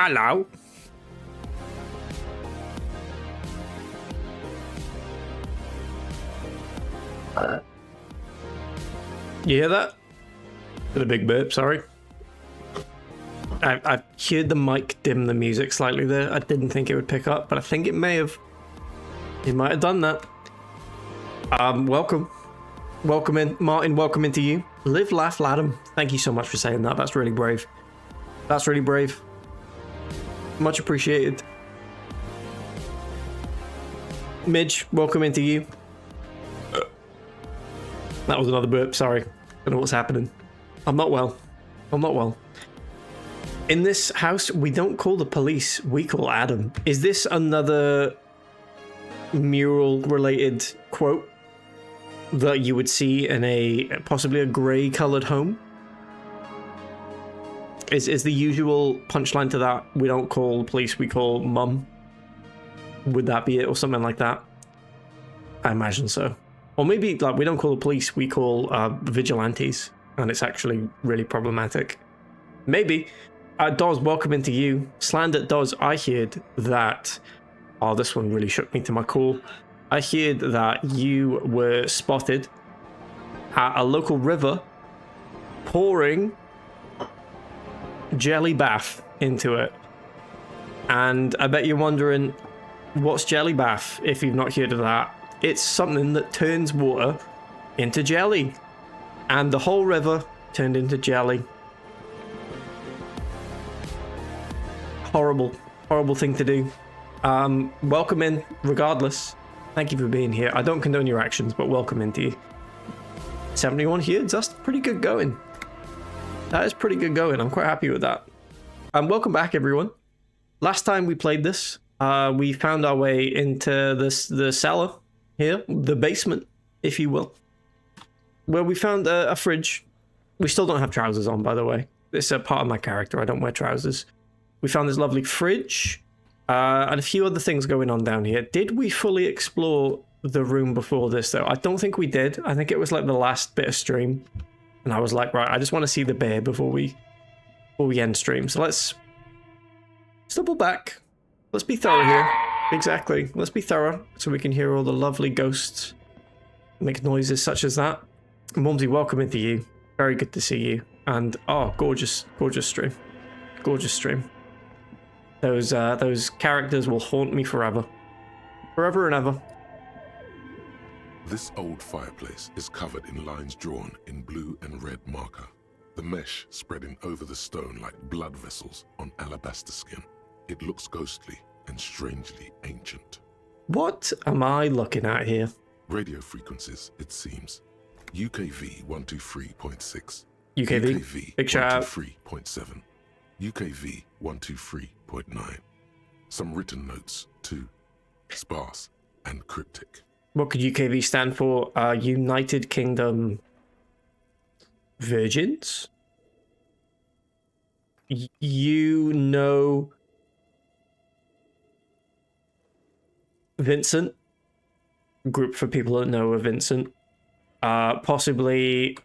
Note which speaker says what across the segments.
Speaker 1: Hello. You hear that? Did a big burp, sorry. I heard the mic dim the music slightly there. I didn't think it would pick up, but I think it may have. It might have done that. Welcome. Welcome in. Martin, welcome into you. Live, laugh, Ladham. Thank you so much for saying that. That's really brave. That's really brave. Much appreciated. Midge, welcome into you. That was another burp, sorry. Don't know what's happening. I'm not well. I'm not well. In this house, we don't call the police, we call Adam. Is this another mural-related quote that you would see in a possibly a grey-coloured home? Is the usual punchline to that, we don't call the police, we call mum? Would that be it, or something like that? I imagine so. Or maybe, like, we don't call the police, we call vigilantes, and it's actually really problematic. Maybe. Doz, welcome into you. Slander Doz, I heard that... Oh, this one really shook me to my core. I heard that you were spotted at a local river pouring jelly bath into it. And I bet you're wondering, what's jelly bath, if you've not heard of that? It's something that turns water into jelly. And the whole river turned into jelly. Horrible, horrible thing to do. Welcome in, regardless. Thank you for being here. I don't condone your actions, but welcome into you. 71 here, that's pretty good going. That is pretty good going. I'm quite happy with that. Welcome back, everyone. Last time we played this, we found our way into the cellar here, the basement, if you will, where we found a fridge. We still don't have trousers on, by the way. It's a part of my character. I don't wear trousers. We found this lovely fridge and a few other things going on down here. Did we fully explore the room before this, though? I don't think we did. I think it was like the last bit of stream. And I was like, right, I just want to see the bear before we end stream. So let's double back. Let's be thorough here. Exactly. Let's be thorough so we can hear all the lovely ghosts make noises such as that. Mumsy, welcome into you. Very good to see you. And, oh, gorgeous, gorgeous stream. Gorgeous stream. Those characters will haunt me forever. Forever and ever.
Speaker 2: This old fireplace is covered in lines drawn in blue and red marker, the mesh spreading over the stone like blood vessels on alabaster skin. It looks ghostly and strangely ancient.
Speaker 1: What am I looking at here?
Speaker 2: Radio frequencies, it seems. UKV 123.6.
Speaker 1: UKV, big shout out.
Speaker 2: 123.7. UKV 123.9. Some written notes, too. Sparse and cryptic.
Speaker 1: What could UKV stand for? United Kingdom Virgins? You know Vincent? Group for people that know of Vincent. Possibly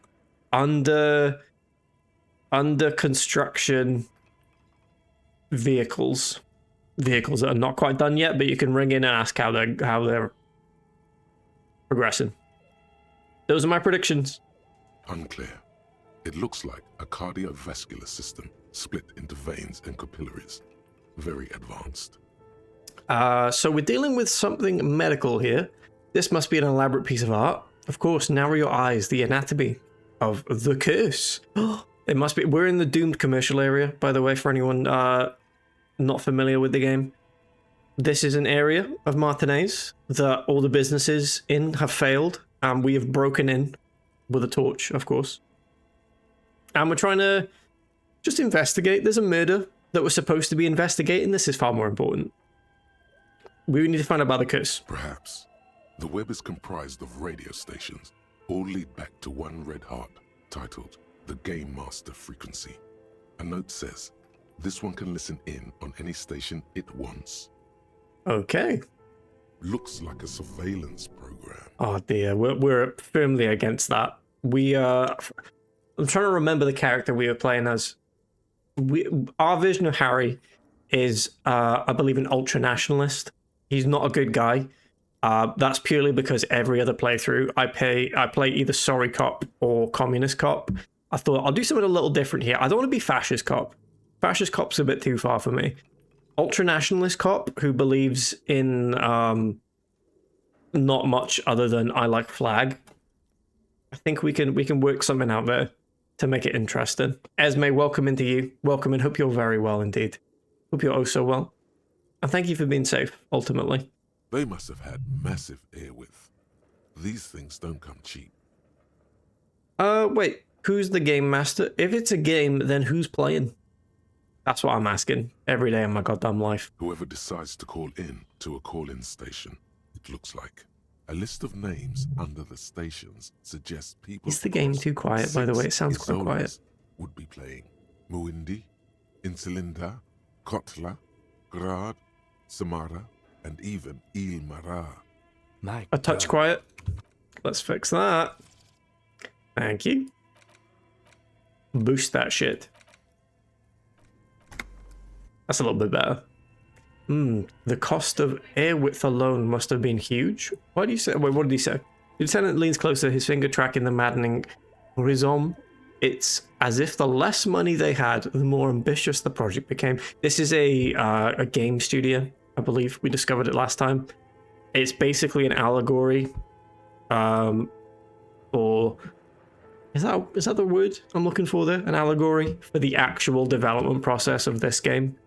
Speaker 1: under construction vehicles that are not quite done yet, but you can ring in and ask how they're progressing. Those are my predictions.
Speaker 2: Unclear. It looks like a cardiovascular system split into veins and capillaries. Very advanced.
Speaker 1: So we're dealing with something medical here. This must be an elaborate piece of art. Of course, narrow your eyes. The anatomy of the curse. It must be. We're in the Doomed commercial area, by the way, for anyone not familiar with the game. This is an area of Martinez that all the businesses in have failed, and we have broken in with a torch, of course. And we're trying to just investigate. There's a murder that we're supposed to be investigating. This is far more important. We need to find out about the curse.
Speaker 2: Perhaps. The web is comprised of radio stations, all lead back to one red heart, titled the Game Master Frequency. A note says, this one can listen in on any station it wants.
Speaker 1: Okay.
Speaker 2: Looks like a surveillance program.
Speaker 1: Oh dear, we're firmly against that. I'm trying to remember the character we were playing as. Our version of Harry is, I believe, an ultra-nationalist. He's not a good guy. That's purely because every other playthrough, I play either sorry cop or communist cop. I thought I'll do something a little different here. I don't want to be fascist cop. Fascist cop's a bit too far for me. Ultra-nationalist cop who believes in not much other than I like flag. I think we can work something out there to make it interesting. Esme, welcome into you. Welcome and hope you're very well indeed. Hope you're oh so well. And thank you for being safe, ultimately.
Speaker 2: They must have had massive air width. These things don't come cheap.
Speaker 1: Wait, who's the game master? If it's a game, then who's playing? That's what I'm asking every day in my goddamn life.
Speaker 2: Whoever decides to call in to a call-in station, it looks like. A list of names under the stations suggests people...
Speaker 1: Is the game too quiet, by the way? It sounds quite quiet.
Speaker 2: ...would be playing Muindi, Insulinda, Kotla, Grad, Samara, and even Ilmara.
Speaker 1: A touch quiet. Let's fix that. Thank you. Boost that shit. That's a little bit better. The cost of air width alone must have been huge. Why do you say? Wait, what did he say? The lieutenant leans closer, his finger tracking the maddening horizon. It's as if the less money they had, the more ambitious the project became. This is a game studio, I believe. We discovered it last time. It's basically an allegory, or is that the word I'm looking for there? An allegory for the actual development process of this game.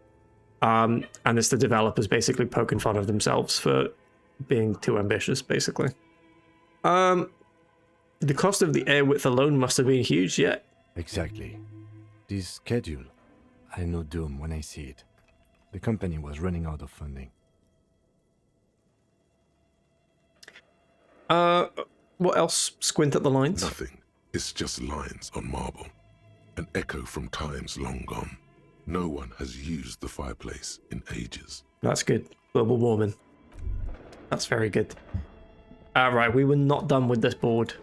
Speaker 1: And it's the developers basically poking fun of themselves for being too ambitious, basically. The cost of the air width alone must have been huge, yeah.
Speaker 3: Exactly. This schedule, I know doom when I see it. The company was running out of funding.
Speaker 1: What else? Squint at the lines?
Speaker 2: Nothing. It's just lines on marble. An echo from times long gone. No one has used the fireplace in ages.
Speaker 1: That's good. Global warming. That's very good. Right, we were not done with this board.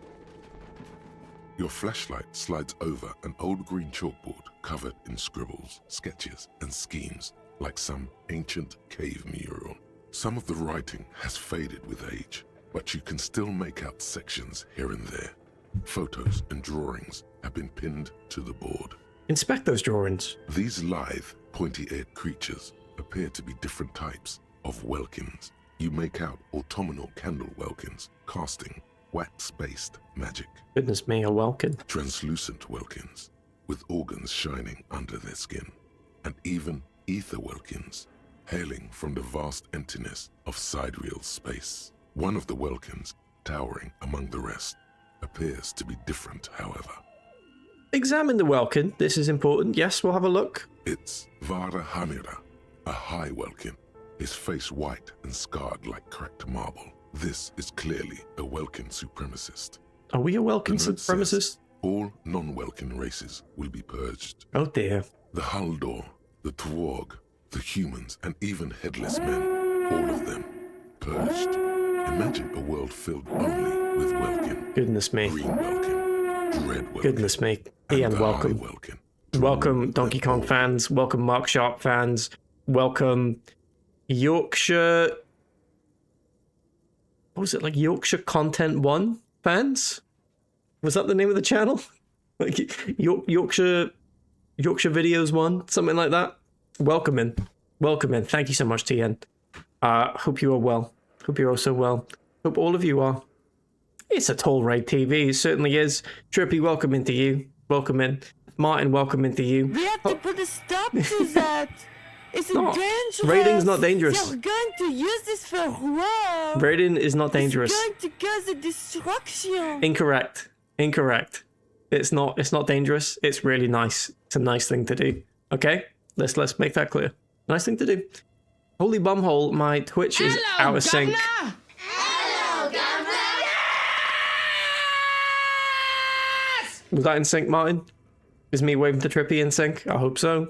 Speaker 2: Your flashlight slides over an old green chalkboard covered in scribbles, sketches, and schemes like some ancient cave mural. Some of the writing has faded with age, but you can still make out sections here and there. Photos and drawings have been pinned to the board.
Speaker 1: Inspect those drawings.
Speaker 2: These lithe, pointy-eared creatures appear to be different types of welkins. You make out autumnal candle welkins, casting wax-based magic.
Speaker 1: Goodness me, a welkin.
Speaker 2: Translucent welkins, with organs shining under their skin. And even ether welkins, hailing from the vast emptiness of sidereal space. One of the welkins, towering among the rest, appears to be different, however.
Speaker 1: Examine the welkin. This is important. Yes, we'll have a look.
Speaker 2: It's Vara Hamira, a high welkin, his face white and scarred like cracked marble. This is clearly a welkin supremacist.
Speaker 1: Are we a welkin
Speaker 2: The note
Speaker 1: supremacist?
Speaker 2: says, all non-welkin races will be purged.
Speaker 1: Oh dear.
Speaker 2: The Haldor, the Twarg, the humans, and even headless men, all of them, purged. Imagine a world filled only with welkin.
Speaker 1: Goodness me.
Speaker 2: Green welkin, red welkin.
Speaker 1: Goodness me.
Speaker 2: and
Speaker 1: Ian,
Speaker 2: the
Speaker 1: welcome.
Speaker 2: high welkin.
Speaker 1: Welcome, Donkey Kong fans. Welcome, Mark Sharp fans. Welcome, Yorkshire... What was it, like Yorkshire Content 1 fans? Was that the name of the channel? Like Yorkshire Videos 1? Something like that? Welcome in. Welcome in. Thank you so much, TN. Hope you are well. Hope you're also well. Hope all of you are. It's a tall raid TV. It certainly is. Trippy, welcome into you. Welcome in. Martin, welcome into you.
Speaker 4: We have to put a stop to that. It's dangerous.
Speaker 1: Raiding's not dangerous.
Speaker 4: They're going to use this for war.
Speaker 1: Raiding is not dangerous.
Speaker 4: It's going to cause a destruction.
Speaker 1: Incorrect. Incorrect. It's not dangerous. It's really nice. It's a nice thing to do. Okay? Let's make that clear. Nice thing to do. Holy bumhole, my Twitch is out of sync.
Speaker 5: Hello, Governor! Yes!
Speaker 1: Was that in sync, Martin? Is me waving to Trippy in sync? I hope so.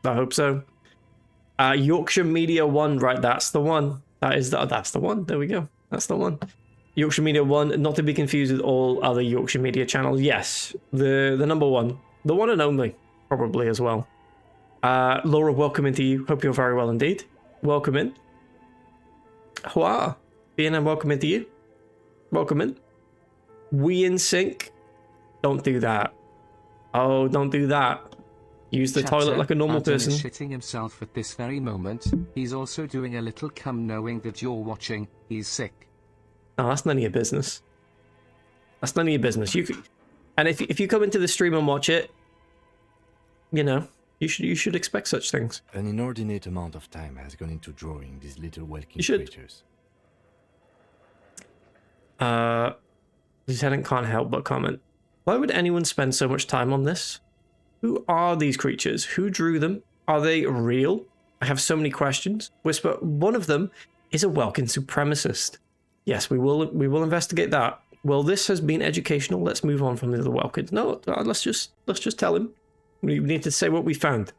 Speaker 1: I hope so. Yorkshire Media 1, right, that's the one. That's the one. There we go. That's the one. Yorkshire Media 1, not to be confused with all other Yorkshire Media channels. Yes, the number one. The one and only, probably, as well. Laura, welcome into you. Hope you're very well indeed. Welcome in. Hua, BNM, welcome into you. Welcome in. We in sync. Don't do that. Oh, don't do that. Use the toilet like a normal
Speaker 6: Adam
Speaker 1: person.
Speaker 6: is shitting himself at this very moment. He's also doing a little cum knowing that you're watching. He's sick.
Speaker 1: No, that's none of your business. That's none of your business. You could, and if you come into the stream and watch it, you know, you should expect such things.
Speaker 3: An inordinate amount of time has gone into drawing these little walking
Speaker 1: You should.
Speaker 3: creatures.
Speaker 1: Lieutenant can't help but comment. Why would anyone spend so much time on this? Who are these creatures? Who drew them? Are they real? I have so many questions. Whisper, one of them is a Welkin supremacist. Yes, we will investigate that. Well, this has been educational. Let's move on from the other Welkins. No, let's just tell him. We need to say what we found.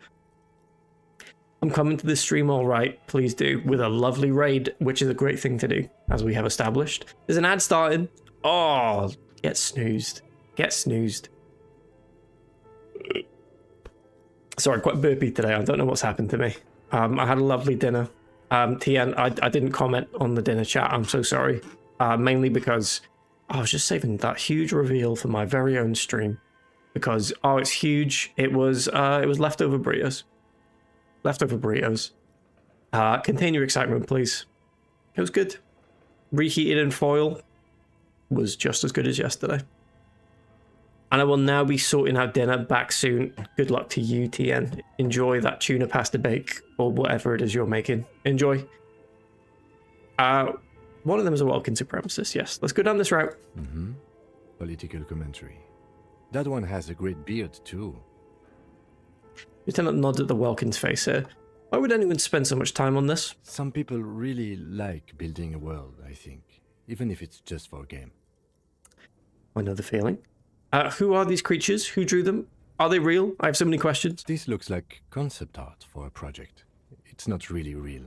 Speaker 1: I'm coming to this stream all right. Please do. With a lovely raid, which is a great thing to do, as we have established. There's an ad starting. Oh, get snoozed. Get snoozed. Sorry, quite burpy today. I don't know what's happened to me. I had a lovely dinner. TN, I didn't comment on the dinner chat. I'm so sorry. Mainly because I was just saving that huge reveal for my very own stream. Because, oh, it's huge. It was leftover burritos. Leftover burritos. Contain your excitement, please. It was good. Reheated in foil was just as good as yesterday. And I will now be sorting out dinner back soon. Good luck to you, TN. Enjoy that tuna pasta bake or whatever it is you're making. Enjoy. One of them is a Welkin supremacist, yes. Let's go down this route.
Speaker 3: Mm-hmm. Political commentary. That one has a great beard, too.
Speaker 1: Lieutenant nods at the Welkin's face here. Why would anyone spend so much time on this?
Speaker 3: Some people really like building a world, I think. Even if it's just for a game.
Speaker 1: I know the feeling. Who are these creatures? Who drew them? Are they real? I have so many questions.
Speaker 3: This looks like concept art for a project. It's not really real.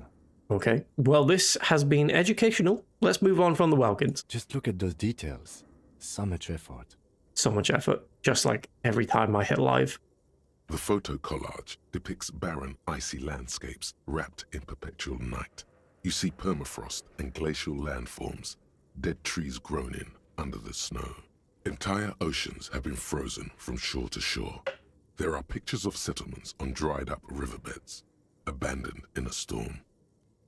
Speaker 1: Okay. Well, this has been educational. Let's move on from the Welkins.
Speaker 3: Just look at those details. So much effort.
Speaker 1: So much effort. Just like every time I hit live.
Speaker 2: The photo collage depicts barren, icy landscapes wrapped in perpetual night. You see permafrost and glacial landforms, dead trees grown in under the snow. Entire oceans have been frozen from shore to shore. There are pictures of settlements on dried-up riverbeds, abandoned in a storm.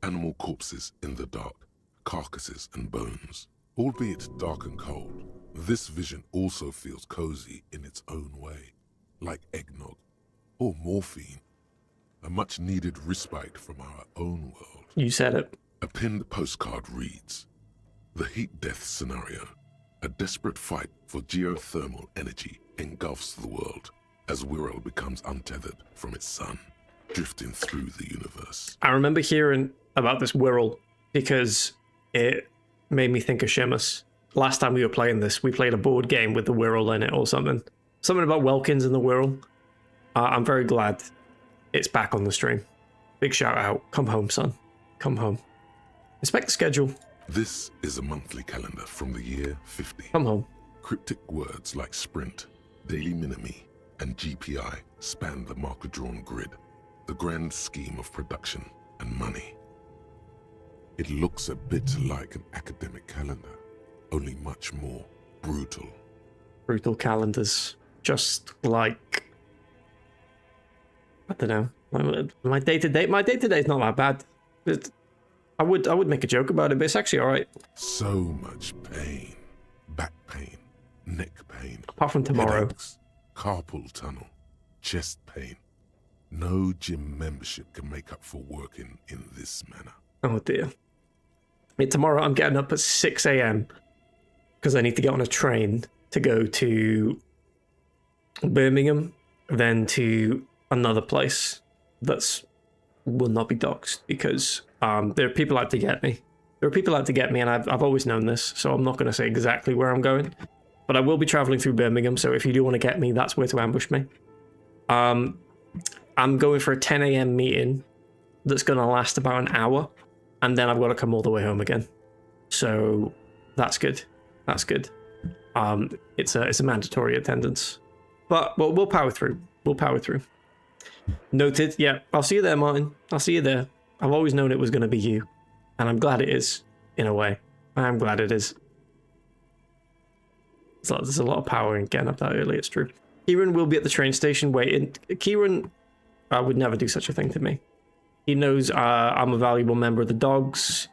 Speaker 2: Animal corpses in the dark, carcasses and bones. Albeit dark and cold, this vision also feels cozy in its own way, like eggnog or morphine, a much-needed respite from our own world.
Speaker 1: You said it.
Speaker 2: A pinned postcard reads, "The heat death scenario. A desperate fight for geothermal energy engulfs the world as Wirral becomes untethered from its sun, drifting through the universe."
Speaker 1: I remember hearing about this Wirral because it made me think of Sheamus. Last time we were playing this, we played a board game with the Wirral in it or something. Something about Welkins and the Wirral. I'm very glad it's back on the stream. Big shout out. Come home, son. Come home. Inspect the schedule.
Speaker 2: This is a monthly calendar from the year 50.
Speaker 1: Come home.
Speaker 2: Cryptic words like sprint, daily minimi, and GPI span the marker-drawn grid, the grand scheme of production and money. It looks a bit like an academic calendar, only much more brutal.
Speaker 1: Brutal calendars. Just like... I don't know. My day-to-day is not that bad. I would make a joke about it, but it's actually alright.
Speaker 2: So much pain. Back pain, neck pain.
Speaker 1: Apart from tomorrow.
Speaker 2: Headaches, carpal tunnel, chest pain. No gym membership can make up for working in this manner.
Speaker 1: Oh dear. Tomorrow I'm getting up at 6 a.m. because I need to get on a train to go to Birmingham, then to another place that's will not be doxed because there are people out to get me. There are people out to get me, and I've always known this, so I'm not going to say exactly where I'm going. But I will be traveling through Birmingham, so if you do want to get me, that's where to ambush me. I'm going for a 10 a.m. meeting that's going to last about an hour, and then I've got to come all the way home again. So that's good. That's good. It's a mandatory attendance, but we'll power through. We'll power through. Noted. Yeah, I'll see you there, Martin. I'll see you there. I've always known it was going to be you. And I'm glad it is, in a way. I'm glad it is. There's a lot of power in getting up that early, it's true. Kieran will be at the train station waiting. Kieran would never do such a thing to me. He knows I'm a valuable member of the dogs.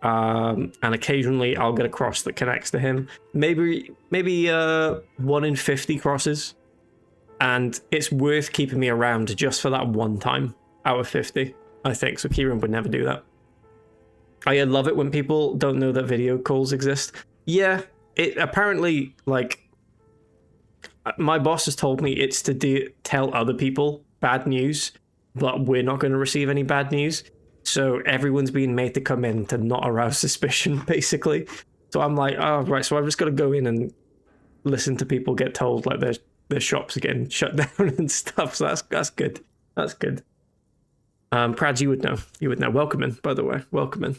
Speaker 1: And occasionally I'll get a cross that connects to him. Maybe 1 in 50 crosses. And it's worth keeping me around just for that one time out of 50, I think. So Kieran would never do that. I love it when people don't know that video calls exist. Yeah, it apparently, like, my boss has told me it's to tell other people bad news, but we're not going to receive any bad news. So everyone's being made to come in to not arouse suspicion, basically. So I'm like, oh, right, so I've just got to go in and listen to people get told, like, their shops are getting shut down and stuff. So that's good. That's good. Prads, you would know. You would know. Welcome in, by the way. Welcome in.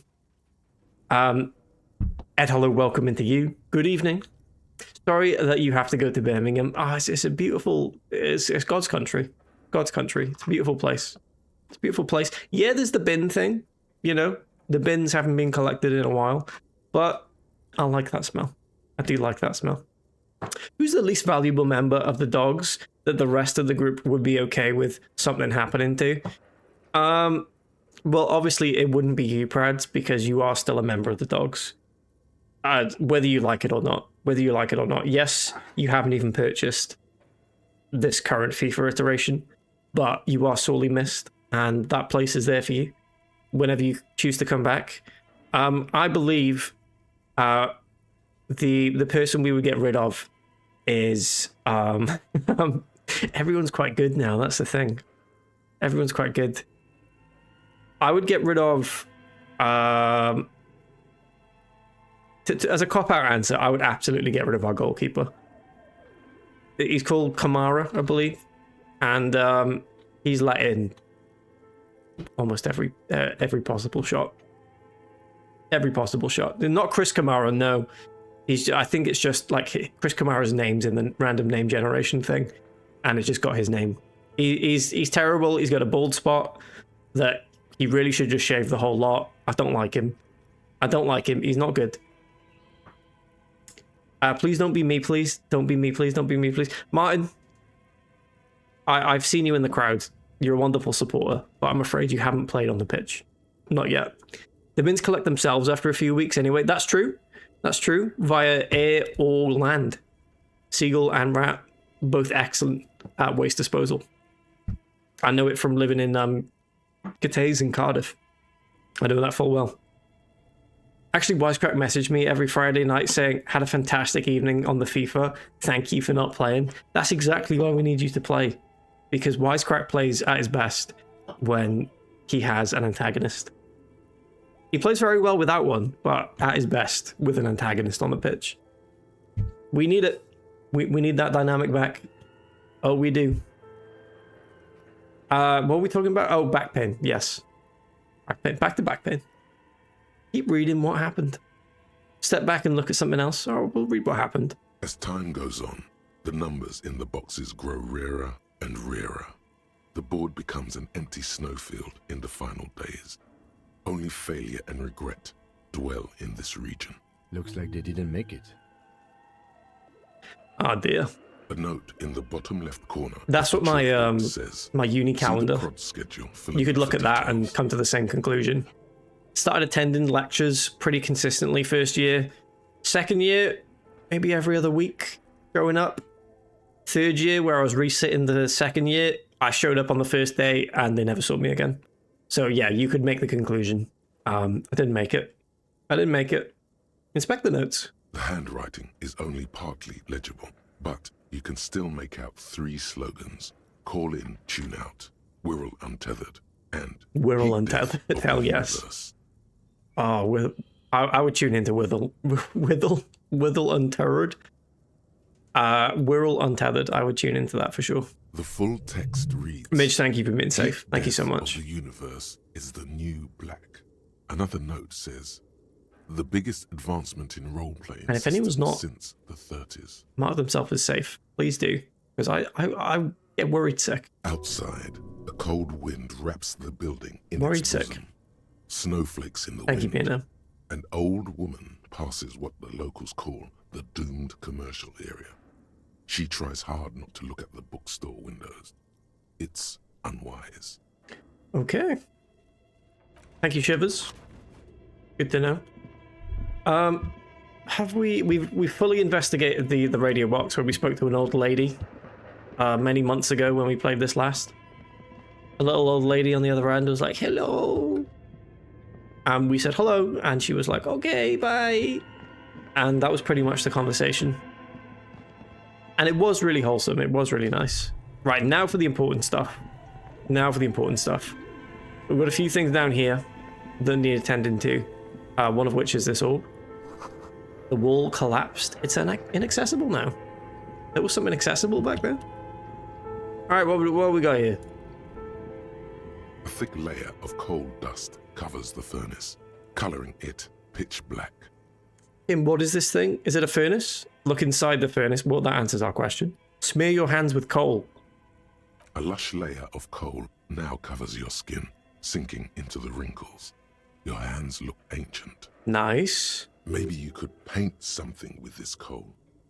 Speaker 1: Ed Hollow, welcome into you. Good evening. Sorry that you have to go to Birmingham. It's a beautiful... It's God's country. God's country. It's a beautiful place. It's a beautiful place. Yeah, there's the bin thing. You know, the bins haven't been collected in a while. But I like that smell. I do like that smell. Who's the least valuable member of the dogs that the rest of the group would be okay with something happening to? Well, obviously it wouldn't be you, Prads, because you are still a member of the dogs. Whether you like it or not. Whether you like it or not. Yes, you haven't even purchased this current FIFA iteration, but you are sorely missed, and that place is there for you whenever you choose to come back. I believe the person we would get rid of is everyone's quite good now. That's the thing. Everyone's quite good. I would get rid of as a cop-out answer, I would absolutely get rid of our goalkeeper. He's called Kamara, I believe, and he's let in almost every possible shot. Every possible shot. Not Chris Kamara, no. I think it's just like Chris Kamara's name's in the random name generation thing, and it's just got his name. He's terrible. He's got a bald spot that he really should just shave the whole lot. I don't like him. I don't like him. He's not good. Please don't be me, please. Don't be me, please. Don't be me, please. Martin, I've seen you in the crowd. You're a wonderful supporter, but I'm afraid you haven't played on the pitch. Not yet. The bins collect themselves after a few weeks anyway. That's true. That's true. Via air or land. Seagull and Rat, both excellent at waste disposal. I know it from living in Gattays in Cardiff. I know that full well. Actually, Wisecrack messaged me every Friday night saying, had a fantastic evening on the FIFA. Thank you for not playing. That's exactly why we need you to play. Because Wisecrack plays at his best when he has an antagonist. He plays very well without one, but at his best with an antagonist on the pitch. We need it. We need that dynamic back. Oh, we do. What are we talking about? Oh, back pain. Yes. Back pain. Back to back pain. Keep reading what happened. Step back and look at something else. Oh, we'll read what happened.
Speaker 2: As time goes on, the numbers in the boxes grow rarer and rarer. The board becomes an empty snowfield in the final days. Only failure and regret dwell in this region.
Speaker 3: Looks like they didn't make it.
Speaker 1: Oh dear.
Speaker 2: A note in the bottom left corner.
Speaker 1: That's what my
Speaker 2: says.
Speaker 1: My uni calendar.
Speaker 2: Schedule
Speaker 1: You could look at that
Speaker 2: details.
Speaker 1: and come to the same conclusion. Started attending lectures pretty consistently first year. Second year, maybe every other week growing up. Third year, where I was resitting the second year, I showed up on the first day and they never saw me again. So yeah, you could make the conclusion. I didn't make it. I didn't make it. Inspect the notes.
Speaker 2: The handwriting is only partly legible, but you can still make out 3 slogans. Call in, tune out, Wirral Untethered, and
Speaker 1: Wirral
Speaker 2: Heat Death
Speaker 1: Untethered,
Speaker 2: of
Speaker 1: hell
Speaker 2: the
Speaker 1: yes.
Speaker 2: Universe.
Speaker 1: Oh, I would tune into Withel Untethered. Wirral Untethered, I would tune into that for sure.
Speaker 2: The full text reads...
Speaker 1: Midge, thank you for being safe.
Speaker 2: Heat
Speaker 1: Thank you so
Speaker 2: Death
Speaker 1: much.
Speaker 2: Of the universe is the new black. Another note says, the biggest advancement in role-playing
Speaker 1: And if anyone's not
Speaker 2: since the 30s.
Speaker 1: mark themselves as safe, please do. Because I get worried sick.
Speaker 2: Outside, A cold wind wraps the building in
Speaker 1: Worried
Speaker 2: its
Speaker 1: sick.
Speaker 2: bosom. Snowflakes in the
Speaker 1: Thank you,
Speaker 2: wind.
Speaker 1: Pino.
Speaker 2: An old woman passes what the locals call the doomed commercial area. She tries hard not to look at the bookstore windows. It's unwise.
Speaker 1: Okay. Thank you, Shivers. Good to know. Have we've fully investigated the radio box where we spoke to an old lady many months ago when we played this last. A little old lady on the other end was like, hello. And we said hello, and she was like, okay, bye. And that was pretty much the conversation. And it was really wholesome. It was really nice. Right, now for the important stuff. Now for the important stuff. We've got a few things down here that need attending to. One of which is this orb. The wall collapsed. It's inaccessible now. There was something accessible back there. Alright, what we got here?
Speaker 2: A thick layer of coal dust covers the furnace, coloring it pitch black.
Speaker 1: Tim, what is this thing? Is it a furnace? Look inside the furnace. Well, that answers our question. Smear your hands with coal.
Speaker 2: A lush layer of coal now covers your skin, sinking into the wrinkles. Your hands look ancient.
Speaker 1: Nice.
Speaker 2: Maybe you could paint something with this coal.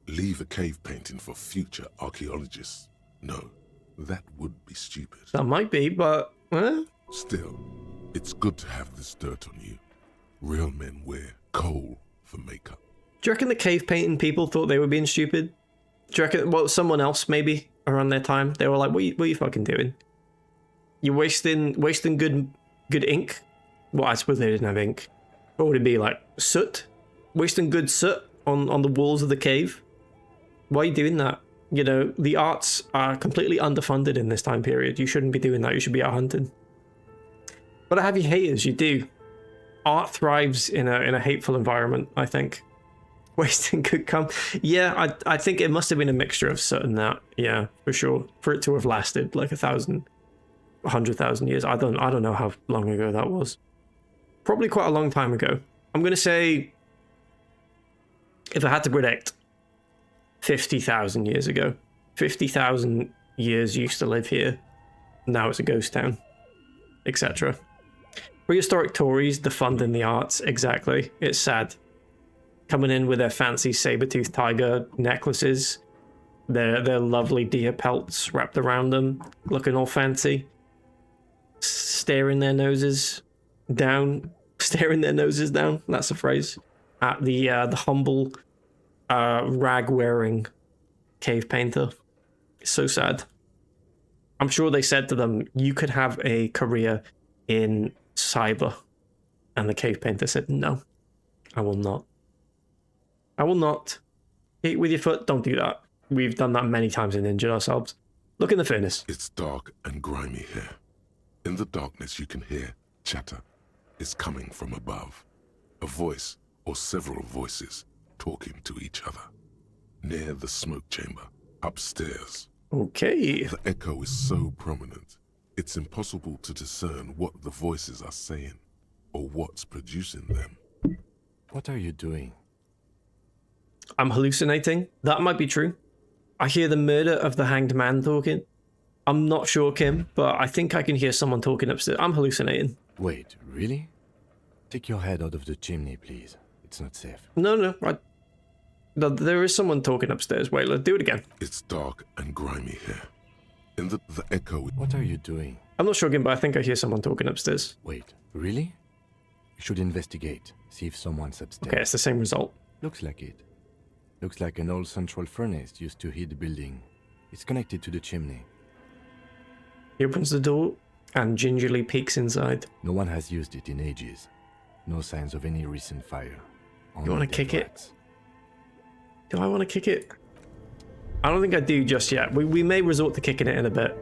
Speaker 2: Leave a cave painting for future archaeologists. No, that would be stupid.
Speaker 1: That might be, but...
Speaker 2: Still, it's good to have this dirt on you. Real men wear coal for makeup.
Speaker 1: Do you reckon the cave painting people thought they were being stupid? Do you reckon, well, someone else maybe around their time, they were like, what are you fucking doing? You're wasting good ink? Well, I suppose they didn't have ink. What would it be, like soot? Wasting good soot on the walls of the cave? Why are you doing that? You know, the arts are completely underfunded in this time period. You shouldn't be doing that. You should be out hunting. But I have your haters, you do. Art thrives in a hateful environment, I think. Wasting could come. Yeah, I think it must have been a mixture of soot and that. Yeah, for sure. For it to have lasted like 100,000 years. I don't know how long ago that was. Probably quite a long time ago. I'm gonna say, if I had to predict, 50,000 years ago. 50,000 years used to live here. Now it's a ghost town, etc. Prehistoric Tories defunding the arts, exactly. It's sad. Coming in with their fancy saber-toothed tiger necklaces, their lovely deer pelts wrapped around them, looking all fancy. Staring their noses down, that's a phrase, at the humble rag-wearing cave painter. It's so sad. I'm sure they said to them, you could have a career in cyber. And the cave painter said, no, I will not. I will not. Hit with your foot, don't do that. We've done that many times and injured ourselves. Look in the furnace.
Speaker 2: It's dark and grimy here. In the darkness you can hear chatter. It's coming from above. A voice or several voices talking to each other. Near the smoke chamber, upstairs.
Speaker 1: Okay.
Speaker 2: The echo is so prominent, it's impossible to discern what the voices are saying or what's producing them.
Speaker 3: What are you doing?
Speaker 1: I'm hallucinating. That might be true. I hear the murder of the hanged man talking. I'm not sure, Kim, but I think I can hear someone talking upstairs. I'm hallucinating.
Speaker 3: Wait, really? Take your head out of the chimney, please. It's not safe.
Speaker 1: No, there is someone talking upstairs. Wait, let's do it again.
Speaker 2: It's dark and grimy here. In the echo...
Speaker 3: What are you doing?
Speaker 1: I'm not sure, Kim, but I think I hear someone talking upstairs.
Speaker 3: Wait, really? You should investigate. See if someone's upstairs.
Speaker 1: Okay, it's the same result.
Speaker 3: Looks like it. Looks like an old central furnace used to heat the building. It's connected to the chimney.
Speaker 1: He opens the door and gingerly peeks inside.
Speaker 3: No one has used it in ages. No signs of any recent fire.
Speaker 1: You want to kick it? Do I want to kick it? I don't think I do just yet. We may resort to kicking it in a bit.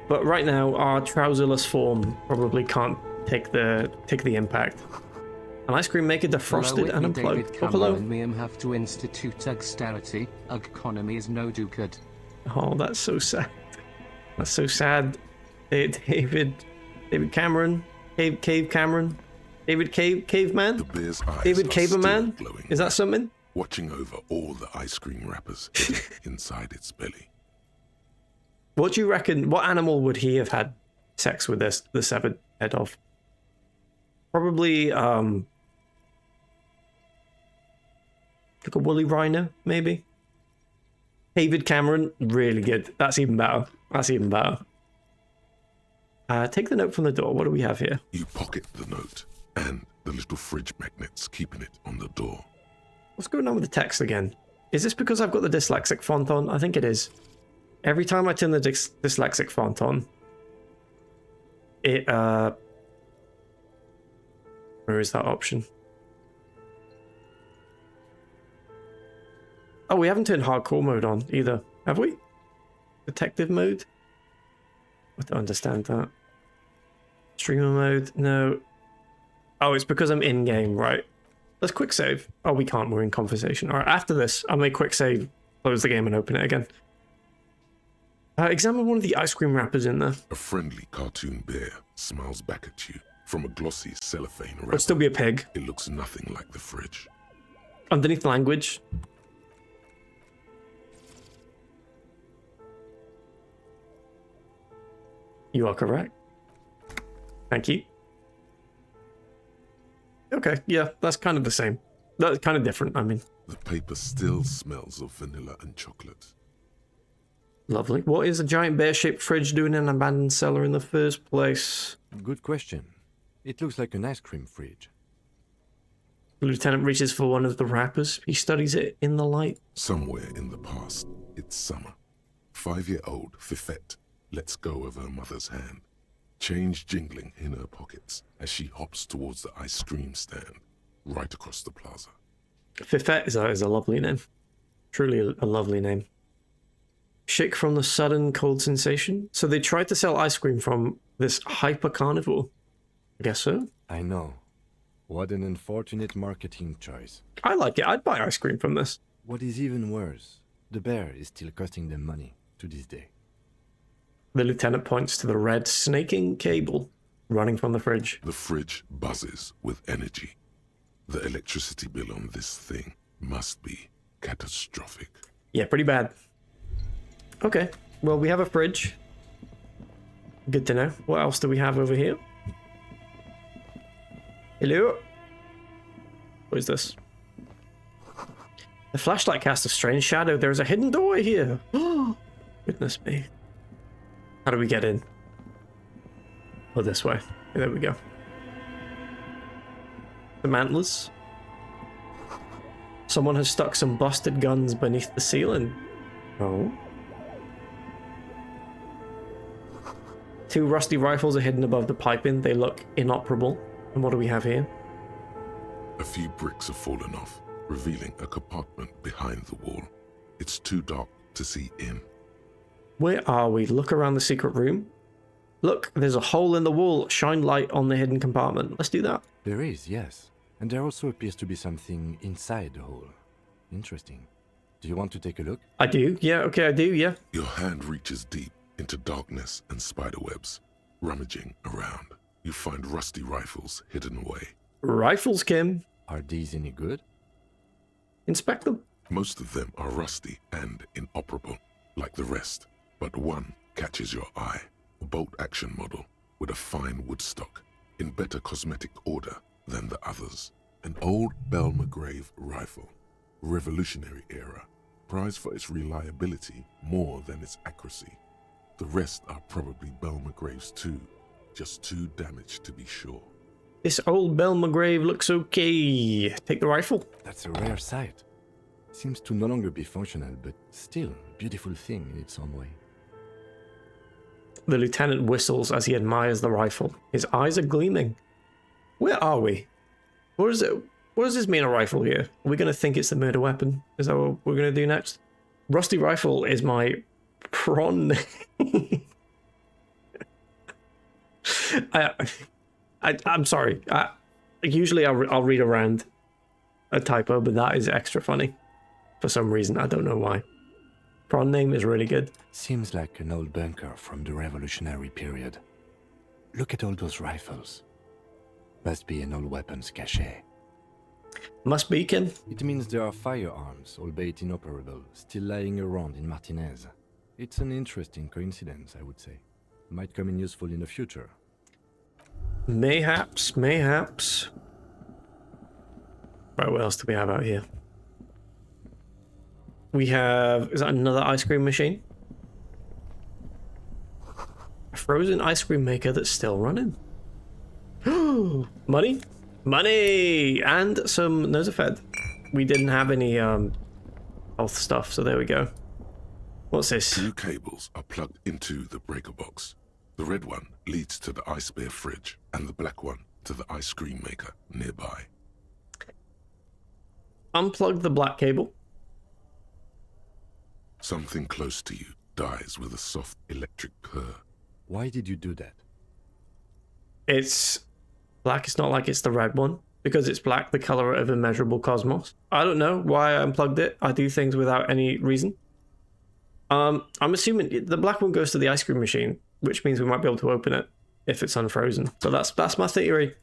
Speaker 1: But right now, our trouserless form probably can't take the impact. An ice cream maker defrosted and unplugged. Oh, hello.
Speaker 6: And me have to institute austerity. Economy is no do good.
Speaker 1: Oh, that's so sad. That's so sad. David Cameron, Cave Cameron, David Caveman,
Speaker 2: The bear's eyes
Speaker 1: David
Speaker 2: are
Speaker 1: Caveman.
Speaker 2: still glowing
Speaker 1: Is that
Speaker 2: red,
Speaker 1: something?
Speaker 2: watching over all the ice cream wrappers hidden inside its belly.
Speaker 1: What do you reckon? What animal would he have had sex with the severed head of? Probably like a woolly rhino, maybe. David Cameron, really good. That's even better. That's even better. Take the note from the door. What do we have here?
Speaker 2: You pocket the note and the little fridge magnets keeping it on the door.
Speaker 1: What's going on with the text again? Is this because I've got the dyslexic font on? I think it is. Every time I turn the dyslexic font on, it where is that option? Oh, we haven't turned hardcore mode on either, have we? Detective mode? I don't understand that. Streamer mode? No. Oh, it's because I'm in-game, right? Let's quick save. Oh, we can't. We're in conversation. All right, after this, I'll make quick save, close the game, and open it again. Examine one of the ice cream wrappers in there.
Speaker 2: A friendly cartoon bear smiles back at you from a glossy cellophane wrapper.
Speaker 1: It'll still be a pig.
Speaker 2: It looks nothing like the fridge.
Speaker 1: Underneath language. You are correct. Thank you. Okay, yeah, that's kind of the same. That's kind of different, I mean.
Speaker 2: The paper still smells of vanilla and chocolate.
Speaker 1: Lovely. What is a giant bear-shaped fridge doing in an abandoned cellar in the first place?
Speaker 3: Good question. It looks like an ice cream fridge.
Speaker 1: The lieutenant reaches for one of the wrappers. He studies it in the light.
Speaker 2: Somewhere in the past, it's summer. 5-year-old Fifette lets go of her mother's hand, change jingling in her pockets as she hops towards the ice cream stand right across the plaza.
Speaker 1: Fifette is a lovely name. Truly a lovely name. Shake from the sudden cold sensation. So they tried to sell ice cream from this hyper carnivore. I guess so.
Speaker 3: I know. What an unfortunate marketing choice.
Speaker 1: I like it. I'd buy ice cream from this.
Speaker 3: What is even worse, the bear is still costing them money to this day.
Speaker 1: The lieutenant points to the red snaking cable running from the fridge.
Speaker 2: The fridge buzzes with energy. The electricity bill on this thing must be catastrophic.
Speaker 1: Yeah, pretty bad. Okay, well, we have a fridge. Good to know. What else do we have over here? Hello? What is this? The flashlight casts a strange shadow. There's a hidden doorway here. Goodness me. How do we get in? Oh, this way. There we go. The mantlers. Someone has stuck some busted guns beneath the ceiling. Oh. 2 rusty rifles are hidden above the piping. They look inoperable. And what do we have here?
Speaker 2: A few bricks have fallen off, revealing a compartment behind the wall. It's too dark to see in.
Speaker 1: Where are we? Look around the secret room. Look, there's a hole in the wall. Shine light on the hidden compartment. Let's do that.
Speaker 3: There is, yes. And there also appears to be something inside the hole. Interesting. Do you want to take a look?
Speaker 1: I do. Yeah, okay, I do, yeah.
Speaker 2: Your hand reaches deep into darkness and spiderwebs. Rummaging around, you find rusty rifles hidden away.
Speaker 1: Rifles, Kim.
Speaker 3: Are these any good?
Speaker 1: Inspect them.
Speaker 2: Most of them are rusty and inoperable, like the rest. But one catches your eye. A bolt-action model with a fine wood stock, in better cosmetic order than the others. An old Bell McGrave rifle, Revolutionary era, prized for its reliability more than its accuracy. The rest are probably Bell McGraves too, just too damaged to be sure.
Speaker 1: This old Bell McGrave looks okay. Take the rifle.
Speaker 3: That's a rare sight. Seems to no longer be functional, but still a beautiful thing in its own way.
Speaker 1: The lieutenant whistles as he admires the rifle. His eyes are gleaming. Where are we? What is it? What does this mean, a rifle here? Are we going to think it's the murder weapon? Is that what we're going to do next? Rusty Rifle is my prawn name. I'm sorry. Usually I'll read around a typo, but that is extra funny. For some reason, I don't know why. Prawn name is really good.
Speaker 3: Seems like an old bunker from the Revolutionary period. Look at all those rifles. Must be an old weapons cache.
Speaker 1: Must be, Ken.
Speaker 3: It means there are firearms, albeit inoperable, still lying around in Martinez. It's an interesting coincidence, I would say. Might come in useful in the future.
Speaker 1: Mayhaps, mayhaps. Right, what else do we have out here? We have... Is that another ice cream machine? A frozen ice cream maker that's still running. Money? Money! And some Nosafed. We didn't have any health stuff, so there we go. What's this?
Speaker 2: 2 cables are plugged into the breaker box. The red one leads to the ice bear fridge, and the black one to the ice cream maker nearby.
Speaker 1: Unplug the black cable.
Speaker 2: Something close to you dies with a soft electric purr.
Speaker 3: Why did you do that?
Speaker 1: It's black. It's not like it's the red one. Because it's black, the color of immeasurable cosmos. I don't know why I unplugged it. I do things without any reason. I'm assuming the black one goes to the ice cream machine, which means we might be able to open it if it's unfrozen. So that's my theory.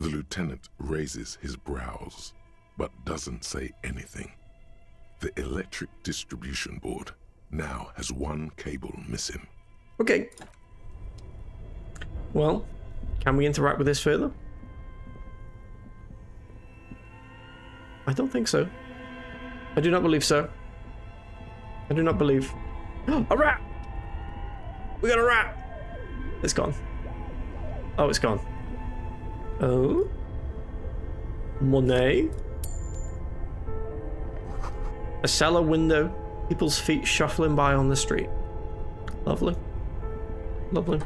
Speaker 2: The lieutenant raises his brows, but doesn't say anything. The electric distribution board now has 1 cable missing.
Speaker 1: Okay. Well, can we interact with this further? I don't think so. I do not believe so. I do not believe. A rat! We got a rat! It's gone. Oh, it's gone. Oh? Monet? A cellar window. People's feet shuffling by on the street. Lovely. Lovely.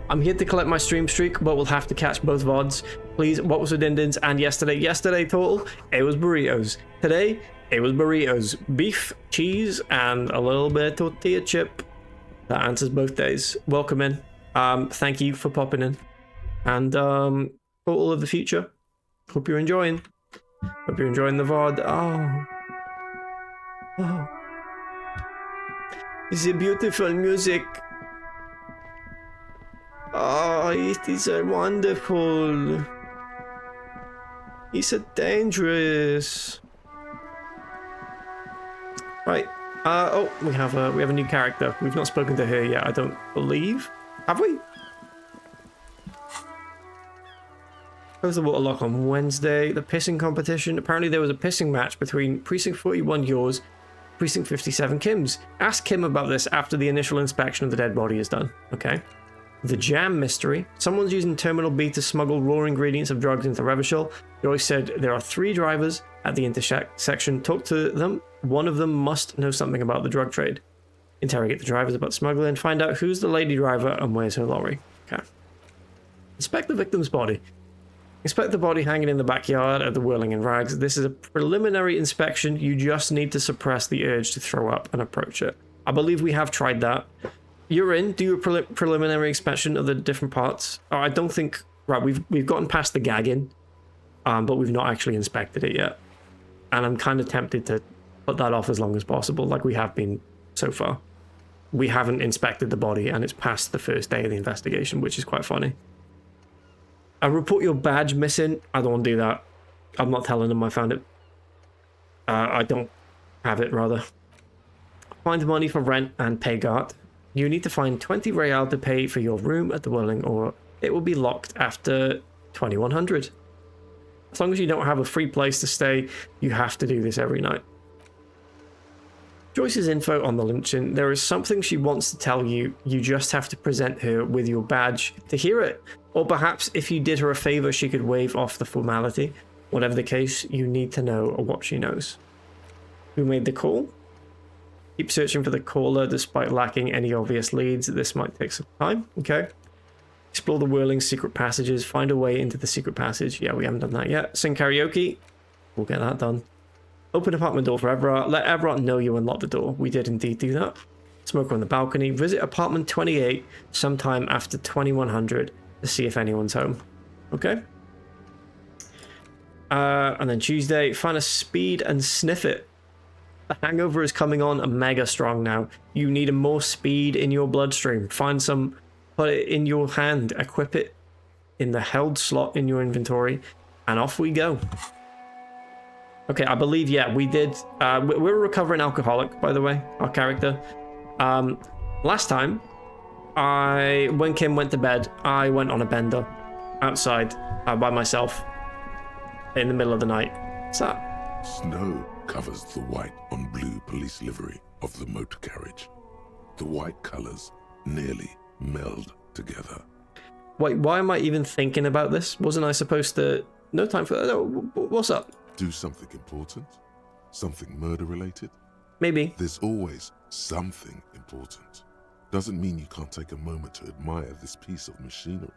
Speaker 1: I'm here to collect my stream streak, but we'll have to catch both VODs. Please, what was with Dindins? And yesterday? Yesterday total, it was burritos. Today, it was burritos. Beef, cheese, and a little bit of tortilla chip. That answers both days. Welcome in. Thank you for popping in. And for all of the future. Hope you're enjoying. Hope you're enjoying the VOD. Oh. It's a beautiful music. Oh, it is a wonderful. It's a dangerous. Right. Oh, we have a new character. We've not spoken to her yet, I don't believe. Have we? Close the water lock on Wednesday. The pissing competition. Apparently there was a pissing match between Precinct 41 yours, Precinct 57 Kim's. Ask Kim about this after the initial inspection of the dead body is done. Okay. The jam mystery. Someone's using Terminal B to smuggle raw ingredients of drugs into Revachol. Joyce said there are 3 drivers at the intersection. Talk to them. One of them must know something about the drug trade. Interrogate the drivers about smuggling. Find out who's the lady driver and where's her lorry. Okay. Inspect the victim's body. Inspect the body hanging in the backyard at the Whirling in Rags. This is a preliminary inspection. You just need to suppress the urge to throw up and approach it. I believe we have tried that. You're in. Do a preliminary inspection of the different parts. Oh, I don't think. Right, we've gotten past the gagging, but we've not actually inspected it yet. And I'm kind of tempted to put that off as long as possible, like we have been so far. We haven't inspected the body, and it's past the first day of the investigation, which is quite funny. I report your badge missing. I don't want to do that. I'm not telling them I found it. I don't have it, rather. Find money for rent and pay guard. You need to find 20 real to pay for your room at the Whirling, or it will be locked after 2100. As long as you don't have a free place to stay, you have to do this every night. Joyce's info on the lynching. There is something she wants to tell you. You just have to present her with your badge to hear it. Or perhaps if you did her a favor, she could waive off the formality. Whatever the case, you need to know what she knows. Who made the call? Keep searching for the caller despite lacking any obvious leads. This might take some time. Okay. Explore the Whirling secret passages. Find a way into the secret passage. Yeah, we haven't done that yet. Sing karaoke. We'll get that done. Open apartment door for Everett. Let Everett know you unlocked the door. We did indeed do that. Smoker on the balcony. Visit apartment 28 sometime after 2100 to see if anyone's home. Okay. And then Tuesday, find a speed and sniff it. The hangover is coming on mega strong now. You need more speed in your bloodstream. Find some, put it in your hand, equip it in the held slot in your inventory, and off we go. Okay, I believe, yeah, we did. We're a recovering alcoholic, by the way, our character. Last time, when Kim went to bed, I went on a bender outside by myself in the middle of the night. What's that?
Speaker 2: Snow covers the white on blue police livery of the motor carriage. The white colors nearly meld together.
Speaker 1: Wait, why am I even thinking about this? Wasn't I supposed to... No time for... No, what's up?
Speaker 2: Do something important? Something murder-related?
Speaker 1: Maybe.
Speaker 2: There's always something important. Doesn't mean you can't take a moment to admire this piece of machinery.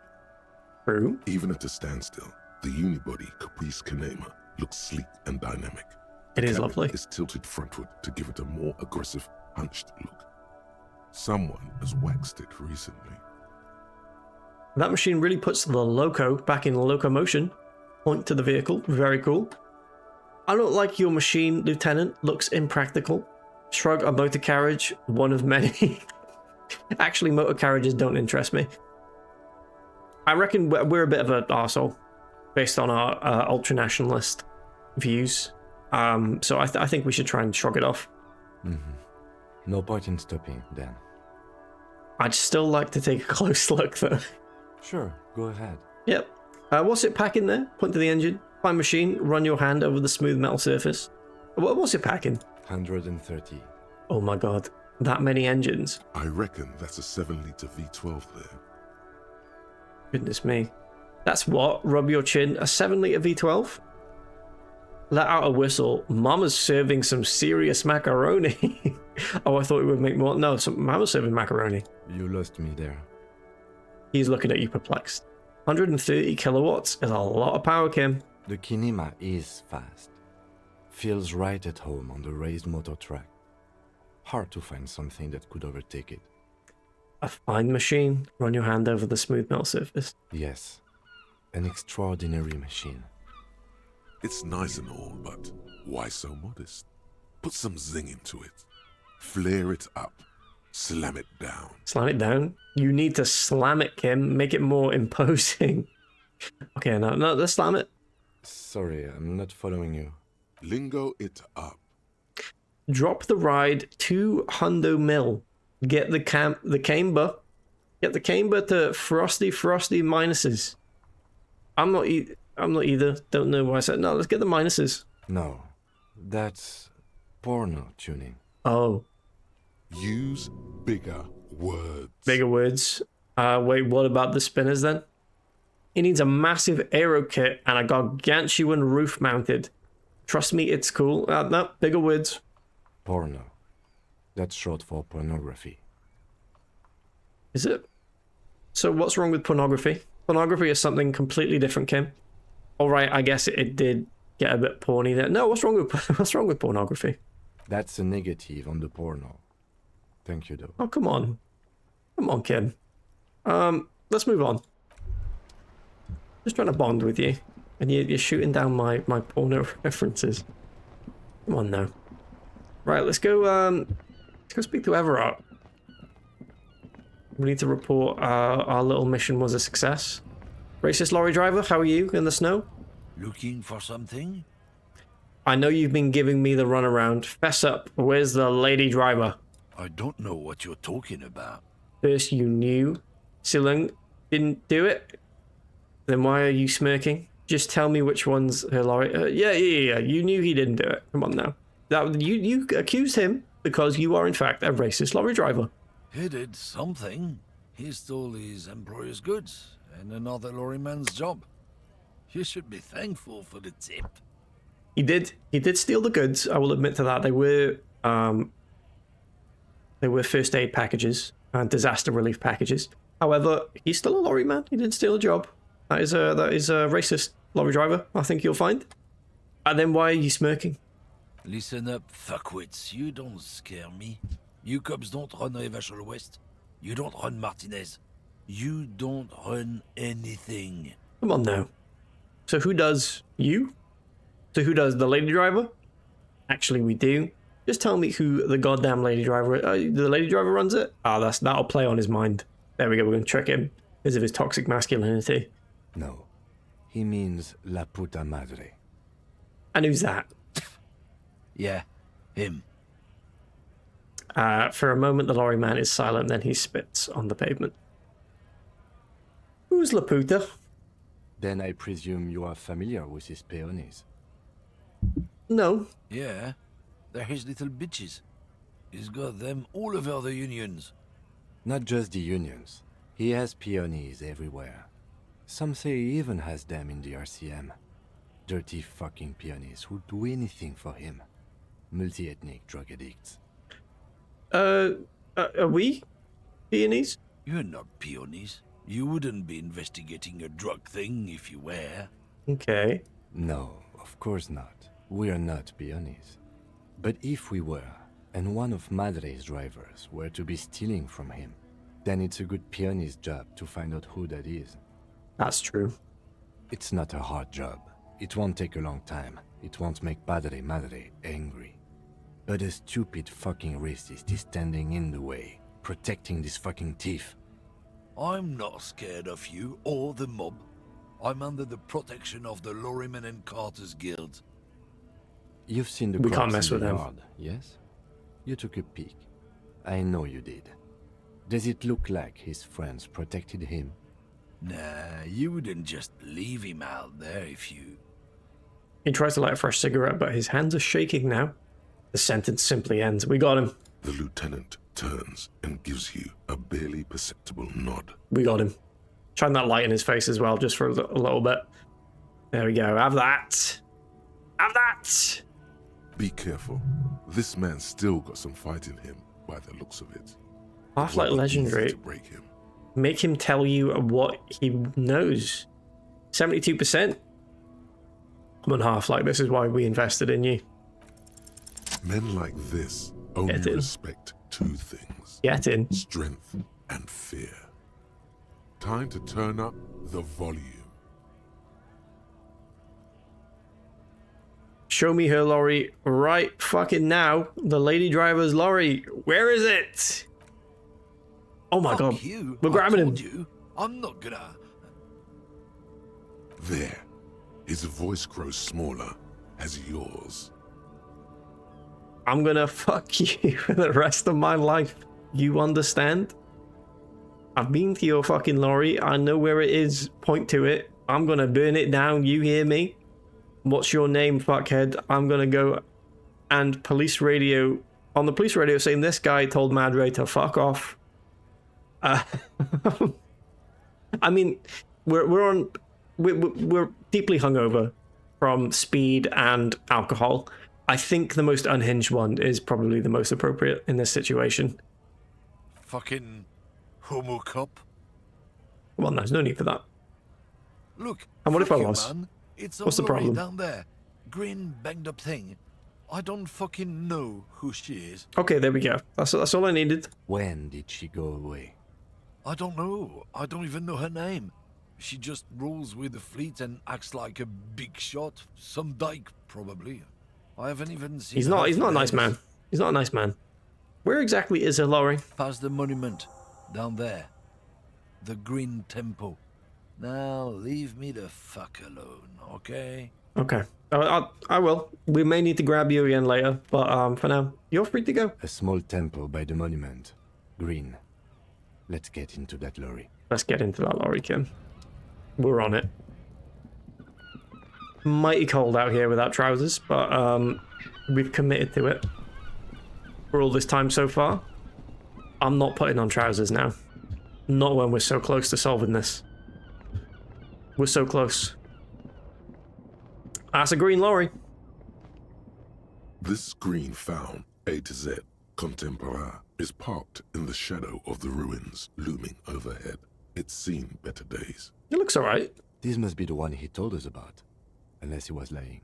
Speaker 1: True.
Speaker 2: Even at a standstill, the unibody Caprice Kanema looks sleek and dynamic.
Speaker 1: It is
Speaker 2: cabin
Speaker 1: lovely.
Speaker 2: is tilted frontward to give it a more aggressive, hunched look. Someone has waxed it recently.
Speaker 1: That machine really puts the loco back in locomotion. Point to the vehicle. Very cool. I don't like your machine, Lieutenant. Looks impractical. Shrug a motor carriage. One of many. Actually, motor carriages don't interest me. I reckon we're a bit of an arsehole based on our ultra-nationalist views. So I think we should try and shrug it off.
Speaker 3: No point in stopping, then.
Speaker 1: I'd still like to take a close look, though.
Speaker 3: Sure, go ahead.
Speaker 1: Yep. What's it packing there? Point to the engine. Find machine. Run your hand over the smooth metal surface. What's it packing?
Speaker 3: 130.
Speaker 1: Oh my god. That many engines.
Speaker 2: I reckon that's a 7-liter V12 there.
Speaker 1: Goodness me. That's what? Rub your chin. A 7-liter V12? Let out a whistle. Mama's serving some serious macaroni. Oh, I thought it would make more. No, Mama's serving macaroni.
Speaker 3: You lost me there.
Speaker 1: He's looking at you perplexed. 130 kilowatts is a lot of power, Kim.
Speaker 3: The Kinema is fast. Feels right at home on the raised motor track. Hard to find something that could overtake it.
Speaker 1: A fine machine. Run your hand over the smooth metal surface.
Speaker 3: Yes, an extraordinary machine.
Speaker 2: It's nice and all, but why so modest? Put some zing into it. Flare it up. Slam it down.
Speaker 1: Slam it down? You need to slam it, Kim. Make it more imposing. Okay, no, let's slam it.
Speaker 3: Sorry, I'm not following you.
Speaker 2: Lingo it up.
Speaker 1: Drop the ride 200 mil. Get the camber. Get the camber to frosty minuses. I'm not either. Don't know why I said no. Let's get the minuses.
Speaker 3: No, that's porno tuning.
Speaker 1: Oh,
Speaker 2: Use bigger words.
Speaker 1: bigger words. Wait, what about the spinners then? It needs a massive aero kit and a gargantuan roof mounted. Trust me, it's cool. No, bigger words.
Speaker 3: Porno. That's short for pornography.
Speaker 1: Is it? So what's wrong with pornography? Pornography is something completely different, Kim. All right, I guess it did get a bit porny there. No, what's wrong with pornography?
Speaker 3: That's a negative on the porno. Thank you, though.
Speaker 1: Oh, come on. Come on, Kim. Let's move on. Just trying to bond with you. And you're shooting down my porno references. Come on, now. Right, let's go speak to Everard. We need to report our little mission was a success. Racist lorry driver, how are you in the snow?
Speaker 7: Looking for something?
Speaker 1: I know you've been giving me the runaround. Fess up, where's the lady driver?
Speaker 7: I don't know what you're talking about.
Speaker 1: First you knew Silung didn't do it. Then why are you smirking? Just tell me which one's her lorry. Yeah. You knew he didn't do it. Come on now. You accused him because you are in fact a racist lorry driver.
Speaker 7: He did something. He stole his employer's goods and another lorryman's job. You should be thankful for the tip.
Speaker 1: He did steal the goods. I will admit to that. They were first aid packages and disaster relief packages. However, he's still a lorry man. He didn't steal a job. That is a racist lorry driver, I think you'll find. And then why are you smirking?
Speaker 7: Listen up, fuckwits. You don't scare me. You cops don't run Revachol West. You don't run Martinez. You don't run anything.
Speaker 1: Come on now. So who does you? So who does the lady driver? Actually, we do. Just tell me who the goddamn lady driver is. The lady driver runs it? That'll play on his mind. There we go, we're going to trick him because of his toxic masculinity.
Speaker 3: No, he means la puta madre.
Speaker 1: And who's that?
Speaker 7: Yeah, him.
Speaker 1: For a moment, the lorry man is silent, then he spits on the pavement. Who's Laputa?
Speaker 3: Then I presume you are familiar with his peonies.
Speaker 1: No.
Speaker 7: Yeah, they're his little bitches. He's got them all over the unions.
Speaker 3: Not just the unions. He has peonies everywhere. Some say he even has them in the RCM. Dirty fucking peonies who'd do anything for him. Multi-ethnic drug addicts.
Speaker 1: Are we peonies?
Speaker 7: You're not peonies. You wouldn't be investigating a drug thing if you were.
Speaker 1: Okay.
Speaker 3: No, of course not. We are not peonies. But if we were, and one of Madre's drivers were to be stealing from him, then it's a good peony's job to find out who that is.
Speaker 1: That's true.
Speaker 3: It's not a hard job. It won't take a long time. It won't make Padre Madre angry. But a stupid fucking racist is standing in the way, protecting this fucking thief.
Speaker 7: I'm not scared of you or the mob. I'm under the protection of the Lorrymen and Carters Guild.
Speaker 3: You've seen the
Speaker 1: We can't
Speaker 3: corpse
Speaker 1: mess
Speaker 3: in
Speaker 1: with
Speaker 3: the
Speaker 1: him.
Speaker 3: yard, yes? You took a peek. I know you did. Does it look like his friends protected him?
Speaker 7: Nah, you wouldn't just leave him out there if you...
Speaker 1: He tries to light a fresh cigarette, but his hands are shaking now. The sentence simply ends. We got him.
Speaker 2: The lieutenant turns and gives you a barely perceptible nod.
Speaker 1: We got him. Shine that light in his face as well, just for a little bit. There we go. Have that. Have that.
Speaker 2: Be careful. This man's still got some fight in him, by the looks of it.
Speaker 1: Half-Light
Speaker 2: Won't be easy
Speaker 1: Legendary.
Speaker 2: to break him.
Speaker 1: Make him tell you what he knows. 72%. Come on, Half-Light. This is why we invested in you.
Speaker 2: Men like this only
Speaker 1: Get in.
Speaker 2: respect two things:
Speaker 1: Get in.
Speaker 2: strength and fear. Time to turn up the volume.
Speaker 1: Show me her lorry right fucking now. The lady driver's lorry. Where is it? Oh my god.
Speaker 7: You.
Speaker 1: We're grabbing him.
Speaker 7: You. I'm not gonna...
Speaker 2: There. His voice grows smaller as yours.
Speaker 1: I'm gonna fuck you for the rest of my life. You understand? I've been to your fucking lorry. I know where it is. Point to it. I'm gonna burn it down. You hear me? What's your name, fuckhead? I'm gonna go and police radio on the police radio saying this guy told Madre to fuck off. I mean, we're deeply hungover from speed and alcohol. I think the most unhinged one is probably the most appropriate in this situation.
Speaker 7: Fucking homo cop.
Speaker 1: Well, there's no need for that.
Speaker 7: Look,
Speaker 1: And what if
Speaker 7: fuck
Speaker 1: I
Speaker 7: you,
Speaker 1: was?
Speaker 7: man. It's a
Speaker 1: What's the
Speaker 7: lorry
Speaker 1: problem?
Speaker 7: down there. Green banged up thing. I don't fucking know who she is.
Speaker 1: Okay, there we go. That's all I needed.
Speaker 3: When did she go away?
Speaker 7: I don't know. I don't even know her name. She just rolls with the fleet and acts like a big shot. Some dyke, probably. I haven't even seen
Speaker 1: He's
Speaker 7: her
Speaker 1: not a
Speaker 7: for
Speaker 1: nice
Speaker 7: days.
Speaker 1: man. He's not a nice man. Where exactly is her lorry?
Speaker 7: Past the monument. Down there. The Green Temple. Now, leave me the fuck alone, okay?
Speaker 1: Okay. I will. We may need to grab you again later, but for now, you're free to go.
Speaker 3: A small temple by the monument. Green. Let's get into that lorry.
Speaker 1: Let's get into that lorry, Kim. We're on it. Mighty cold out here without trousers, but we've committed to it for all this time so far. I'm not putting on trousers now. Not when we're so close to solving this. We're so close. That's a green lorry.
Speaker 2: This green found, A to Z, contemporaire, is parked in the shadow of the ruins looming overhead. It's seen better days.
Speaker 1: It looks alright.
Speaker 3: This must be the one he told us about. Unless he was lying.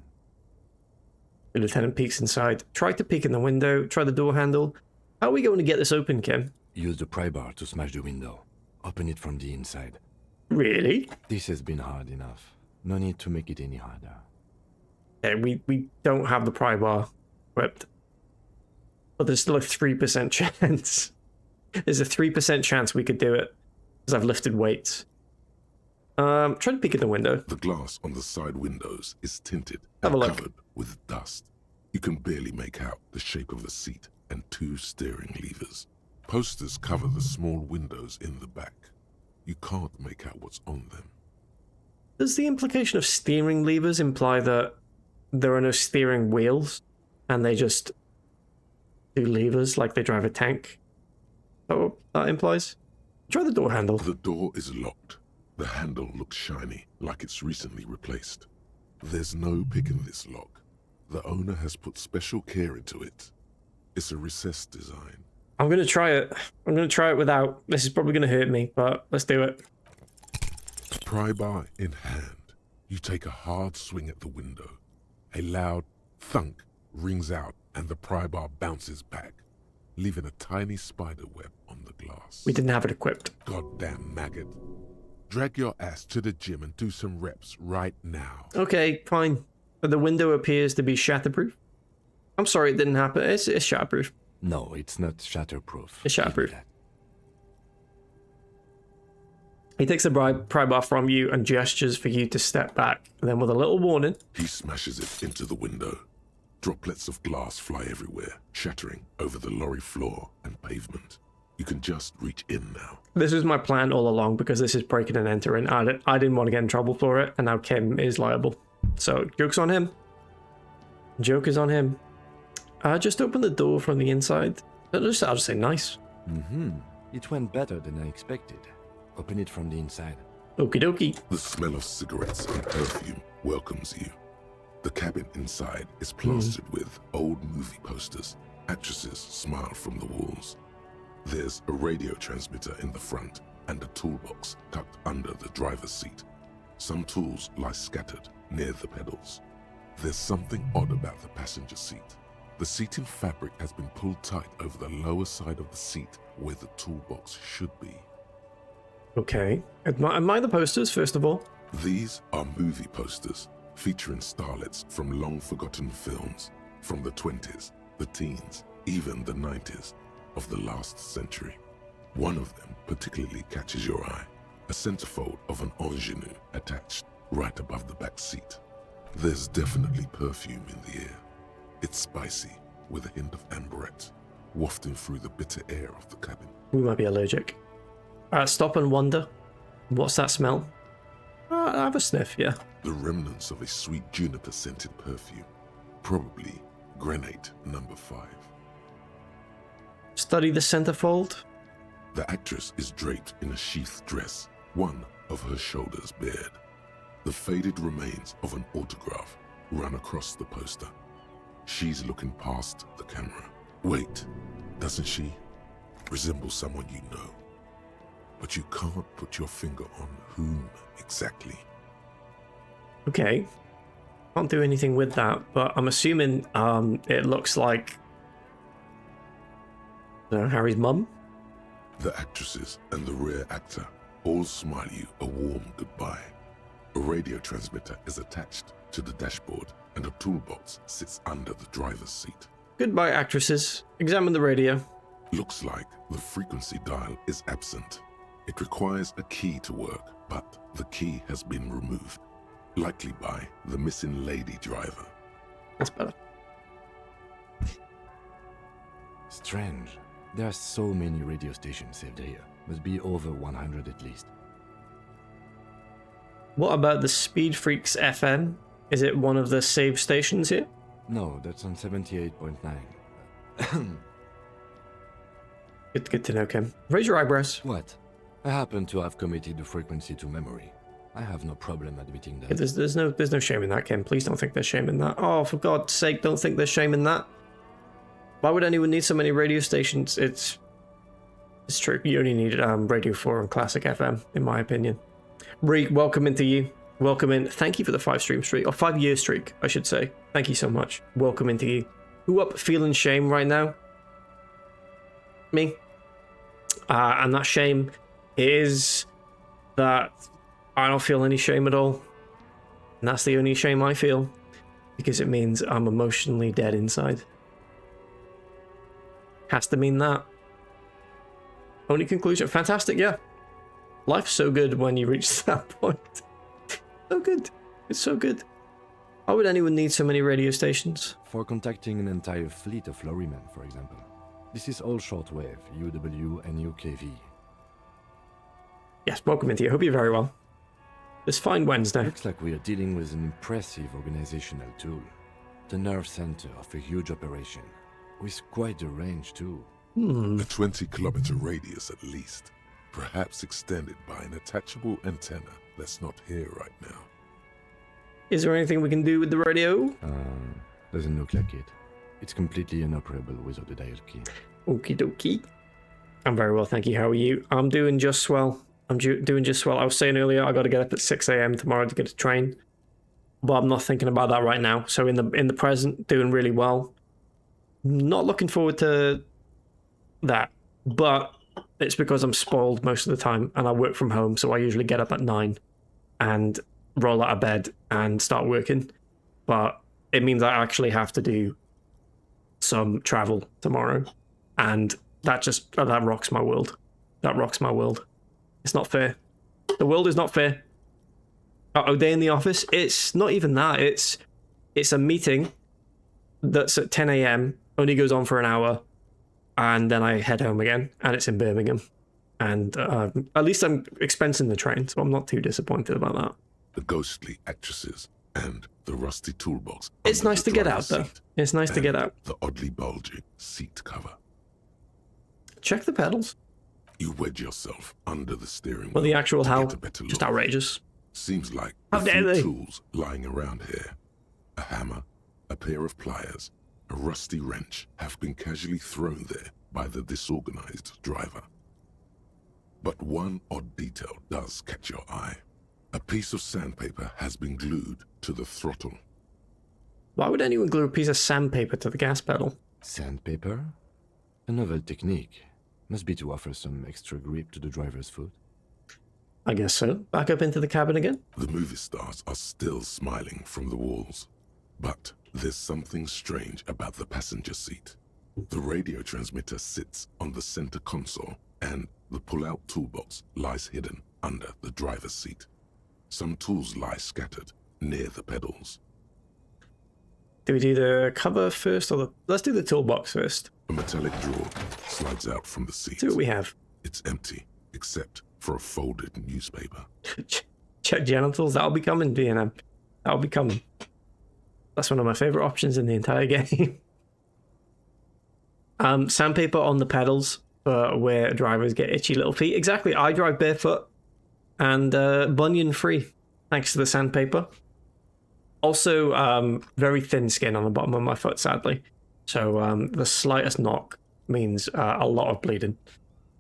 Speaker 1: The lieutenant peeks inside. Try to peek in the window. Try the door handle. How are we going to get this open, Kim?
Speaker 3: Use the pry bar to smash the window. Open it from the inside.
Speaker 1: Really?
Speaker 3: This has been hard enough. No need to make it any harder.
Speaker 1: Yeah, we don't have the pry bar equipped. But there's still a 3% chance. There's a 3% chance we could do it. Because I've lifted weights. Try to peek in the window.
Speaker 2: The glass on the side windows is tinted
Speaker 1: Have
Speaker 2: and
Speaker 1: a look.
Speaker 2: covered with dust. You can barely make out the shape of the seat and 2 steering levers. Posters cover the small windows in the back. You can't make out what's on them.
Speaker 1: Does the implication of steering levers imply that there are no steering wheels and they just do levers like they drive a tank? Is that what that implies? Try the door handle.
Speaker 2: The door is locked. The handle looks shiny, like it's recently replaced. There's no pick in this lock. The owner has put special care into it. It's a recessed design.
Speaker 1: I'm going to try it. I'm going to try it without. This is probably going to hurt me, but let's do it.
Speaker 2: Pry bar in hand, you take a hard swing at the window. A loud thunk rings out and the pry bar bounces back, leaving a tiny spider web on the glass.
Speaker 1: We didn't have it equipped.
Speaker 2: Goddamn maggot. Drag your ass to the gym and do some reps right now.
Speaker 1: Okay, fine. The window appears to be shatterproof. I'm sorry it didn't happen. It's shatterproof.
Speaker 3: No, it's not shatterproof.
Speaker 1: It's
Speaker 3: Give me
Speaker 1: shatterproof.
Speaker 3: that.
Speaker 1: He takes the pry bar from you and gestures for you to step back. And then with a little warning,
Speaker 2: He smashes it into the window. Droplets of glass fly everywhere, shattering over the lorry floor and pavement. You can just reach in now.
Speaker 1: this was my plan all along because this is breaking and entering. I didn't want to get in trouble for it, and now Kim is liable. So, joke's on him. Joke is on him. Just open the door from the inside. I'll just say nice.
Speaker 3: It went better than I expected. Open it from the inside.
Speaker 1: Okie dokie.
Speaker 2: The smell of cigarettes and perfume welcomes you. The cabin inside is plastered with old movie posters. Actresses smile from the walls. There's a radio transmitter in the front and a toolbox tucked under the driver's seat. Some tools lie scattered near the pedals. There's something odd about the passenger seat. The seating fabric has been pulled tight over the lower side of the seat where the toolbox should be.
Speaker 1: Okay. Admire the posters, first of all.
Speaker 2: These are movie posters featuring starlets from long-forgotten films from the 20s, the teens, even the 90s of the last century. One of them particularly catches your eye, a centerfold of an ingenue attached right above the back seat. There's definitely perfume in the air. It's spicy, with a hint of amberette, wafting through the bitter air of the cabin.
Speaker 1: We might be allergic. Stop and wonder. What's that smell? I have a sniff, yeah.
Speaker 2: The remnants of a sweet juniper-scented perfume, probably Grenade number 5.
Speaker 1: Study the centerfold.
Speaker 2: The actress is draped in a sheathed dress, one of her shoulders bared. The faded remains of an autograph run across the poster. She's looking past the camera. Wait, doesn't she resemble someone you know? But you can't put your finger on whom exactly.
Speaker 1: Okay. Can't do anything with that, but I'm assuming it looks like Harry's mum.
Speaker 2: The actresses and the rear actor all smile you a warm goodbye. A radio transmitter is attached to the dashboard and a toolbox sits under the driver's seat.
Speaker 1: Goodbye, actresses. Examine the radio.
Speaker 2: Looks like the frequency dial is absent. It requires a key to work, but the key has been removed, likely by the missing lady driver.
Speaker 1: That's better.
Speaker 3: Strange. There are so many radio stations saved here. Must be over 100 at least.
Speaker 1: What about the Speed Freaks FM? Is it one of the save stations here?
Speaker 3: No, that's on 78.9.
Speaker 1: Good to know, Kim. Raise your eyebrows.
Speaker 3: What? I happen to have committed the frequency to memory. I have no problem admitting that.
Speaker 1: Yeah, there's no shame in that, Kim. Please don't think there's shame in that. Oh, for God's sake, don't think there's shame in that. Why would anyone need so many radio stations? It's true. You only need Radio 4 and Classic FM, in my opinion. Reek, welcome into you. Welcome in. Thank you for the 5-stream streak, or 5-year streak, I should say. Thank you so much. Welcome into you. Who up feeling shame right now? Me. And that shame is that I don't feel any shame at all. And that's the only shame I feel, because it means I'm emotionally dead inside. Has to mean that. Only conclusion. Fantastic, yeah. Life's so good when you reach that point. So good. It's so good. Why would anyone need so many radio stations?
Speaker 3: For contacting an entire fleet of lorrymen, for example. This is all shortwave, UW and UKV.
Speaker 1: Yes, welcome into. I hope you're very well. This fine Wednesday.
Speaker 3: Looks like we are dealing with an impressive organizational tool. The nerve center of a huge operation. With quite a range too.
Speaker 2: A 20-kilometer radius at least. Perhaps extended by an attachable antenna that's not here right now.
Speaker 1: Is there anything we can do with the radio?
Speaker 3: Doesn't look like it. It's completely inoperable without the dial key.
Speaker 1: Okie dokie. I'm very well, thank you. How are you? I'm doing just swell. Doing just swell. I was saying earlier I got to get up at 6 a.m. tomorrow to get a train. But I'm not thinking about that right now. So in the present, doing really well. Not looking forward to that. But it's because I'm spoiled most of the time and I work from home, so I usually get up at 9 and roll out of bed and start working. But it means I actually have to do some travel tomorrow, and that rocks my world. That rocks my world. It's not fair. The world is not fair. Day in the office? It's not even that. It's a meeting that's at 10 a.m. only goes on for an hour, and then I head home again, and it's in Birmingham. And at least I'm expensing the train, so I'm not too disappointed about that.
Speaker 2: The ghostly actresses and the rusty toolbox.
Speaker 1: It's nice to get out, though. It's nice to get out.
Speaker 2: The oddly bulging seat cover.
Speaker 1: Check the pedals.
Speaker 2: You wedge yourself under the steering wheel.
Speaker 1: Well, the actual
Speaker 2: to
Speaker 1: hell,
Speaker 2: get a better
Speaker 1: just
Speaker 2: look.
Speaker 1: outrageous.
Speaker 2: Seems like
Speaker 1: How
Speaker 2: a
Speaker 1: dare
Speaker 2: few
Speaker 1: they?
Speaker 2: tools lying around here. A hammer, a pair of pliers, a rusty wrench have been casually thrown there by the disorganized driver. But one odd detail does catch your eye. A piece of sandpaper has been glued to the throttle.
Speaker 1: Why would anyone glue a piece of sandpaper to the gas pedal?
Speaker 3: Sandpaper? A novel technique. Must be to offer some extra grip to the driver's foot.
Speaker 1: I guess so. Back up into the cabin again.
Speaker 2: The movie stars are still smiling from the walls. But there's something strange about the passenger seat. The radio transmitter sits on the center console, and the pull-out toolbox lies hidden under the driver's seat. Some tools lie scattered near the pedals.
Speaker 1: Do we do the cover first, or let's do the toolbox first?
Speaker 2: A metallic drawer slides out from the seat.
Speaker 1: See what we have.
Speaker 2: It's empty, except for a folded newspaper.
Speaker 1: Check genitals. That'll be coming, B&M. That'll be coming. That's one of my favorite options in the entire game. Sandpaper on the pedals for where drivers get itchy little feet. Exactly. I drive barefoot and bunion free thanks to the sandpaper. Also, very thin skin on the bottom of my foot, sadly. So the slightest knock means a lot of bleeding.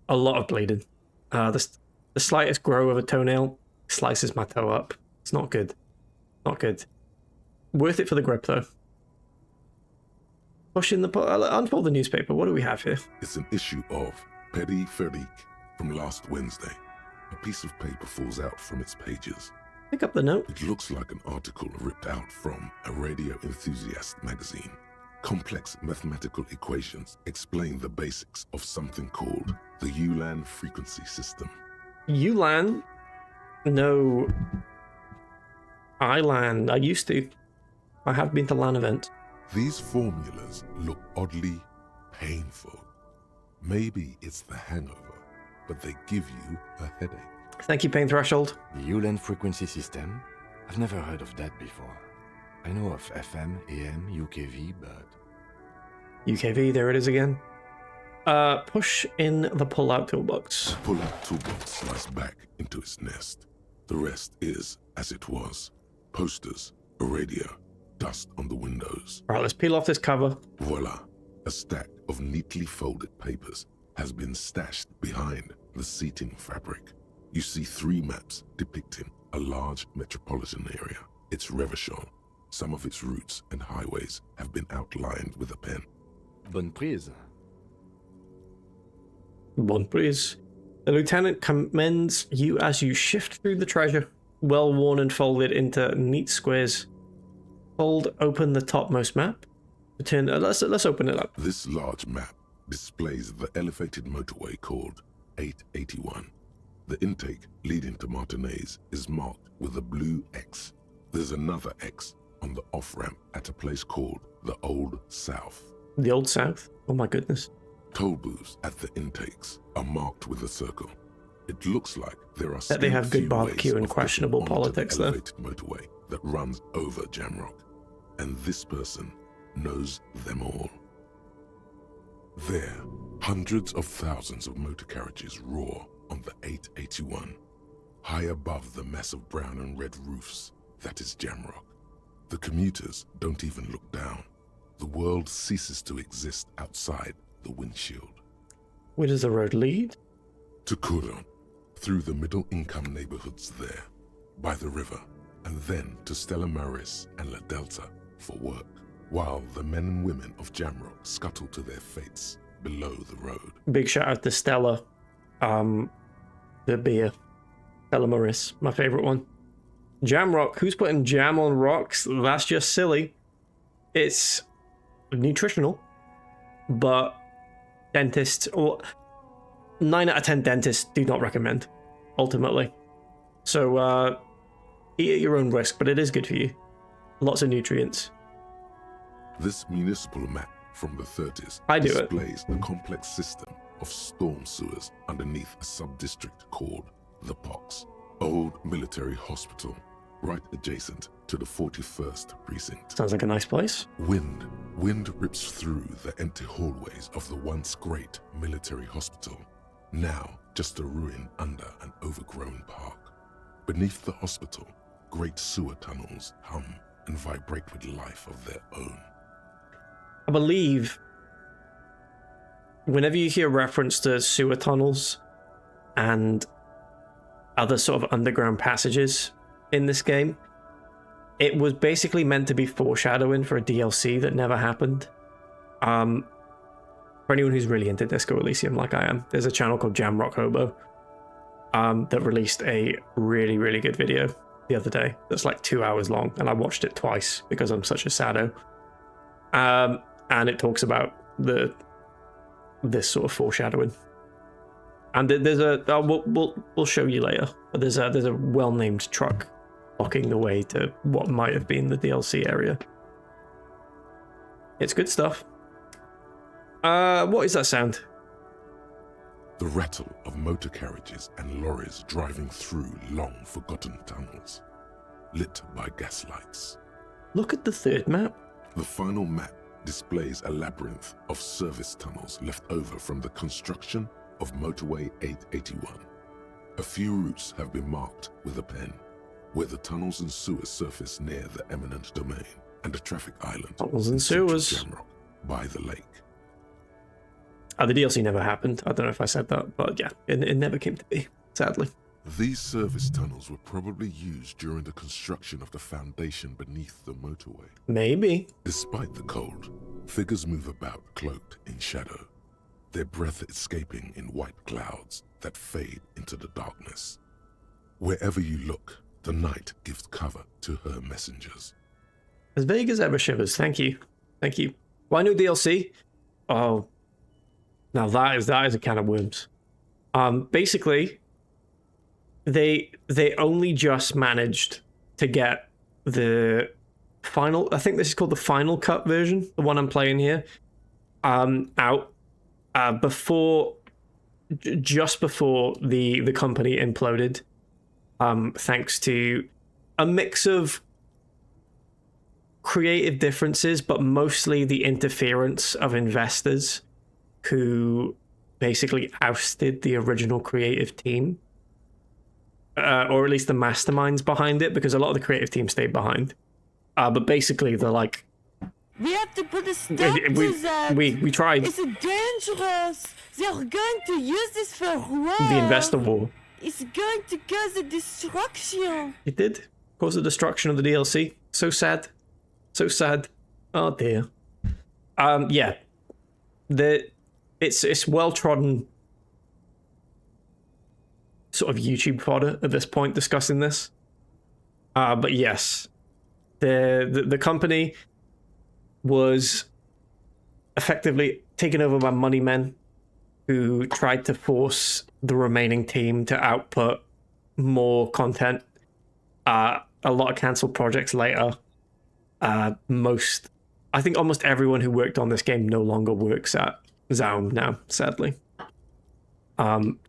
Speaker 1: A lot of bleeding. The slightest grow of a toenail slices my toe up. It's not good. Not good. Worth it for the grip, though. Pushing the... unfold the newspaper. What do we have here?
Speaker 2: It's an issue of Petit Ferique from last Wednesday. A piece of paper falls out from its pages.
Speaker 1: Pick up the note.
Speaker 2: It looks like an article ripped out from a radio enthusiast magazine. Complex mathematical equations explain the basics of something called the ULAN frequency system.
Speaker 1: ULAN? No. ILAN. I used to. I have been to LAN events.
Speaker 2: These formulas look oddly painful. Maybe it's the hangover, but they give you a headache.
Speaker 1: Thank you, Pain Threshold.
Speaker 3: The ULAN frequency system? I've never heard of that before. I know of FM, AM, UKV, but...
Speaker 1: UKV, there it is again. Push in the pull-out toolbox.
Speaker 2: Pull-out toolbox slides back into its nest. The rest is as it was. Posters, a radio, dust on the windows.
Speaker 1: All right, let's peel off this cover.
Speaker 2: Voila! A stack of neatly folded papers has been stashed behind the seating fabric. You see 3 maps depicting a large metropolitan area. It's Revachol. Some of its routes and highways have been outlined with a pen.
Speaker 3: Bonne prise.
Speaker 1: Bon prise. The lieutenant commends you as you shift through the treasure, well worn and folded into neat squares. Fold open the topmost map. Let's open it up.
Speaker 2: This large map displays the elevated motorway called 881. The intake leading to Martinez is marked with a blue X. There's another X on the off-ramp at a place called the Old South.
Speaker 1: The Old South? Oh my goodness.
Speaker 2: Toll booths at the intakes are marked with a circle. It looks like there are
Speaker 1: Bet they have good
Speaker 2: few
Speaker 1: barbecue
Speaker 2: ways
Speaker 1: and
Speaker 2: of
Speaker 1: questionable
Speaker 2: getting onto
Speaker 1: politics
Speaker 2: the
Speaker 1: there.
Speaker 2: elevated motorway that runs over Jamrock, and this person knows them all. There, hundreds of thousands of motor carriages roar on the 881, high above the mess of brown and red roofs that is Jamrock. The commuters don't even look down. The world ceases to exist outside the windshield.
Speaker 1: Where does the road lead?
Speaker 2: To Kuron, through the middle-income neighborhoods there, by the river, and then to Stella Maris and La Delta for work, while the men and women of Jamrock scuttle to their fates below the road.
Speaker 1: Big shout out to Stella, the beer. Stella Maris, my favorite one. Jamrock, who's putting jam on rocks? That's just silly. It's nutritional, but dentists, or 9 out of 10 dentists do not recommend, ultimately. So eat at your own risk, but it is good for you. Lots of nutrients.
Speaker 2: This municipal map from the 30s
Speaker 1: I do it.
Speaker 2: displays a complex system of storm sewers underneath a sub-district called the Pox, old military hospital, right adjacent to the 41st precinct.
Speaker 1: Sounds like a nice place.
Speaker 2: Wind rips through the empty hallways of the once great military hospital, now just a ruin under an overgrown park. Beneath the hospital, great sewer tunnels hum and vibrate with life of their own.
Speaker 1: I believe whenever you hear reference to sewer tunnels and other sort of underground passages in this game, it was basically meant to be foreshadowing for a DLC that never happened. For anyone who's really into Disco Elysium like I am, there's a channel called Jamrock Hobo that released a really, really good video the other day that's like 2 hours long, and I watched it twice because I'm such a sado. And it talks about this sort of foreshadowing. And there's we'll show you later, but there's a well-named truck blocking the way to what might have been the DLC area. It's good stuff. What is that sound?
Speaker 2: The rattle of motor carriages and lorries driving through long forgotten tunnels, lit by gaslights.
Speaker 1: Look at the third map.
Speaker 2: The final map displays a labyrinth of service tunnels left over from the construction of Motorway 881. A few routes have been marked with a pen, where the tunnels and sewers surface near the eminent domain and a traffic island
Speaker 1: Tunnels and
Speaker 2: in central
Speaker 1: sewers.
Speaker 2: Jamrock by the lake.
Speaker 1: The DLC never happened. I don't know if I said that, but yeah, it never came to be, sadly.
Speaker 2: These service tunnels were probably used during the construction of the foundation beneath the motorway.
Speaker 1: Maybe.
Speaker 2: Despite the cold, figures move about cloaked in shadow, their breath escaping in white clouds that fade into the darkness. Wherever you look, the night gives cover to her messengers.
Speaker 1: As vague as ever, Shivers. Thank you. Thank you. Why no DLC? Oh, now that is a can of worms. Basically, they only just managed to get the final, I think this is called the final cut version, the one I'm playing here, out just before the company imploded, thanks to a mix of creative differences, but mostly the interference of investors who basically ousted the original creative team, or at least the masterminds behind it, because a lot of the creative team stayed behind. But basically, they're like,
Speaker 4: We have to put a stop to that.
Speaker 1: we tried.
Speaker 4: It's dangerous. They're going to use this for war.
Speaker 1: The investor war.
Speaker 4: It's going to cause a destruction.
Speaker 1: It did cause the destruction of the DLC. So sad. So sad. Oh dear. Yeah. It's well trodden sort of YouTube fodder at this point discussing this. But yes, the company was effectively taken over by money men who tried to force the remaining team to output more content. A lot of cancelled projects later. I think almost everyone who worked on this game no longer works at Zaum now, sadly.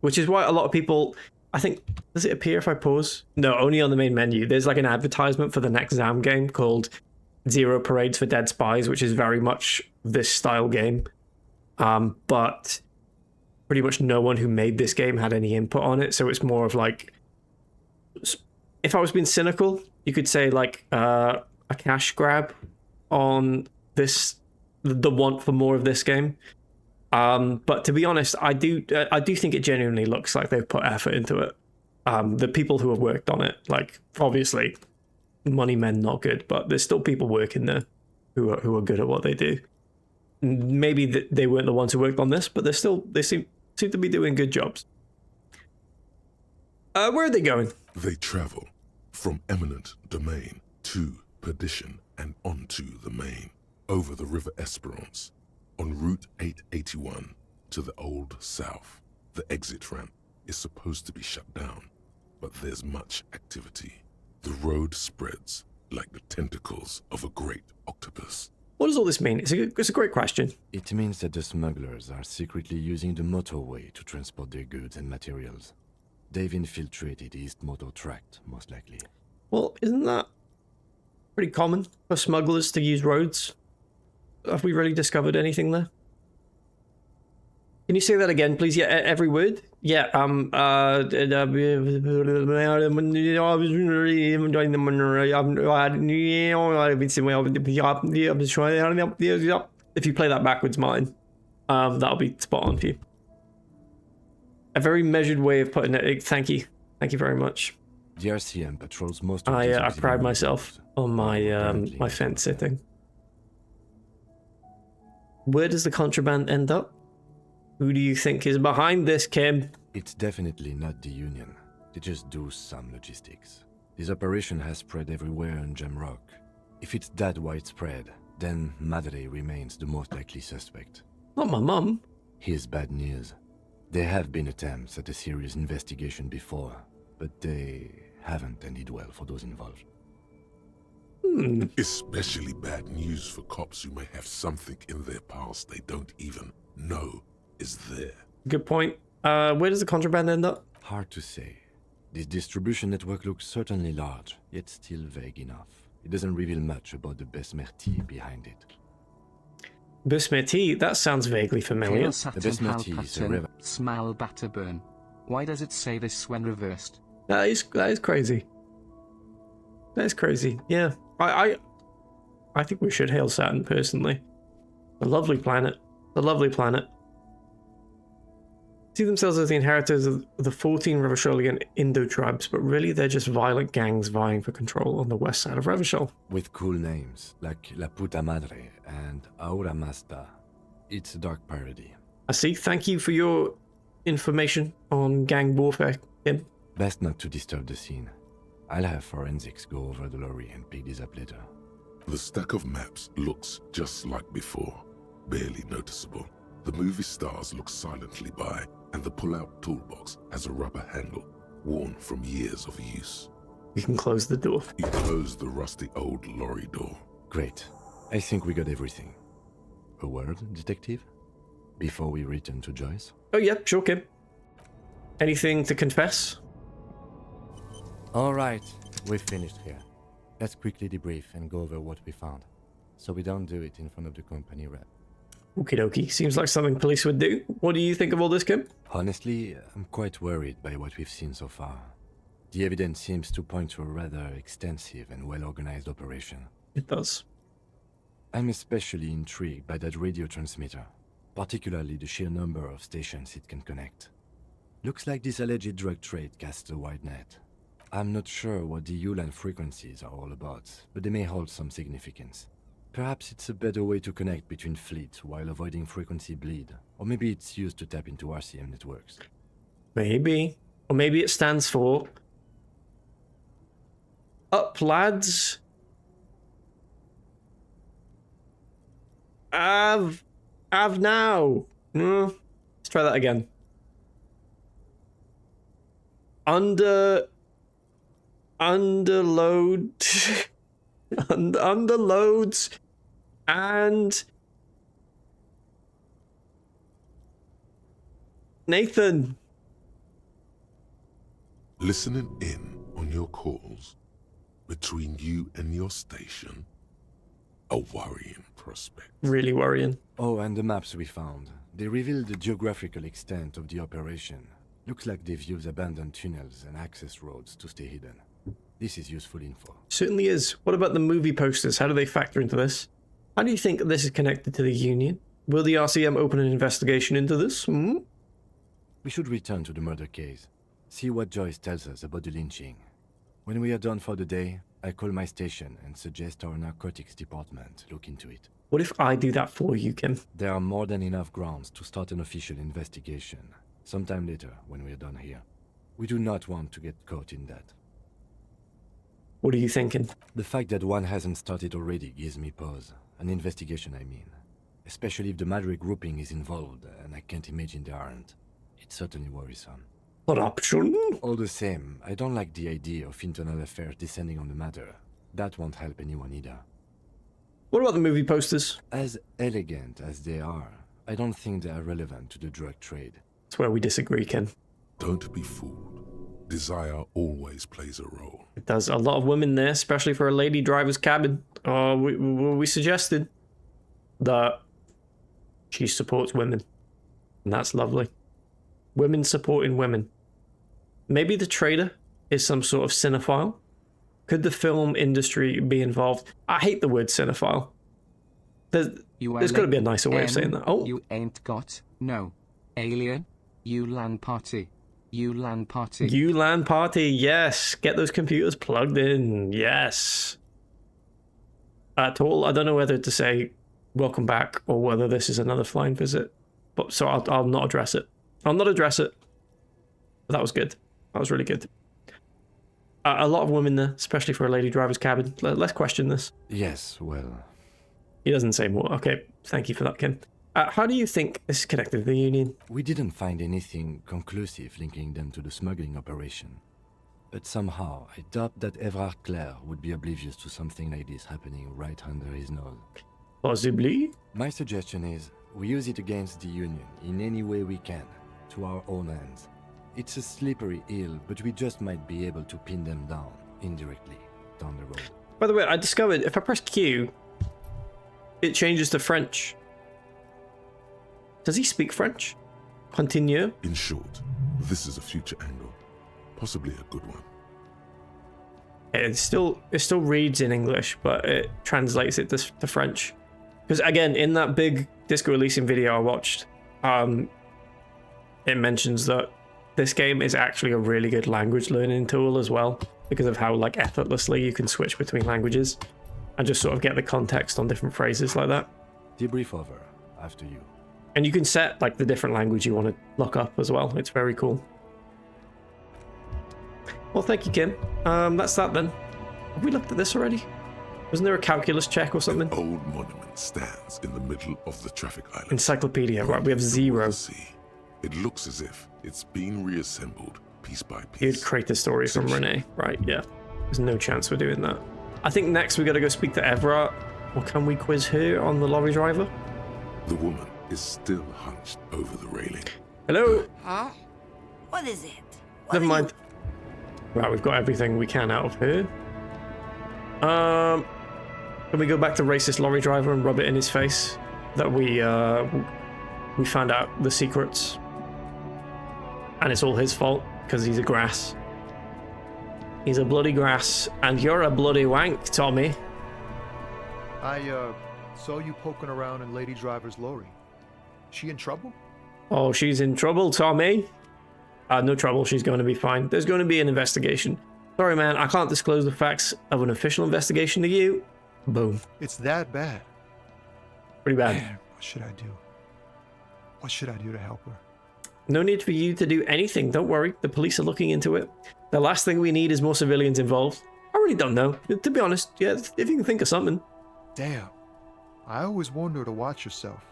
Speaker 1: Which is why a lot of people, I think, does it appear if I pause? No, only on the main menu. There's like an advertisement for the next Zaum game called Zero Parades for Dead Spies, which is very much this style game. But pretty much no one who made this game had any input on it, so it's more of like, if I was being cynical, you could say like a cash grab on this, the want for more of this game. But to be honest, I do think it genuinely looks like they've put effort into it. The people who have worked on it, like, obviously, money men not good, but there's still people working there who are good at what they do. Maybe they weren't the ones who worked on this, but they seem to be doing good jobs. Where are they going?
Speaker 2: They travel from eminent domain to perdition and onto the main, over the River Esperance, on Route 881 to the Old South. The exit ramp is supposed to be shut down, but there's much activity. The road spreads like the tentacles of a great octopus.
Speaker 1: What does all this mean? It's a great question.
Speaker 3: It means that the smugglers are secretly using the motorway to transport their goods and materials. They've infiltrated East Motor Tract, most likely.
Speaker 1: Well, isn't that pretty common for smugglers to use roads? Have we really discovered anything there? Can you say that again, please? Yeah, every word? Yeah, if you play that backwards, Martin, that'll be spot on for you. A very measured way of putting it. Thank you. Thank you very much.
Speaker 3: The RCM patrols most of these
Speaker 1: I pride
Speaker 3: auxiliary
Speaker 1: myself
Speaker 3: roads,
Speaker 1: on my
Speaker 3: apparently
Speaker 1: my
Speaker 3: not
Speaker 1: fence
Speaker 3: everywhere.
Speaker 1: sitting. Where does the contraband end up? Who do you think is behind this, Kim?
Speaker 3: It's definitely not the Union. They just do some logistics. This operation has spread everywhere in Jamrock. If it's that widespread, then Madre remains the most likely suspect.
Speaker 1: Not my mum.
Speaker 3: Here's bad news. There have been attempts at a serious investigation before, but they haven't ended well for those involved.
Speaker 2: Especially bad news for cops who may have something in their past they don't even know is there.
Speaker 1: Good point. Where does the contraband end up?
Speaker 3: Hard to say. This distribution network looks certainly large, yet still vague enough. It doesn't reveal much about the Besmerti behind it.
Speaker 1: Besmerti, that sounds vaguely familiar.
Speaker 3: The Besmerti is a river.
Speaker 6: Smile Batterburn. Why does it say this when reversed?
Speaker 1: That is crazy. That is crazy. Yeah, I think we should hail Saturn personally. A lovely planet. A lovely planet. See themselves as the inheritors of the 14 Revacholian Indo tribes, but really they're just violent gangs vying for control on the west side of Revachol.
Speaker 3: With cool names like La Puta Madre and Aura Mazda. It's a dark parody.
Speaker 1: I see. Thank you for your information on gang warfare, Kim.
Speaker 3: Best not to disturb the scene. I'll have forensics go over the lorry and pick this up later.
Speaker 2: The stack of maps looks just like before, barely noticeable. The movie stars look silently by, and the pull-out toolbox has a rubber handle, worn from years of use.
Speaker 1: We can close the door.
Speaker 2: You close the rusty old lorry door.
Speaker 3: Great. I think we got everything. A word, detective? Before we return to Joyce?
Speaker 1: Oh yeah, sure, Kim. Anything to confess?
Speaker 3: All right, we've finished here. Let's quickly debrief and go over what we found, so we don't do it in front of the company rep.
Speaker 1: Okie dokie. Seems like something police would do. What do you think of all this, Kim?
Speaker 3: Honestly, I'm quite worried by what we've seen so far. The evidence seems to point to a rather extensive and well-organized operation.
Speaker 1: It does.
Speaker 3: I'm especially intrigued by that radio transmitter, particularly the sheer number of stations it can connect. Looks like this alleged drug trade casts a wide net. I'm not sure what the ULAN frequencies are all about, but they may hold some significance. Perhaps it's a better way to connect between fleets while avoiding frequency bleed, or maybe it's used to tap into RCM networks.
Speaker 1: Maybe. Or maybe it stands for... Up, lads. Have now. Let's try that again. Underload. Underloads and Nathan.
Speaker 2: Listening in on your calls between you and your station. A worrying prospect.
Speaker 1: Really worrying.
Speaker 3: Oh, and the maps we found. They reveal the geographical extent of the operation. Looks like they've used abandoned tunnels and access roads to stay hidden. This is useful info.
Speaker 1: Certainly is. What about the movie posters? How do they factor into this? How do you think this is connected to the Union? Will the RCM open an investigation into this? Hmm?
Speaker 3: We should return to the murder case. See what Joyce tells us about the lynching. When we are done for the day, I call my station and suggest our narcotics department look into it.
Speaker 1: What if I do that for you, Kim?
Speaker 3: There are more than enough grounds to start an official investigation. Sometime later, when we are done here. We do not want to get caught in that.
Speaker 1: What are you thinking?
Speaker 3: The fact that one hasn't started already gives me pause. An investigation, I mean. Especially if the Madrid grouping is involved, and I can't imagine they aren't. It's certainly worrisome.
Speaker 1: Corruption?
Speaker 3: All the same, I don't like the idea of internal affairs descending on the matter. That won't help anyone either.
Speaker 1: What about the movie posters?
Speaker 3: As elegant as they are, I don't think they are relevant to the drug trade.
Speaker 1: That's where we disagree, Kim.
Speaker 2: Don't be fooled. Desire always plays a role.
Speaker 1: It does. A lot of women there, especially for a lady driver's cabin. We suggested that she supports women. And that's lovely. Women supporting women. Maybe the trader is some sort of cinephile. Could the film industry be involved? I hate the word cinephile. There's got to be a nicer way of saying that. Oh,
Speaker 6: You ain't got no alien. You LAN party. You LAN party.
Speaker 1: ULAN party. Yes. Get those computers plugged in. Yes. At all. I don't know whether to say welcome back or whether this is another flying visit. But so I'll not address it. I'll not address it. But that was good. That was really good. A lot of women there, especially for a lady driver's cabin. Let's question this.
Speaker 3: Yes, well...
Speaker 1: He doesn't say more. Okay, thank you for that, Kim. How do you think this is connected to the Union?
Speaker 3: We didn't find anything conclusive linking them to the smuggling operation. But somehow, I doubt that Everard Clare would be oblivious to something like this happening right under his nose.
Speaker 1: Possibly.
Speaker 3: My suggestion is, we use it against the Union in any way we can, to our own ends. It's a slippery hill, but we just might be able to pin them down, indirectly, down the road.
Speaker 1: By the way, I discovered if I press Q, it changes to French. Does he speak French? Continue.
Speaker 2: In short, this is a future angle. Possibly a good one.
Speaker 1: It still reads in English, but it translates it to French. Because again, in that big Disco Elysium video I watched, it mentions that this game is actually a really good language learning tool as well, because of how like effortlessly you can switch between languages and just sort of get the context on different phrases like that. Debrief
Speaker 3: over after you.
Speaker 1: And you can set like the different language you want to look up as well. It's very cool. Well, thank you, Kim. That's that then. Have we looked at this already? Wasn't there a calculus check or something?
Speaker 2: An old monument stands in the middle of the traffic island.
Speaker 1: Encyclopedia, right? We have 0.
Speaker 2: It looks as if it's been reassembled piece by piece.
Speaker 1: You'd create the story from Renee, right? Yeah. There's no chance we're doing that. I think next we got to go speak to Everard. Or can we quiz her on the lorry driver?
Speaker 2: The woman is still hunched over the railing.
Speaker 1: Hello?
Speaker 4: Huh? What is it?
Speaker 1: Never mind. Right, we've got everything we can out of her. Can we go back to racist lorry driver and rub it in his face that we found out the secrets, and it's all his fault because he's a grass. He's a bloody grass, and you're a bloody wank, Tommy.
Speaker 8: I saw you poking around in Lady Driver's lorry. She in trouble?
Speaker 1: Oh, she's in trouble, Tommy. No trouble. She's going to be fine. There's going to be an investigation. Sorry, man. I can't disclose the facts of an official investigation to you. Boom.
Speaker 8: It's that bad.
Speaker 1: Pretty bad.
Speaker 8: Man, what should I do? What should I do to help her?
Speaker 1: No need for you to do anything. Don't worry. The police are looking into it. The last thing we need is more civilians involved. I really don't know. To be honest, yeah, if you can think of something.
Speaker 8: Damn. I always warned her to watch herself.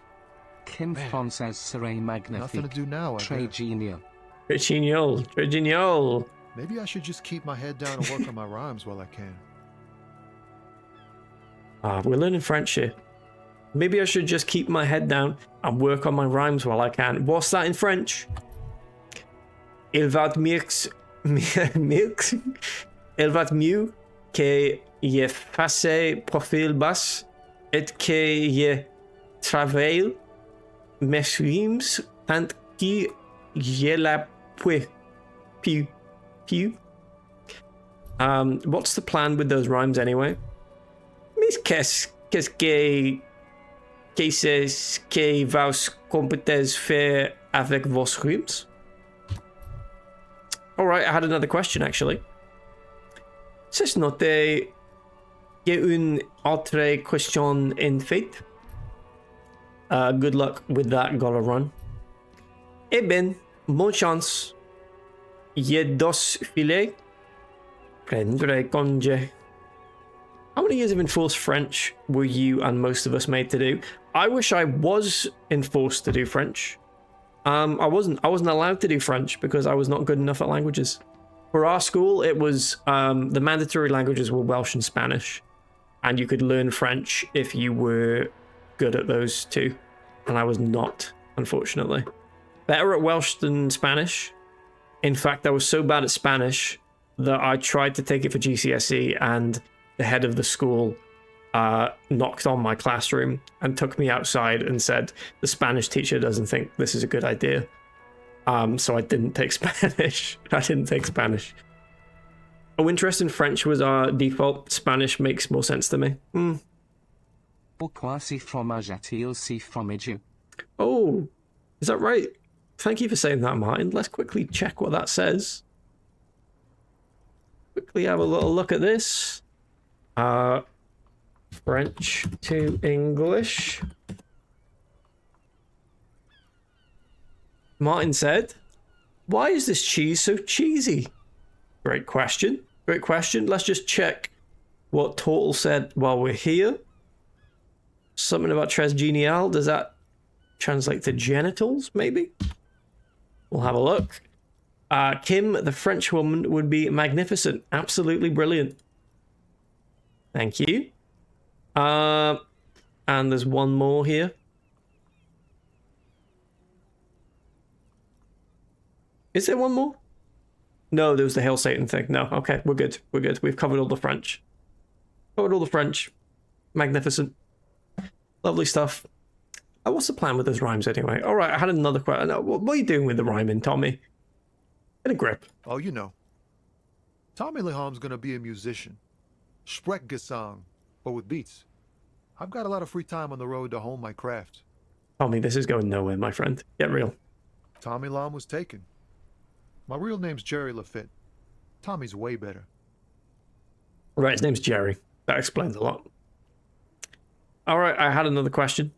Speaker 6: Kim Fon says Seray Magnifique.
Speaker 8: Nothing to do now, I guess.
Speaker 6: Très genial.
Speaker 1: Très genial.
Speaker 8: Maybe I should just keep my head down and work on my rhymes while I can.
Speaker 1: We're learning French here. Maybe I should just keep my head down and work on my rhymes while I can. What's that in French? il va il va mieux que je fasse profil bas et que je travaille mes rimes tant que je la puis. What's the plan with those rhymes anyway? Mais qu'est-ce que vos compétences faire avec vos rimes? Alright, I had another question actually. C'est noté une autre question in fait. Good luck with that gotta run. Eh ben, bonne chance. Je dos filets. Prendre congé. How many years of enforced French were you and most of us made to do? I wish I was enforced to do French. I wasn't allowed to do French because I was not good enough at languages. For our school, it was the mandatory languages were Welsh and Spanish, and you could learn French if you were good at those two, and I was not, unfortunately. Better at Welsh than Spanish. In fact, I was so bad at Spanish that I tried to take it for GCSE, and the head of the school knocked on my classroom and took me outside and said, the Spanish teacher doesn't think this is a good idea. So I didn't take Spanish. Oh, interest in French was our default. Spanish makes more sense to me.
Speaker 6: Pourquoi si fromage a-t-il si fromageux?
Speaker 1: Oh, is that right? Thank you for saying that, Martin. Let's quickly check what that says. Quickly have a little look at this. French to English. Martin said, why is this cheese so cheesy? Great question. Great question. Let's just check what Total said while we're here. Something about tres genial. Does that translate to genitals, maybe? We'll have a look. Kim, the French woman, would be magnificent. Absolutely brilliant. Thank you. And there's one more here. Is there one more? No, there was the Hail Satan thing. No, okay, we're good. We're good. We've covered all the French. Magnificent. Lovely stuff. What's the plan with those rhymes anyway? All right, I had another question. What are you doing with the rhyming, Tommy? Get a grip.
Speaker 8: Oh, you know. Tommy Leham's gonna be a musician. Sprechgesang, but with beats. I've got a lot of free time on the road to hone my craft.
Speaker 1: Tommy, this is going nowhere, my friend. Get real.
Speaker 8: Tommy Lam was taken. My real name's Jerry Lafitte. Tommy's way better.
Speaker 1: Right, his name's Jerry. That explains a lot. All right, I had another question.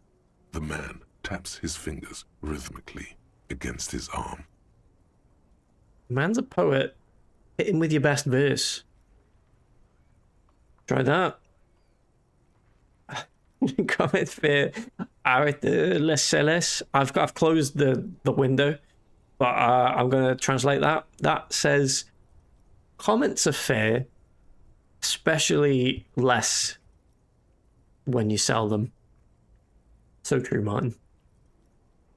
Speaker 2: The man taps his fingers rhythmically against his arm.
Speaker 1: Man's a poet. Hit him with your best verse. Try that. Comment for arrête les célestes. I've closed the window, but I'm gonna translate that. That says comments are fair, especially less when you sell them. So true, Martin.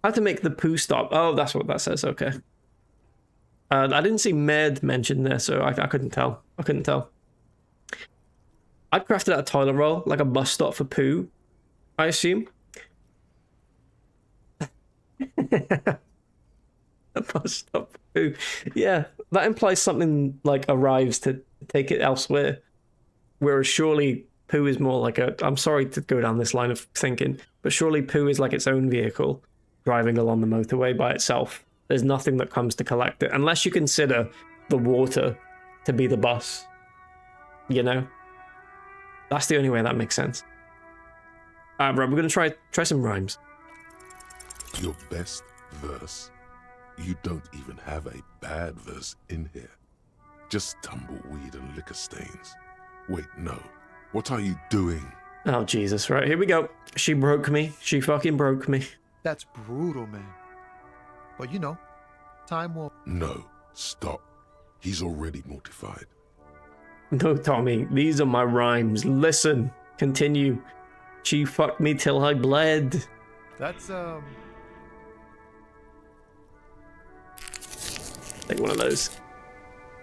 Speaker 1: I have to make the poo stop. Oh, that's what that says. Okay. I didn't see Med mentioned there, so I couldn't tell. I'd crafted out a toilet roll, like a bus stop for poo, I assume. A bus stop for poo. Yeah, that implies something like arrives to take it elsewhere. Whereas surely poo is more like a... I'm sorry to go down this line of thinking, but surely poo is like its own vehicle, driving along the motorway by itself. There's nothing that comes to collect it, unless you consider the water to be the bus. You know? That's the only way that makes sense. Right, we're gonna try some rhymes.
Speaker 2: Your best verse? You don't even have a bad verse in here. Just tumbleweed and liquor stains. Wait, no. What are you doing?
Speaker 1: Oh, Jesus. Right, here we go. She broke me. She fucking broke me.
Speaker 8: That's brutal, man. But you know, time will...
Speaker 2: No, stop. He's already mortified.
Speaker 1: No, Tommy, these are my rhymes. Listen, continue. She fucked me till I bled.
Speaker 8: That's,
Speaker 1: Take one of those.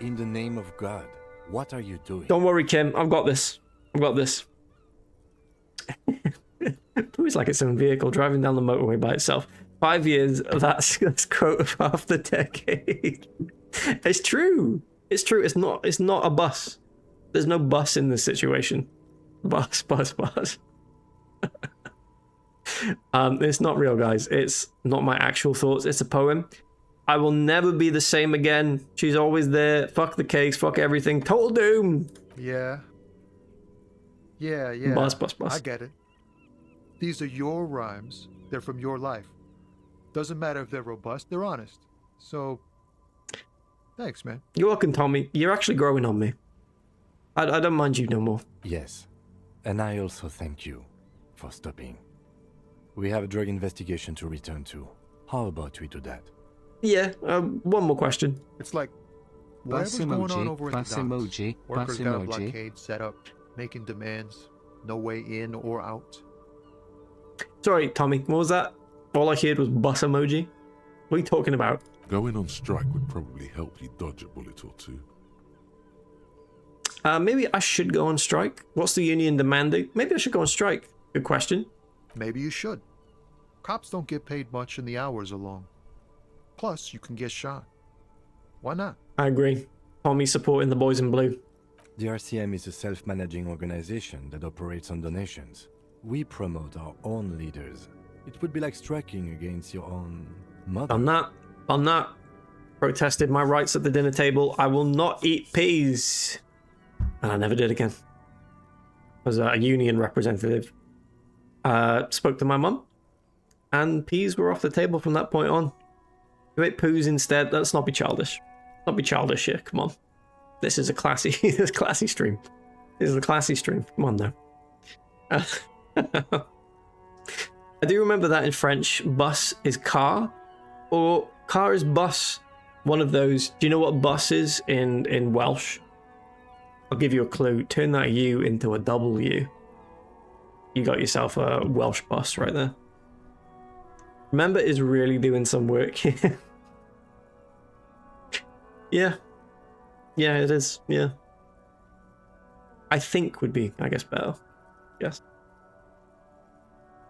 Speaker 3: In the name of God, what are you doing?
Speaker 1: Don't worry, Kim. I've got this. I've got this. Pooh's like its own vehicle driving down the motorway by itself. 5 years, that's quote of half the decade. It's true. It's true. It's not a bus. There's no bus in this situation. Bus. It's not real, guys. It's not my actual thoughts. It's a poem. I will never be the same again. She's always there. Fuck the cakes. Fuck everything. Total doom.
Speaker 8: Yeah.
Speaker 1: Bus.
Speaker 8: I get it. These are your rhymes. They're from your life. Doesn't matter if they're robust, they're honest. So, thanks, man.
Speaker 1: You're welcome, Tommy. You're actually growing on me. I don't mind you no more.
Speaker 3: Yes. And I also thank you for stopping. We have a drug investigation to return to. How about we do that?
Speaker 1: Yeah, one more question.
Speaker 8: It's like,
Speaker 6: Bus
Speaker 8: whatever's going on
Speaker 6: emoji,
Speaker 8: over at the
Speaker 6: bus
Speaker 8: docks.
Speaker 6: emoji,
Speaker 8: Workers
Speaker 6: bus
Speaker 8: got a
Speaker 6: emoji.
Speaker 8: blockade set up, making demands, no way in or out.
Speaker 1: Sorry, Tommy, what was that? All I heard was bus emoji. What are you talking about?
Speaker 2: Going on strike would probably help you dodge a bullet or two.
Speaker 1: Maybe I should go on strike. What's the union demanding? Maybe I should go on strike. Good question.
Speaker 8: Maybe you should. Cops don't get paid much and the hours are long. Plus, you can get shot. Why not?
Speaker 1: I agree. Tommy supporting the boys in blue.
Speaker 3: The RCM is a self-managing organization that operates on donations. We promote our own leaders. It would be like striking against your own mother.
Speaker 1: On that. Protested my rights at the dinner table. I will not eat peas. And I never did again. As a union representative. Spoke to my mum. And peas were off the table from that point on. You ate poos instead. Let's not be childish. Not be childish here. Come on. This is a classy, classy stream. This is a classy stream. Come on now. I do remember that in French, bus is car, or car is bus. One of those. Do you know what bus is in Welsh? I'll give you a clue. Turn that U into a W. You got yourself a Welsh bus right there. Remember is really doing some work here. Yeah. Yeah, it is. Yeah. I think would be, I guess, better. Yes.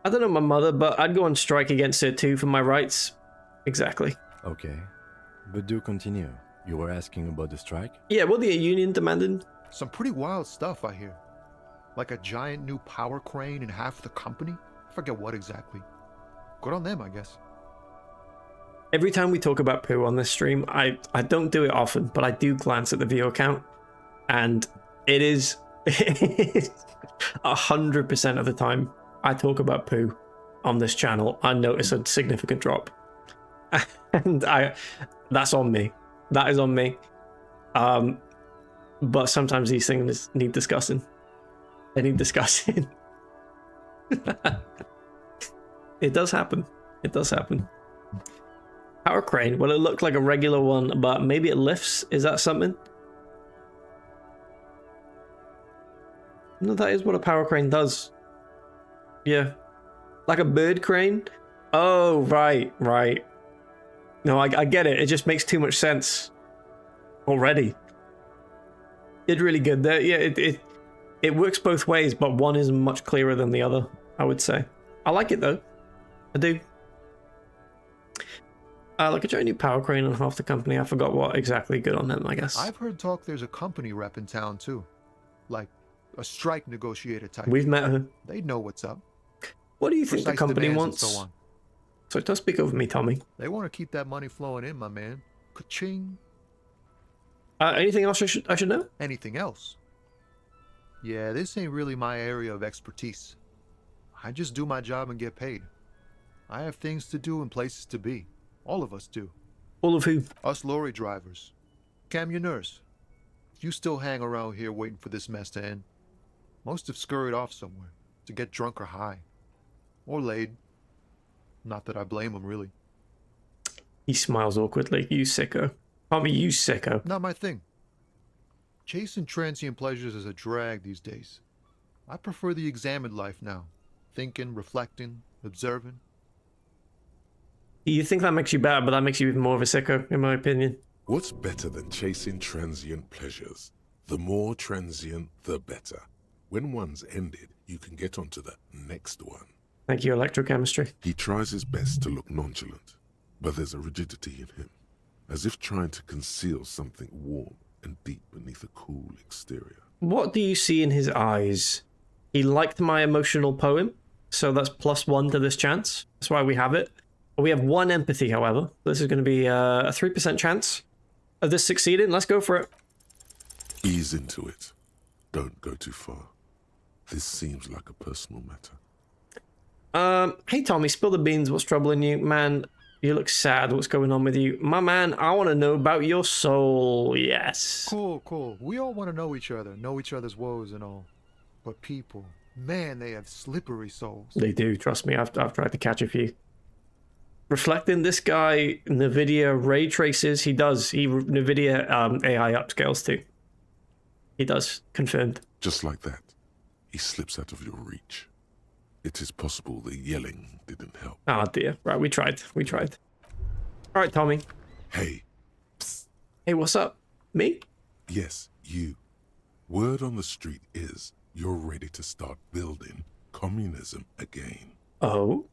Speaker 1: I don't know my mother, but I'd go on strike against her too for my rights. Exactly.
Speaker 3: Okay. But do continue. You were asking about the strike?
Speaker 1: Yeah, what the union demanded?
Speaker 8: Some pretty wild stuff, I hear. Like a giant new power crane in half the company? I forget what exactly. Good on them, I guess.
Speaker 1: Every time we talk about poo on this stream, I don't do it often, but I do glance at the view account, and it is 100% of the time I talk about poo on this channel, I notice a significant drop, and that's on me. That is on me. But sometimes these things need discussing. They need discussing. It does happen. It does happen. Power crane. Well, it looked like a regular one, but maybe it lifts. Is that something? No, that is what a power crane does. Yeah. Like a bird crane? Oh, right. No, I get it. It just makes too much sense already. It's really good. Yeah, it works both ways, but one is much clearer than the other, I would say. I like it, though. I do. Like a giant new power crane on half the company. I forgot what exactly good on them, I guess.
Speaker 8: I've heard talk there's a company rep in town, too. Like a strike negotiator type.
Speaker 1: We've met her.
Speaker 8: They know what's up.
Speaker 1: What do you think the
Speaker 8: Precise
Speaker 1: company
Speaker 8: demands and
Speaker 1: wants?
Speaker 8: so on.
Speaker 1: So don't speak over me, Tommy.
Speaker 8: They want to keep that money flowing in, my man. Ka-ching.
Speaker 1: Anything else I should know?
Speaker 8: Anything else? Yeah, this ain't really my area of expertise. I just do my job and get paid. I have things to do and places to be. All of us do.
Speaker 1: All of who?
Speaker 8: Us lorry drivers. Camionneurs. You still hang around here waiting for this mess to end. Most have scurried off somewhere to get drunk or high. Or laid. Not that I blame them, really.
Speaker 1: He smiles awkwardly. You sicko. Tommy, you sicko.
Speaker 8: Not my thing. Chasing transient pleasures is a drag these days. I prefer the examined life now. Thinking, reflecting, observing.
Speaker 1: You think that makes you better, but that makes you even more of a sicko, in my opinion.
Speaker 2: What's better than chasing transient pleasures? The more transient, the better. When one's ended, you can get onto the next one.
Speaker 1: Thank you, electrochemistry.
Speaker 2: He tries his best to look nonchalant, but there's a rigidity in him, as if trying to conceal something warm and deep beneath a cool exterior.
Speaker 1: What do you see in his eyes? He liked my emotional poem, so that's +1 to this chance. That's why we have it. We have 1 empathy, however. This is going to be a 3% chance of this succeeding. Let's go for it.
Speaker 2: Ease into it. Don't go too far. This seems like a personal matter.
Speaker 1: Hey Tommy, spill the beans. What's troubling you? Man, you look sad. What's going on with you? My man, I want to know about your soul. Yes.
Speaker 8: Cool. We all want to know each other's woes and all. But people, man, they have slippery souls.
Speaker 1: They do, trust me. I've tried to catch a few. Reflecting, this guy, NVIDIA ray traces. He does. NVIDIA AI upscales too. He does. Confirmed.
Speaker 2: Just like that, he slips out of your reach. It is possible the yelling didn't help.
Speaker 1: Oh dear. Right, we tried. All right, Tommy.
Speaker 2: Hey. Psst.
Speaker 1: Hey, what's up? Me?
Speaker 2: Yes, you. Word on the street is you're ready to start building communism again.
Speaker 1: Oh?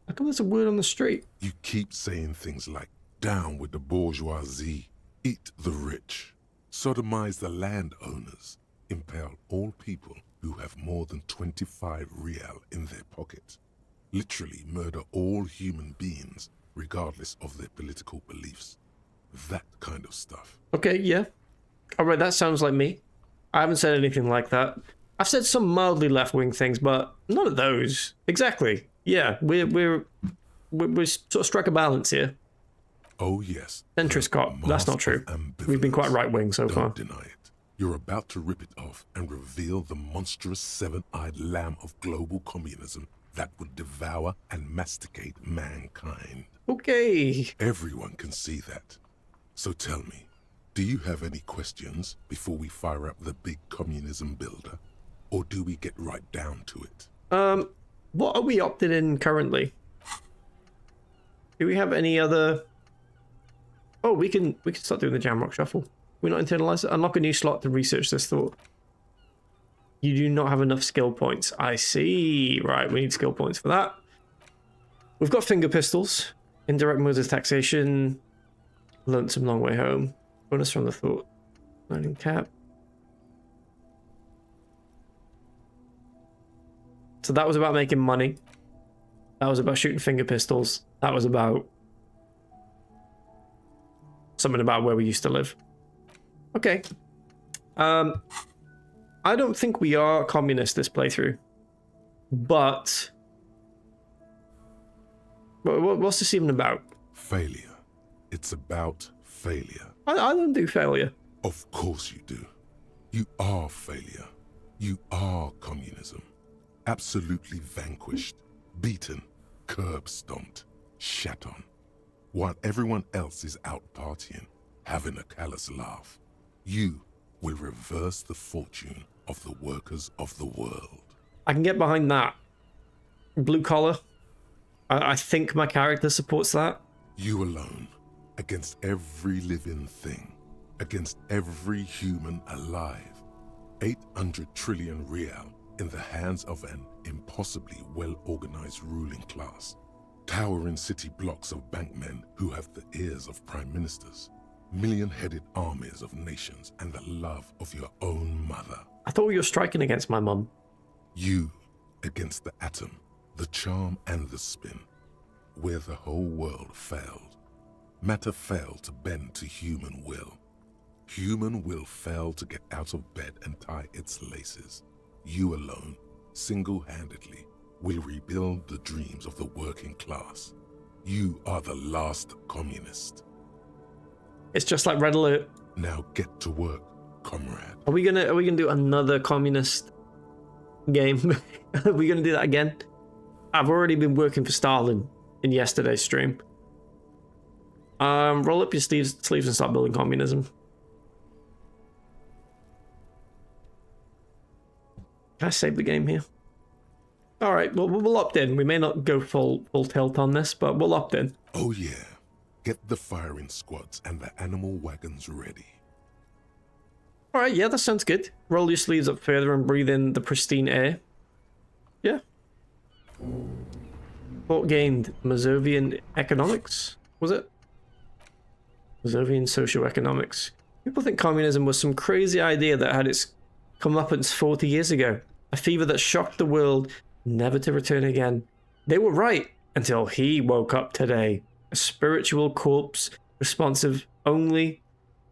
Speaker 1: How come there's a word on the street?
Speaker 2: You keep saying things like, down with the bourgeoisie, eat the rich, sodomize the landowners, impale all people who have more than 25 real in their pocket, literally murder all human beings regardless of their political beliefs. That kind of stuff.
Speaker 1: Okay, yeah. All right, that sounds like me. I haven't said anything like that. I've said some mildly left-wing things, but none of those. Exactly. Yeah, we're sort of struck a balance here.
Speaker 2: Oh yes.
Speaker 1: Centrist cop. That's not true. We've been quite right-wing so far.
Speaker 2: Don't deny it. You're about to rip it off and reveal the monstrous seven-eyed lamb of global communism that would devour and masticate mankind.
Speaker 1: Okay.
Speaker 2: Everyone can see that. So tell me, do you have any questions before we fire up the big communism builder? Or do we get right down to it?
Speaker 1: What are we opted in currently? Do we have any other... Oh, we can start doing the Jamrock shuffle. We're not internalized it. Unlock a new slot to research this thought. You do not have enough skill points. I see. Right, we need skill points for that. We've got finger pistols. Indirect modes of taxation. Learned some long way home. Bonus from the thought. Learning cap. So that was about making money. That was about shooting finger pistols. That was about something about where we used to live. Okay. I don't think we are communist this playthrough. But what's this even about?
Speaker 2: Failure. It's about failure.
Speaker 1: I don't do failure.
Speaker 2: Of course you do. You are failure. You are communism. Absolutely vanquished, beaten, curb stomped, shat on. While everyone else is out partying, having a callous laugh, you will reverse the fortune of the workers of the world.
Speaker 1: I can get behind that. Blue collar. I think my character supports that.
Speaker 2: You alone, against every living thing, against every human alive. 800 trillion real in the hands of an impossibly well-organized ruling class. Towering city blocks of bankmen who have the ears of prime ministers. Million-headed armies of nations and the love of your own mother.
Speaker 1: I thought you were striking against my mum.
Speaker 2: You against the atom, the charm and the spin. Where the whole world failed. Matter failed to bend to human will. Human will failed to get out of bed and tie its laces. You alone, single-handedly, will rebuild the dreams of the working class. You are the last communist.
Speaker 1: It's just like Red Alert.
Speaker 2: Now get to work, comrade.
Speaker 1: Are we gonna do another communist game? Are we gonna do that again? I've already been working for Stalin in yesterday's stream. Roll up your sleeves and start building communism. Can I save the game here? Alright, well, we'll opt in. We may not go full tilt on this, but we'll opt in.
Speaker 2: Oh yeah. Get the firing squads and the animal wagons ready.
Speaker 1: Alright, yeah, that sounds good. Roll your sleeves up further and breathe in the pristine air. Yeah. What gained? Mazovian economics? Was it? Mazovian socioeconomics. People think communism was some crazy idea that had its comeuppance 40 years ago. A fever that shocked the world, never to return again. They were right until he woke up today. A spiritual corpse responsive only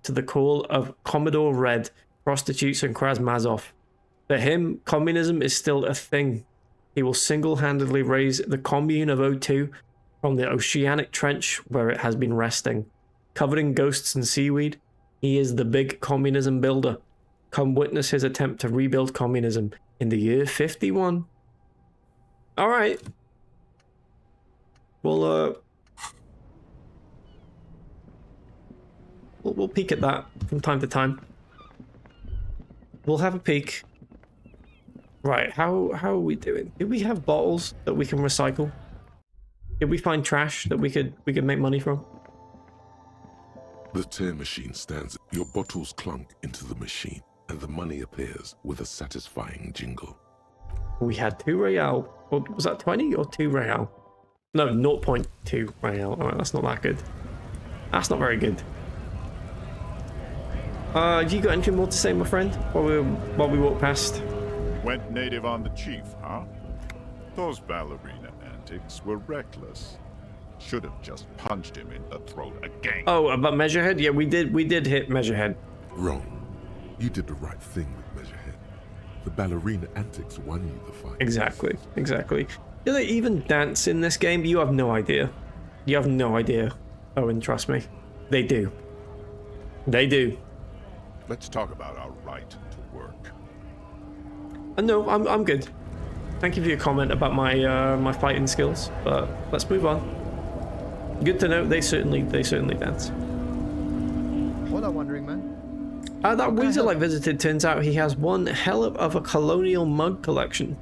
Speaker 1: to the call of Commodore Red, prostitutes, and Krasmazov. For him, communism is still a thing. He will single-handedly raise the commune of O2 from the oceanic trench where it has been resting. Covered in ghosts and seaweed, he is the big communism builder. Come witness his attempt to rebuild communism in the year 51. Alright. We'll peek at that from time to time. We'll have a peek. Right, how are we doing? Do we have bottles that we can recycle? Did we find trash that we could make money from?
Speaker 2: The tear machine stands. Your bottles clunk into the machine, and the money appears with a satisfying jingle.
Speaker 1: We had 2 real. Or was that 20 or 2 real? No, 0.2 real. Alright, that's not that good. That's not very good. Have you got anything more to say, my friend, while we walk past?
Speaker 9: Went native on the chief, huh? Those ballerina antics were reckless. Should have just punched him in the throat again.
Speaker 1: Oh, about Measurehead? Yeah, we did hit Measurehead.
Speaker 2: Wrong. You did the right thing with Measurehead. The ballerina antics won you the fight.
Speaker 1: Exactly. Do they even dance in this game? You have no idea. You have no idea, Owen, trust me. They do. They do.
Speaker 9: Let's talk about our right to work.
Speaker 1: No, I'm good. Thank you for your comment about my my fighting skills, but let's move on. Good to know they certainly dance.
Speaker 8: What are wondering, man?
Speaker 1: That weasel I visited, turns out he has one hell of a colonial mug collection.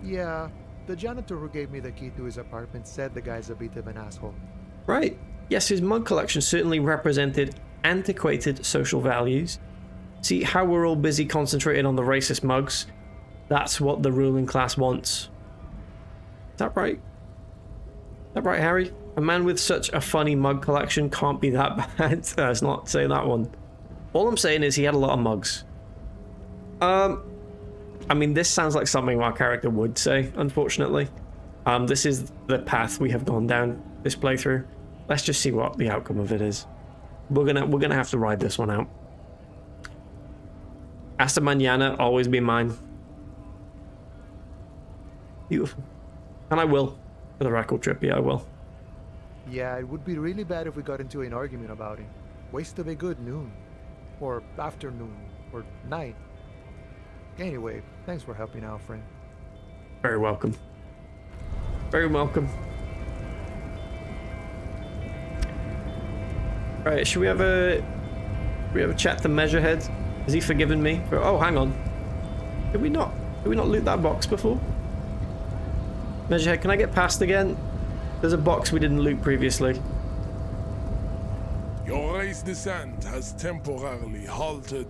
Speaker 8: Yeah, the janitor who gave me the key to his apartment said the guy's a bit of an asshole.
Speaker 1: Right. Yes, his mug collection certainly represented antiquated social values. See how we're all busy concentrating on the racist mugs? That's what the ruling class wants. Is that right? Is that right, Harry? A man with such a funny mug collection can't be that bad. Let's not say that one. All I'm saying is he had a lot of mugs. I mean, this sounds like something our character would say, unfortunately. This is the path we have gone down this playthrough. Let's just see what the outcome of it is. We're gonna have to ride this one out. Hasta mañana, always be mine. Beautiful. And I will, for the record trip, yeah, I will.
Speaker 8: Yeah, it would be really bad if we got into an argument about it. Waste of a good noon. Or afternoon. Or night. Anyway, thanks for helping out, friend.
Speaker 1: Very welcome. Very welcome. Right, should we have a chat to Measurehead? Has he forgiven me for? Oh, hang on. Did we not loot that box before? Measurehead, can I get past again? There's a box we didn't loot previously.
Speaker 10: Your race descent has temporarily halted,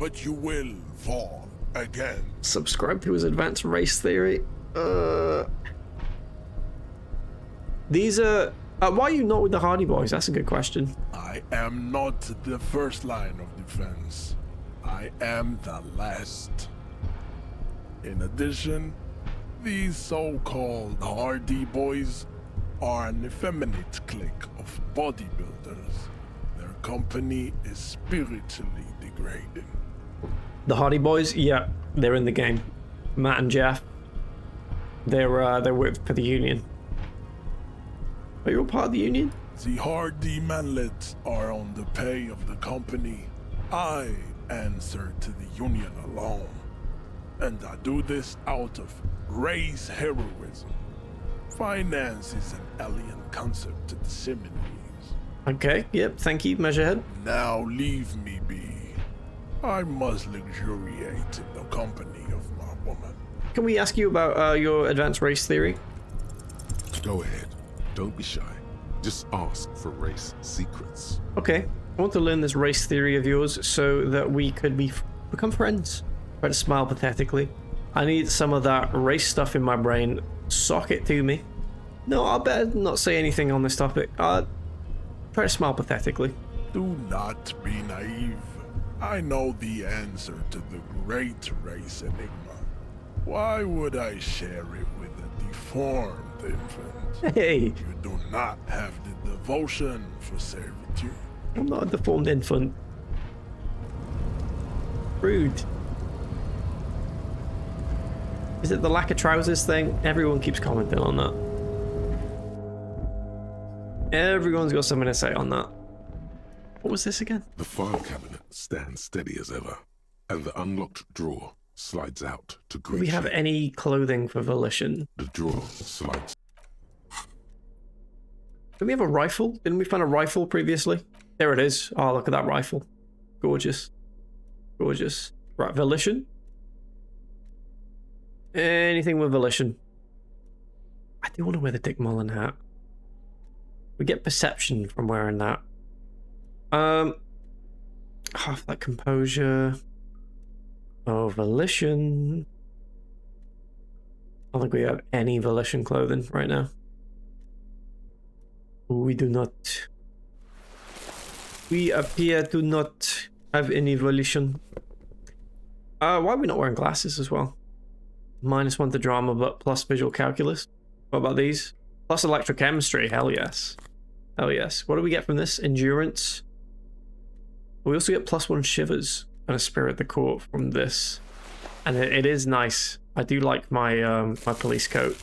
Speaker 10: but you will fall again.
Speaker 1: Subscribe to his advanced race theory. These are. Why are you not with the Hardy Boys? That's a good question.
Speaker 10: I am not the first line of defense. I am the last. In addition, these so-called Hardy Boys are an effeminate clique of bodybuilders. Their company is spiritually degrading.
Speaker 1: The Hardy Boys, yeah, they're in the game. Matt and Jeff, they're work for the Union. Are you all part of the Union?
Speaker 10: The Hardy manlets are on the pay of the company. I answer to the Union alone. And I do this out of race heroism. Finance is an alien concept to the Seminoles.
Speaker 1: Okay, yep, thank you, Measurehead.
Speaker 10: Now leave me be. I must luxuriate in the company of my woman.
Speaker 1: Can we ask you about your advanced race theory?
Speaker 2: Go ahead. Don't be shy. Just ask for race secrets.
Speaker 1: Okay, I want to learn this race theory of yours so that we could become friends. Try to smile pathetically. I need some of that race stuff in my brain. Sock it to me. No, I better not say anything on this topic. Try to smile pathetically.
Speaker 10: Do not be naive. I know the answer to the great race enigma. Why would I share it with a deformed infant?
Speaker 1: Hey,
Speaker 10: You do not have the devotion for servitude.
Speaker 1: I'm not a deformed infant. Rude. Is it the lack of trousers thing? Everyone keeps commenting on that. Everyone's got something to say on that. What was this again?
Speaker 2: The file cabinet stands steady as ever, and the unlocked drawer slides out to greet
Speaker 1: Do we have
Speaker 2: you.
Speaker 1: any clothing for Volition?
Speaker 2: The drawer slides.
Speaker 1: Do we have a rifle? Didn't we find a rifle previously? There it is. Oh, look at that rifle. Gorgeous. Gorgeous. Right, Volition. Anything with Volition. I do want to wear the Dick Mullen hat. We get perception from wearing that. Half that composure. Oh, Volition. I don't think we have any Volition clothing right now. We do not. We appear to not have any Volition. Why are we not wearing glasses as well? -1 to drama, but plus visual calculus. What about these? Plus electrochemistry. Hell yes. Hell yes. What do we get from this? Endurance. We also get +1 shivers and a spirit the court from this. And it is nice. I do like my my police coat,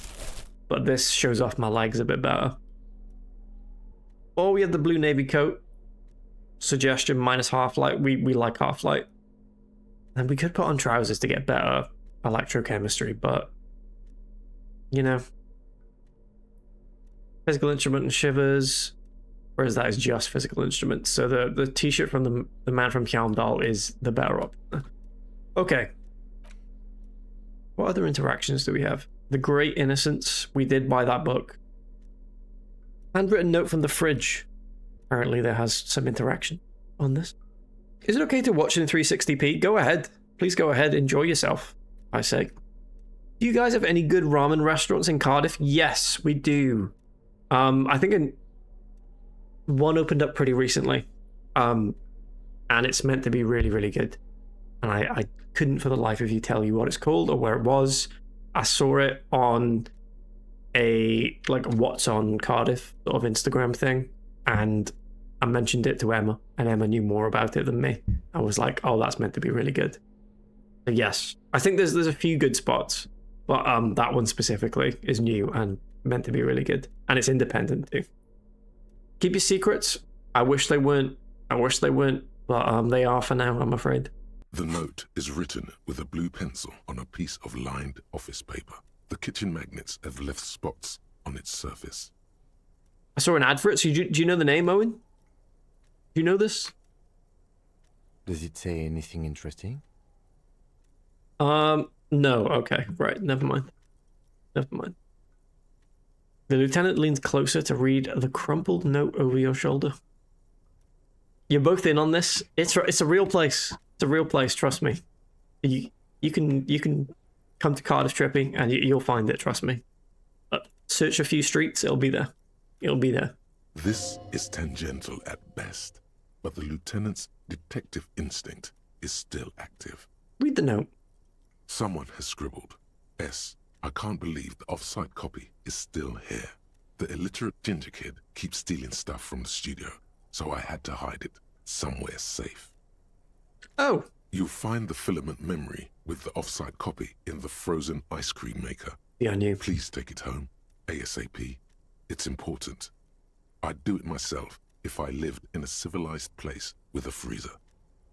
Speaker 1: but this shows off my legs a bit better. Oh, we have the blue navy coat. Suggestion minus half light. We like half light. And we could put on trousers to get better electrochemistry, but you know, physical instrument and shivers, whereas that is just physical instruments. So the t-shirt from the man from Kjalmdal is the better option. Okay. What other interactions do we have? The Great Innocence. We did buy that book. Handwritten note from the fridge. Apparently there has some interaction on this. Is it okay to watch in 360p? Go ahead. Please go ahead. Enjoy yourself, I say. Do you guys have any good ramen restaurants in Cardiff? Yes, we do. I think one opened up pretty recently. And it's meant to be really, really good. And I couldn't for the life of you tell you what it's called or where it was. I saw it on a what's on Cardiff sort of Instagram thing, and I mentioned it to Emma, and Emma knew more about it than me. I was like, oh, that's meant to be really good. So yes, I think there's a few good spots, but that one specifically is new and meant to be really good, and it's independent too. Keep your secrets. I wish they weren't, but they are for now, I'm afraid.
Speaker 2: The note is written with a blue pencil on a piece of lined office paper. The kitchen magnets have left spots on its surface.
Speaker 1: I saw an ad for it. So do you know the name, Owen? Do you know this?
Speaker 3: Does it say anything interesting?
Speaker 1: No. Okay. Right. Never mind. The lieutenant leans closer to read the crumpled note over your shoulder. You're both in on this. It's a real place. It's a real place. Trust me. You can come to Cardiff Trippy and you'll find it. Trust me. Search a few streets. It'll be there. It'll be there.
Speaker 2: This is tangential at best, but the lieutenant's detective instinct is still active.
Speaker 1: Read the note.
Speaker 2: Someone has scribbled, S. I can't believe the off-site copy is still here. The illiterate ginger kid keeps stealing stuff from the studio, so I had to hide it somewhere safe.
Speaker 1: Oh.
Speaker 2: You'll find the filament memory with the off-site copy in the frozen ice cream maker.
Speaker 1: Yeah, I knew.
Speaker 2: Please take it home, ASAP. It's important. I'd do it myself if I lived in a civilized place with a freezer.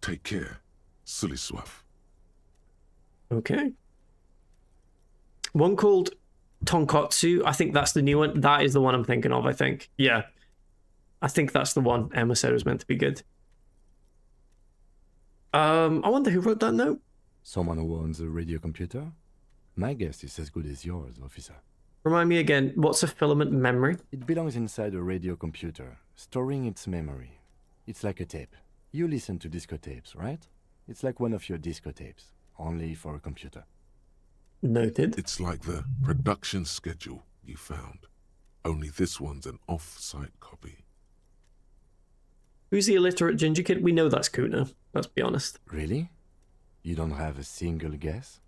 Speaker 2: Take care. Sully Swaff.
Speaker 1: Okay. One called Tonkotsu. I think that's the new one. That is the one I'm thinking of, I think. Yeah. I think that's the one Emma said was meant to be good. I wonder who wrote that note.
Speaker 3: Someone who owns a radio computer? My guess is as good as yours, officer.
Speaker 1: Remind me again, what's a filament memory?
Speaker 3: It belongs inside a radio computer, storing its memory. It's like a tape. You listen to disco tapes, right? It's like one of your disco tapes, only for a computer.
Speaker 1: Noted.
Speaker 2: It's like the production schedule you found. Only this one's an off-site copy.
Speaker 1: Who's the illiterate ginger kid? We know that's Kuna, let's be honest.
Speaker 3: Really? You don't have a single guess?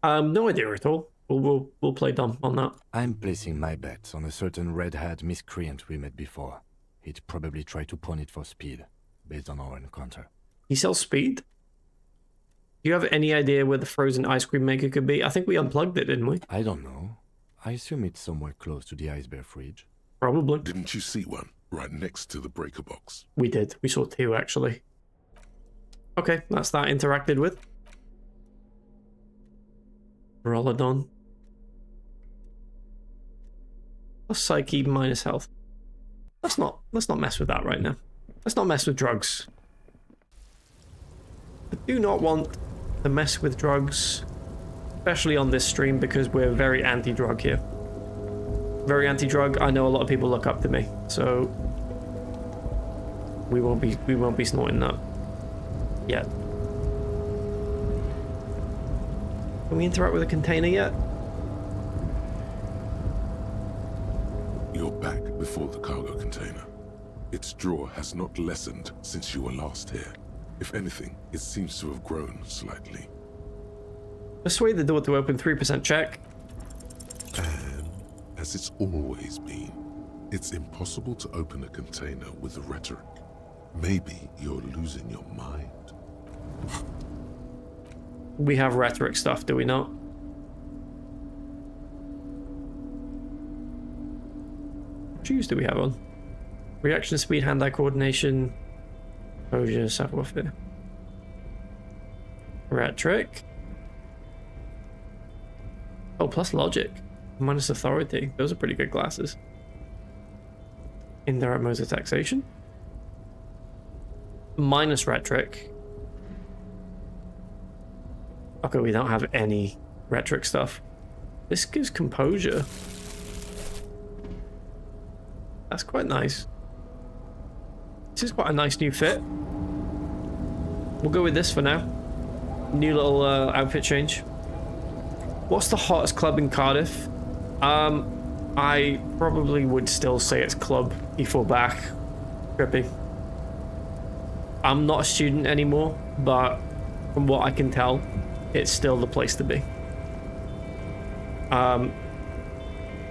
Speaker 1: No idea at all. We'll play dumb on that.
Speaker 3: I'm placing my bets on a certain red-hat miscreant we met before. He'd probably try to pawn it for speed, based on our encounter.
Speaker 1: He sells speed? Do you have any idea where the frozen ice cream maker could be? I think we unplugged it, didn't we?
Speaker 3: I don't know. I assume it's somewhere close to the ice bear fridge.
Speaker 1: Probably.
Speaker 2: Didn't you see one right next to the breaker box?
Speaker 1: We did. We saw two, actually. Okay, that's that interacted with. Rolodon. Plus psyche minus health. Let's not mess with that right now. Let's not mess with drugs. I do not want to mess with drugs, especially on this stream, because we're very anti-drug here. Very anti-drug. I know a lot of people look up to me, so we won't be snorting that yet. Can we interact with a container yet?
Speaker 2: You're back before the cargo container. Its drawer has not lessened since you were last here. If anything, it seems to have grown slightly.
Speaker 1: Persuade the door to open, 3% check.
Speaker 2: And as it's always been, it's impossible to open a container with the rhetoric. Maybe you're losing your mind.
Speaker 1: We have rhetoric stuff, do we not? What shoes do we have on? Reaction speed, hand-eye coordination, exposure, self-warfare. Rhetoric. Oh, plus logic. Minus authority. Those are pretty good glasses. Indirect modes of taxation. Minus rhetoric. Okay, we don't have any rhetoric stuff. This gives composure. That's quite nice. This is quite a nice new fit. We'll go with this for now. New little outfit change. What's the hottest club in Cardiff? I probably would still say it's Club E4 back. Trippy. I'm not a student anymore, but from what I can tell, it's still the place to be.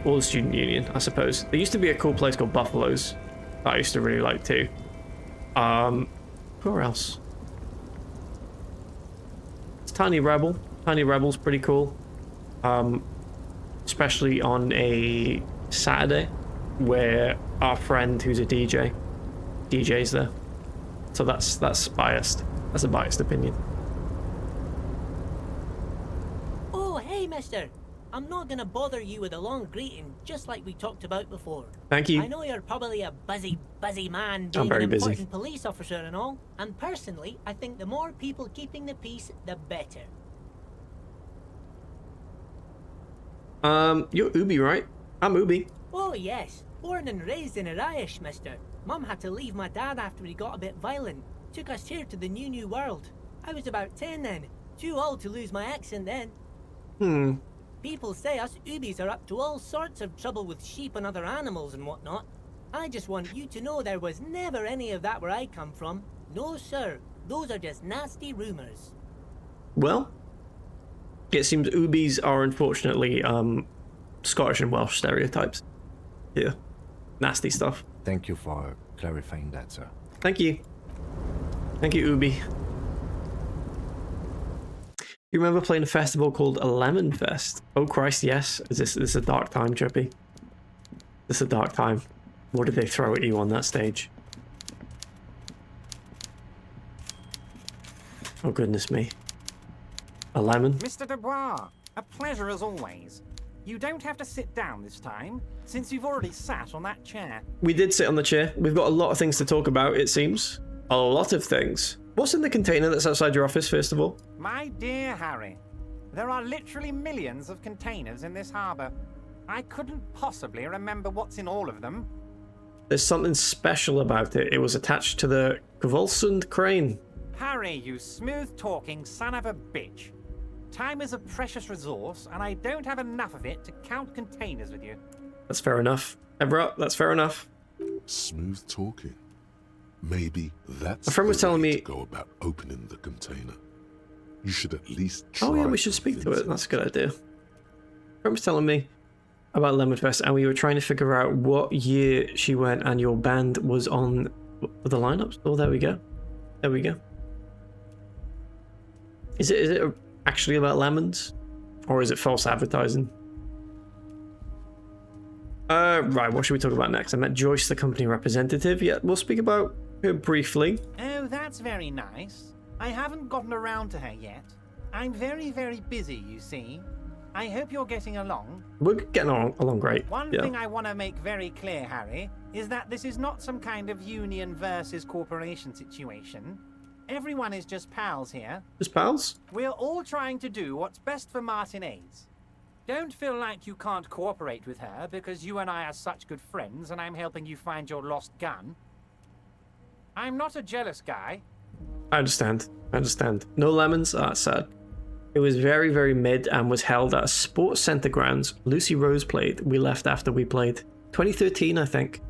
Speaker 1: Or the student union, I suppose. There used to be a cool place called Buffalo's that I used to really like too. Where else? It's Tiny Rebel. Tiny Rebel's pretty cool. Especially on a Saturday where our friend who's a DJ's there. So that's biased. That's a biased opinion.
Speaker 11: Oh, hey, mister. I'm not gonna bother you with a long greeting, just like we talked about before.
Speaker 1: Thank you.
Speaker 11: I know you're probably a busy man
Speaker 1: I'm
Speaker 11: being
Speaker 1: very
Speaker 11: an
Speaker 1: busy.
Speaker 11: important police officer and all, and personally, I think the more people keeping the peace, the better.
Speaker 1: You're Ubi, right? I'm Ubi.
Speaker 11: Oh, yes. Born and raised in Arish, mister. Mum had to leave my dad after he got a bit violent. Took us here to the new world. I was about 10 then. Too old to lose my accent then. People say us Ubis are up to all sorts of trouble with sheep and other animals and whatnot. I just want you to know there was never any of that where I come from. No, sir. Those are just nasty rumors.
Speaker 1: Well, it seems Ubis are unfortunately Scottish and Welsh stereotypes. Yeah. Nasty stuff.
Speaker 3: Thank you for clarifying that, sir.
Speaker 1: Thank you. Thank you, Ubi. You remember playing a festival called a Lemon Fest? Oh Christ, yes. This is a dark time, Trippy. This is a dark time. What did they throw at you on that stage? Oh goodness me. A lemon?
Speaker 12: Mr. Dubois, a pleasure as always. You don't have to sit down this time, since you've already sat on that chair.
Speaker 1: We did sit on the chair. We've got a lot of things to talk about, it seems. A lot of things. What's in the container that's outside your office, first of all?
Speaker 12: My dear Harry, There are literally millions of containers in this harbor. I couldn't possibly remember what's in all of them.
Speaker 1: There's something special about it. It was attached to the Kvolsund crane.
Speaker 12: Harry, you smooth-talking son of a bitch. Time is a precious resource, and I don't have enough of it to count containers with you.
Speaker 1: That's fair enough. Everett, that's fair enough.
Speaker 2: Smooth talking. Maybe that's
Speaker 1: a friend was telling me
Speaker 2: to go about opening the container. You should at least try.
Speaker 1: Oh yeah, we should speak to it. That's a good idea. A friend was telling me about Lemonfest, and we were trying to figure out what year she went and your band was on the lineups. Oh, there we go. There we go. Is it actually about lemons, or is it false advertising? Right, what should we talk about next? I met Joyce, the company representative. Yeah, we'll speak about her briefly.
Speaker 12: Oh, that's very nice. I haven't gotten around to her yet. I'm very, very busy, you see. I hope you're getting along.
Speaker 1: We're getting along great.
Speaker 12: One thing I want to make very clear, Harry, is that this is not some kind of union versus corporation situation. Everyone is just pals here.
Speaker 1: Just pals?
Speaker 12: We're all trying to do what's best for Martinez. Don't feel like you can't cooperate with her because you and I are such good friends and I'm helping you find your lost gun. I'm not a jealous guy.
Speaker 1: I understand. I understand. No lemons? Ah, sad. It was very, very mid and was held at a sports centre grounds. Lucy Rose played. We left after we played. 2013, I think.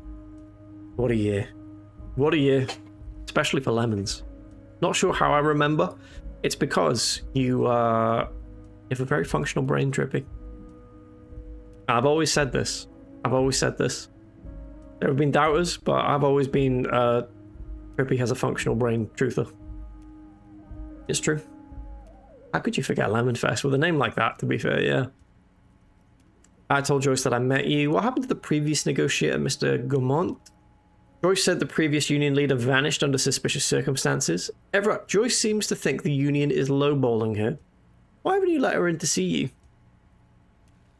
Speaker 1: What a year. What a year. Especially for lemons. Not sure how I remember. It's because you have a very functional brain, Trippy. I've always said this. I've always said this. There have been doubters, but I've always been Trippy has a functional brain truther. It's true. How could you forget Lemonfest with a name like that, to be fair, yeah. I told Joyce that I met you. What happened to the previous negotiator, Mr. Gaumont? Joyce said the previous union leader vanished under suspicious circumstances. Everett, Joyce seems to think the union is lowballing her. Why haven't you let her in to see you?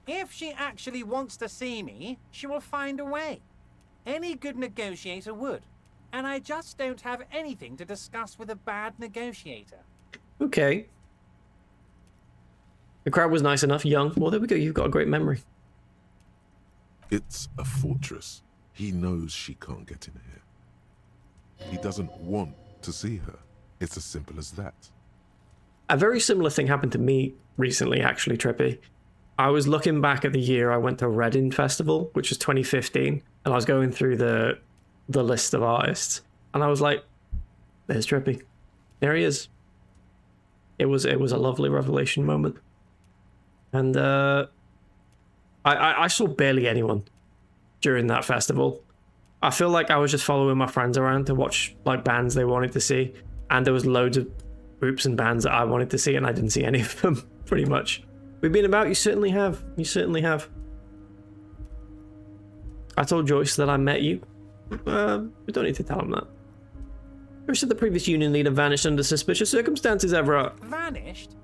Speaker 12: If she actually wants to see me, she will find a way. Any good negotiator would. And I just don't have anything to discuss with a bad negotiator.
Speaker 1: Okay. The crowd was nice enough, young. Well, there we go. You've got a great memory.
Speaker 2: It's a fortress. He knows she can't get in here. He doesn't want to see her. It's as simple as that.
Speaker 1: A very similar thing happened to me recently, actually, Trippy. I was looking back at the year I went to Reading Festival, which was 2015, and I was going through the list of artists, and I was like, there's Trippy. There he is. It was a lovely revelation moment. And I saw barely anyone during that festival. I feel like I was just following my friends around to watch like bands they wanted to see, and there was loads of groups and bands that I wanted to see, and I didn't see any of them, pretty much. We've been about, you certainly have. You certainly have. I told Joyce that I met you. We don't need to tell him that. Joyce said the previous union leader vanished under suspicious circumstances, Everett.
Speaker 12: Vanished?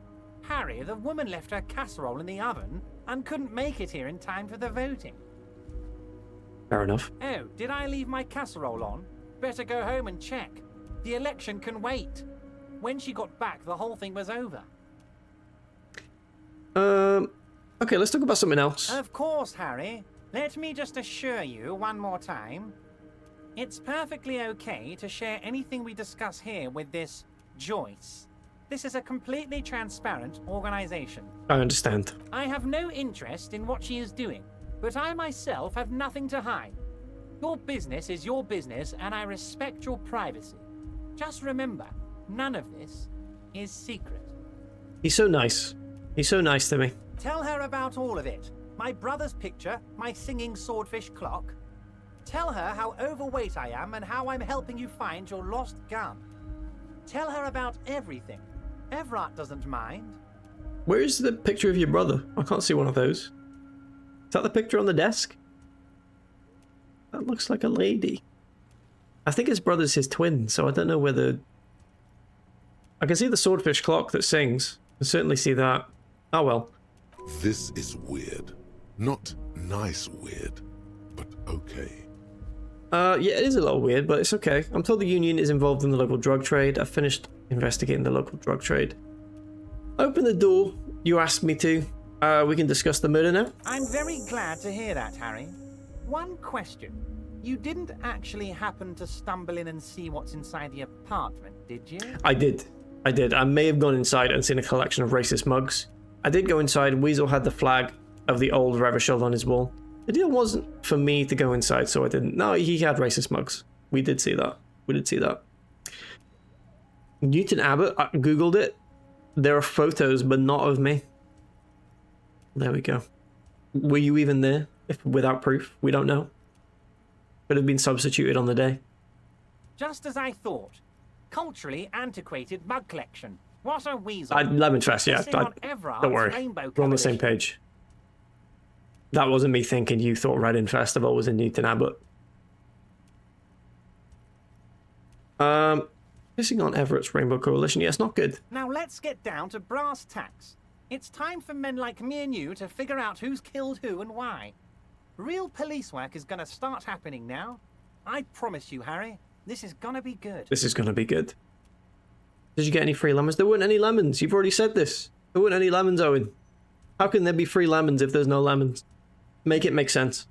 Speaker 12: Harry, the woman left her casserole in the oven and couldn't make it here in time for the voting.
Speaker 1: Fair enough.
Speaker 12: Oh, did I leave my casserole on? Better go home and check. The election can wait. When she got back, the whole thing was over.
Speaker 1: Okay, let's talk about something else.
Speaker 12: Of course, Harry. Let me just assure you one more time. It's perfectly okay to share anything we discuss here with this Joyce. This is a completely transparent organization.
Speaker 1: I understand.
Speaker 12: I have no interest in what she is doing, but I myself have nothing to hide. Your business is your business, and I respect your privacy. Just remember, none of this is secret.
Speaker 1: He's so nice. He's so nice to me.
Speaker 12: Tell her about all of it. My brother's picture, my singing swordfish clock. Tell her how overweight I am and how I'm helping you find your lost gun. Tell her about everything. Everett doesn't mind.
Speaker 1: Where is the picture of your brother? I can't see one of those. Is that the picture on the desk? That looks like a lady. I think his brother's his twin, so I don't know whether... I can see the swordfish clock that sings. I can certainly see that. Oh well.
Speaker 2: This is weird. Not nice weird, but okay.
Speaker 1: Yeah, it is a little weird, but it's okay. I'm told the union is involved in the local drug trade. I've finished investigating the local drug trade. I opened the door. You asked me to. We can discuss the murder now.
Speaker 12: I'm very glad to hear that, Harry. One question. You didn't actually happen to stumble in and see what's inside the apartment, did you?
Speaker 1: I did. I may have gone inside and seen a collection of racist mugs. I did go inside. Weasel had the flag of the old Revachol on his wall. The deal wasn't for me to go inside, so I didn't. No, he had racist mugs. We did see that. Newton Abbott, I googled it. There are photos, but not of me. There we go. Were you even there? Without proof, we don't know. Could have been substituted on the day.
Speaker 12: Just as I thought. Culturally antiquated mug collection. What a weasel.
Speaker 1: Lemon Fest, yeah. Don't worry. We're on the same page. That wasn't me thinking you thought Reading Festival was in Newton Abbott. Pissing on Everett's Rainbow Coalition. Yeah, it's not good.
Speaker 12: Now let's get down to brass tacks. It's time for men like me and you to figure out who's killed who and why. Real police work is going to start happening now. I promise you, Harry, this is going to be good.
Speaker 1: This is going to be good. Did you get any free lemons? There weren't any lemons. You've already said this. There weren't any lemons, Owen. How can there be free lemons if there's no lemons? Make it make sense.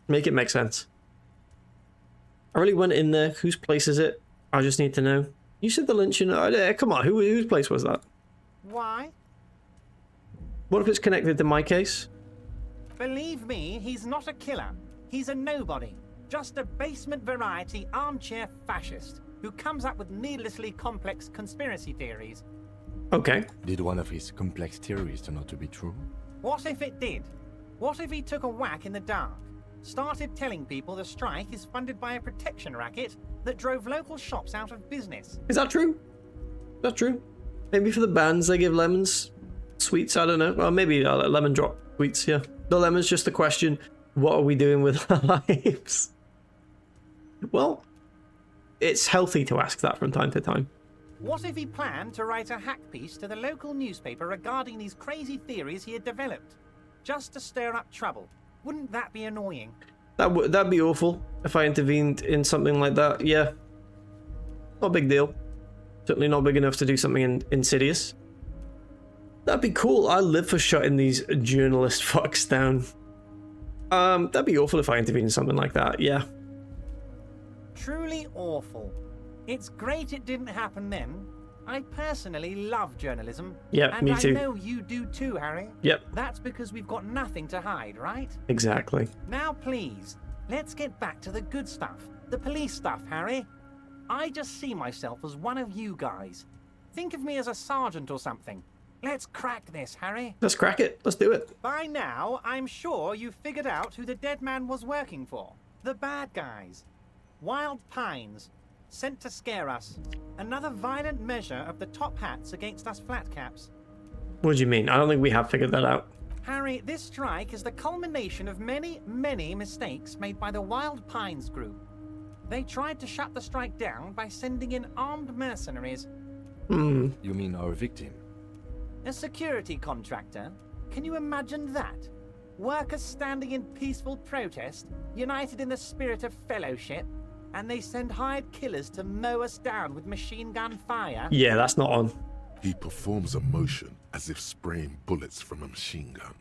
Speaker 1: Make it make sense. I really went in there. Whose place is it? I just need to know. You said the lynching. Come on, whose place was that?
Speaker 12: Why?
Speaker 1: What if it's connected to my case?
Speaker 12: Believe me, he's not a killer. He's a nobody. Just a basement variety armchair fascist who comes up with needlessly complex conspiracy theories.
Speaker 1: Okay.
Speaker 3: Did one of his complex theories turn out to be true?
Speaker 12: What if it did? What if he took a whack in the dark? Started telling people the strike is funded by a protection racket that drove local shops out of business.
Speaker 1: Is that true? That's true. Maybe for the bands they give lemons. Sweets, I don't know. Well, maybe lemon drop sweets, yeah. The lemon's just the question, what are we doing with our lives? Well, it's healthy to ask that from time to time.
Speaker 12: What if he planned to write a hack piece to the local newspaper regarding these crazy theories he had developed? Just to stir up trouble. Wouldn't that be annoying?
Speaker 1: That'd be awful if I intervened in something like that, yeah. Not a big deal. Certainly not big enough to do something insidious. That'd be cool. I live for shutting these journalist fucks down. That'd be awful if I intervened in something like that, yeah.
Speaker 12: Truly awful. It's great it didn't happen then. I personally love journalism.
Speaker 1: Yeah, me too.
Speaker 12: And I know you do too, Harry.
Speaker 1: Yep.
Speaker 12: That's because we've got nothing to hide, right?
Speaker 1: Exactly.
Speaker 12: Now please, let's get back to the good stuff. The police stuff, Harry. I just see myself as one of you guys. Think of me as a sergeant or something. Let's crack this, Harry.
Speaker 1: Let's crack it. Let's do it.
Speaker 12: By now, I'm sure you've figured out who the dead man was working for. The bad guys. Wild Pines. Sent to scare us. Another violent measure of the top hats against us flatcaps.
Speaker 1: What do you mean? I don't think we have figured that out.
Speaker 12: Harry, this strike is the culmination of many, many mistakes made by the Wild Pines group. They tried to shut the strike down by sending in armed mercenaries.
Speaker 3: You mean our victim?
Speaker 12: A security contractor? Can you imagine that? Workers standing in peaceful protest, united in the spirit of fellowship, and they send hired killers to mow us down with machine gun fire?
Speaker 1: Yeah, that's not on.
Speaker 2: He performs a motion as if spraying bullets from a machine gun.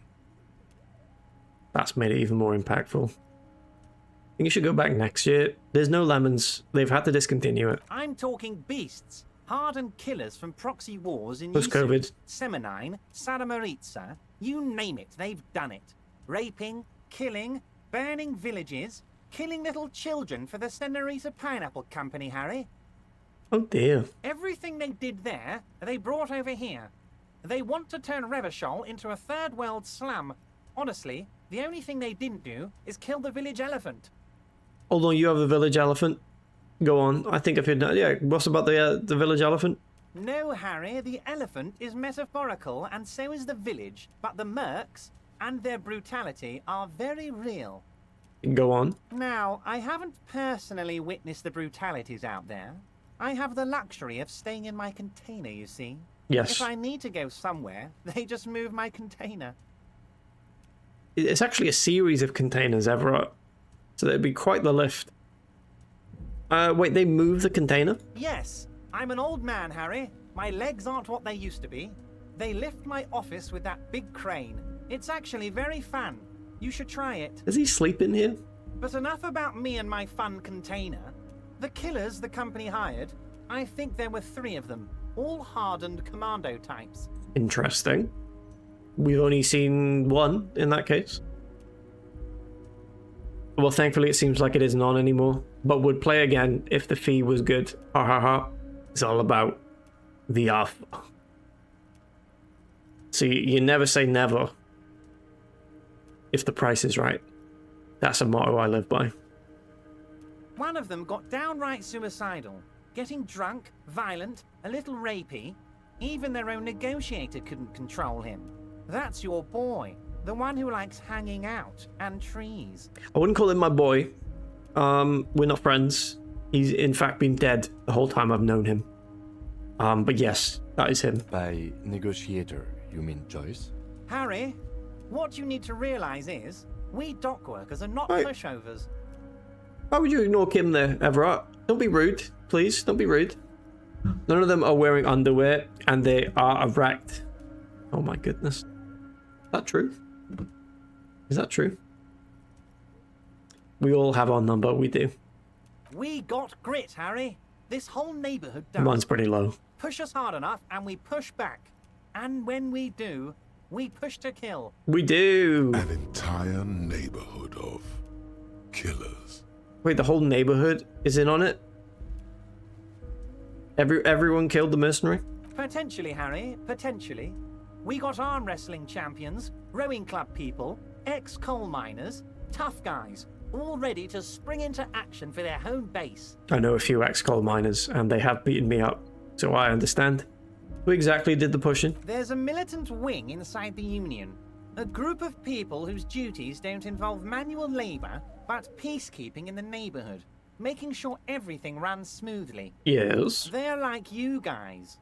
Speaker 1: That's made it even more impactful. I think you should go back next year. There's no lemons. They've had to discontinue it.
Speaker 12: I'm talking beasts. Hardened killers from proxy wars in
Speaker 1: Post-COVID.
Speaker 12: Semenine, Saramoritsa, you name it, they've done it. Raping, killing, burning villages, killing little children for the Senorita Pineapple Company, Harry.
Speaker 1: Oh dear.
Speaker 12: Everything they did there, they brought over here. They want to turn Revachol into a third world slum. Honestly, the only thing they didn't do is kill the village elephant.
Speaker 1: Hold on, you have the village elephant? Go on. I think I've heard that. Yeah, what's about the village elephant?
Speaker 12: No, Harry, the elephant is metaphorical and so is the village, but the mercs and their brutality are very real.
Speaker 1: Go on.
Speaker 12: Now, I haven't personally witnessed the brutalities out there. I have the luxury of staying in my container, you see.
Speaker 1: Yes.
Speaker 12: If I need to go somewhere, they just move my container.
Speaker 1: It's actually a series of containers, Everett. So that'd be quite the lift. Wait, they move the container?
Speaker 12: Yes. I'm an old man, Harry. My legs aren't what they used to be. They lift my office with that big crane. It's actually very fun. You should try it.
Speaker 1: Does he sleep in here?
Speaker 12: But enough about me and my fun container. The killers the company hired, I think there were 3 of them, all hardened commando types.
Speaker 1: Interesting. We've only seen 1 in that case. Well, thankfully it seems like it isn't on anymore, but would play again if the fee was good. Ha ha ha. It's all about the offer. So you never say never if the price is right. That's a motto I live by.
Speaker 12: One of them got downright suicidal, getting drunk, violent, a little rapey. Even their own negotiator couldn't control him. That's your boy, the one who likes hanging out and trees.
Speaker 1: I wouldn't call him my boy. We're not friends. He's in fact been dead the whole time I've known him. But yes, that is him.
Speaker 3: By negotiator, you mean Joyce?
Speaker 12: Harry, what you need to realize is, we dock workers are not
Speaker 1: Right.
Speaker 12: pushovers.
Speaker 1: Why would you ignore Kim there, Everett? Don't be rude, please. Don't be rude. None of them are wearing underwear, and they are erect. Oh my goodness. Is that true? Is that true? We all have our number, we do.
Speaker 12: We got grit, Harry. This whole neighborhood does.
Speaker 1: Mine's pretty low.
Speaker 12: Push us hard enough, and we push back. And when we do, we push to kill.
Speaker 1: We do.
Speaker 2: An entire neighborhood of killers.
Speaker 1: Wait, the whole neighborhood is in on it? Everyone killed the mercenary?
Speaker 12: Potentially, Harry, potentially. We got arm wrestling champions, rowing club people, ex-coal miners, tough guys, all ready to spring into action for their home base.
Speaker 1: I know a few ex-coal miners, and they have beaten me up, so I understand. Who exactly did the pushing?
Speaker 12: There's a militant wing inside the Union. A group of people whose duties don't involve manual labor, but peacekeeping in the neighborhood, making sure everything runs smoothly.
Speaker 1: Yes.
Speaker 12: They're like you guys.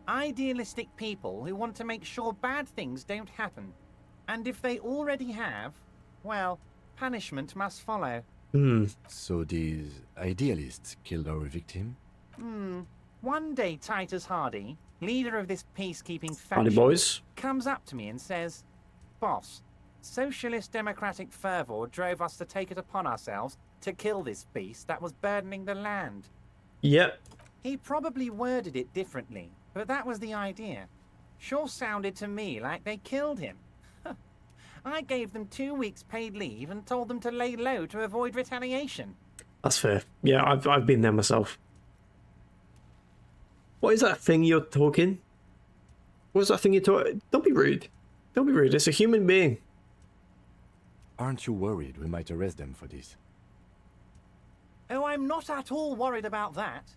Speaker 12: Idealistic people who want to make sure bad things don't happen. And if they already have, well, punishment must follow.
Speaker 3: So these idealists killed our victim?
Speaker 12: One day Titus Hardy, leader of this peacekeeping
Speaker 1: Hardy
Speaker 12: faction,
Speaker 1: boys.
Speaker 12: comes up to me and says, "Boss, socialist democratic fervor drove us to take it upon ourselves to kill this beast that was burdening the land."
Speaker 1: Yep.
Speaker 12: He probably worded it differently, but that was the idea. Sure sounded to me like they killed him. I gave them 2 weeks paid leave and told them to lay low to avoid retaliation.
Speaker 1: That's fair. Yeah, I've been there myself. What is that thing you're talking? What is that thing you're talking? Don't be rude. Don't be rude. It's a human being.
Speaker 3: Aren't you worried we might arrest them for this?
Speaker 12: Oh, I'm not at all worried about that.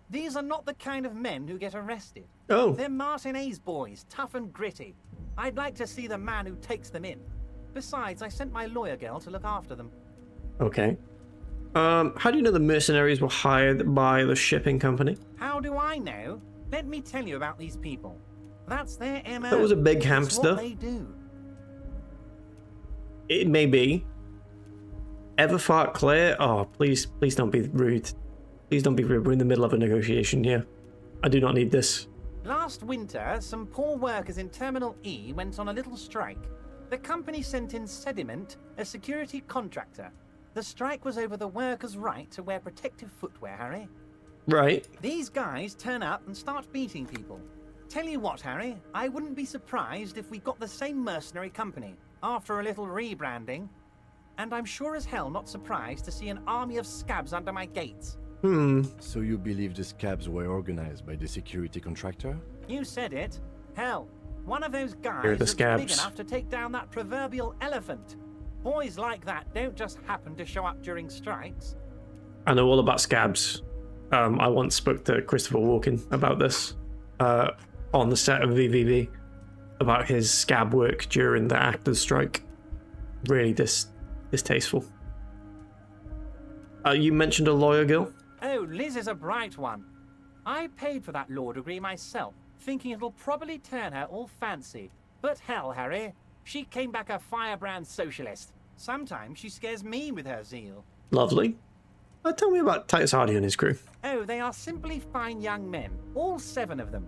Speaker 12: These are not the kind of men who get arrested.
Speaker 1: Oh.
Speaker 12: They're Martinez boys, tough and gritty. I'd like to see the man who takes them in. Besides, I sent my lawyer girl to look after them.
Speaker 1: Okay. How do you know the mercenaries were hired by the shipping company?
Speaker 12: How do I know? Let me tell you about these people. That's their MO.
Speaker 1: That was a big
Speaker 12: It's
Speaker 1: hamster.
Speaker 12: what they do.
Speaker 1: It may be. Everfart Claire? Oh, please don't be rude. Please don't be rude. We're in the middle of a negotiation here. I do not need this.
Speaker 12: Last winter, some poor workers in Terminal E went on a little strike. The company sent in Sediment, a security contractor. The strike was over the workers' right to wear protective footwear, Harry.
Speaker 1: Right.
Speaker 12: These guys turn up and start beating people. Tell you what, Harry, I wouldn't be surprised if we got the same mercenary company after a little rebranding. And I'm sure as hell not surprised to see an army of scabs under my gates.
Speaker 3: So you believe the scabs were organized by the security contractor?
Speaker 12: You said it. Hell, one of those guys
Speaker 1: Here are the
Speaker 12: was big
Speaker 1: scabs.
Speaker 12: enough to take down that proverbial elephant. Boys like that don't just happen to show up during strikes.
Speaker 1: I know all about scabs. I once spoke to Christopher Walken about this on the set of VVV, about his scab work during the actors' strike. Really distasteful. You mentioned a lawyer girl?
Speaker 12: Oh, Liz is a bright one. I paid for that law degree myself, thinking it'll probably turn her all fancy. But hell, Harry, she came back a firebrand socialist. Sometimes she scares me with her zeal.
Speaker 1: Lovely. Tell me about Titus Hardy and his crew.
Speaker 12: Oh, they are simply fine young men, all 7 of them.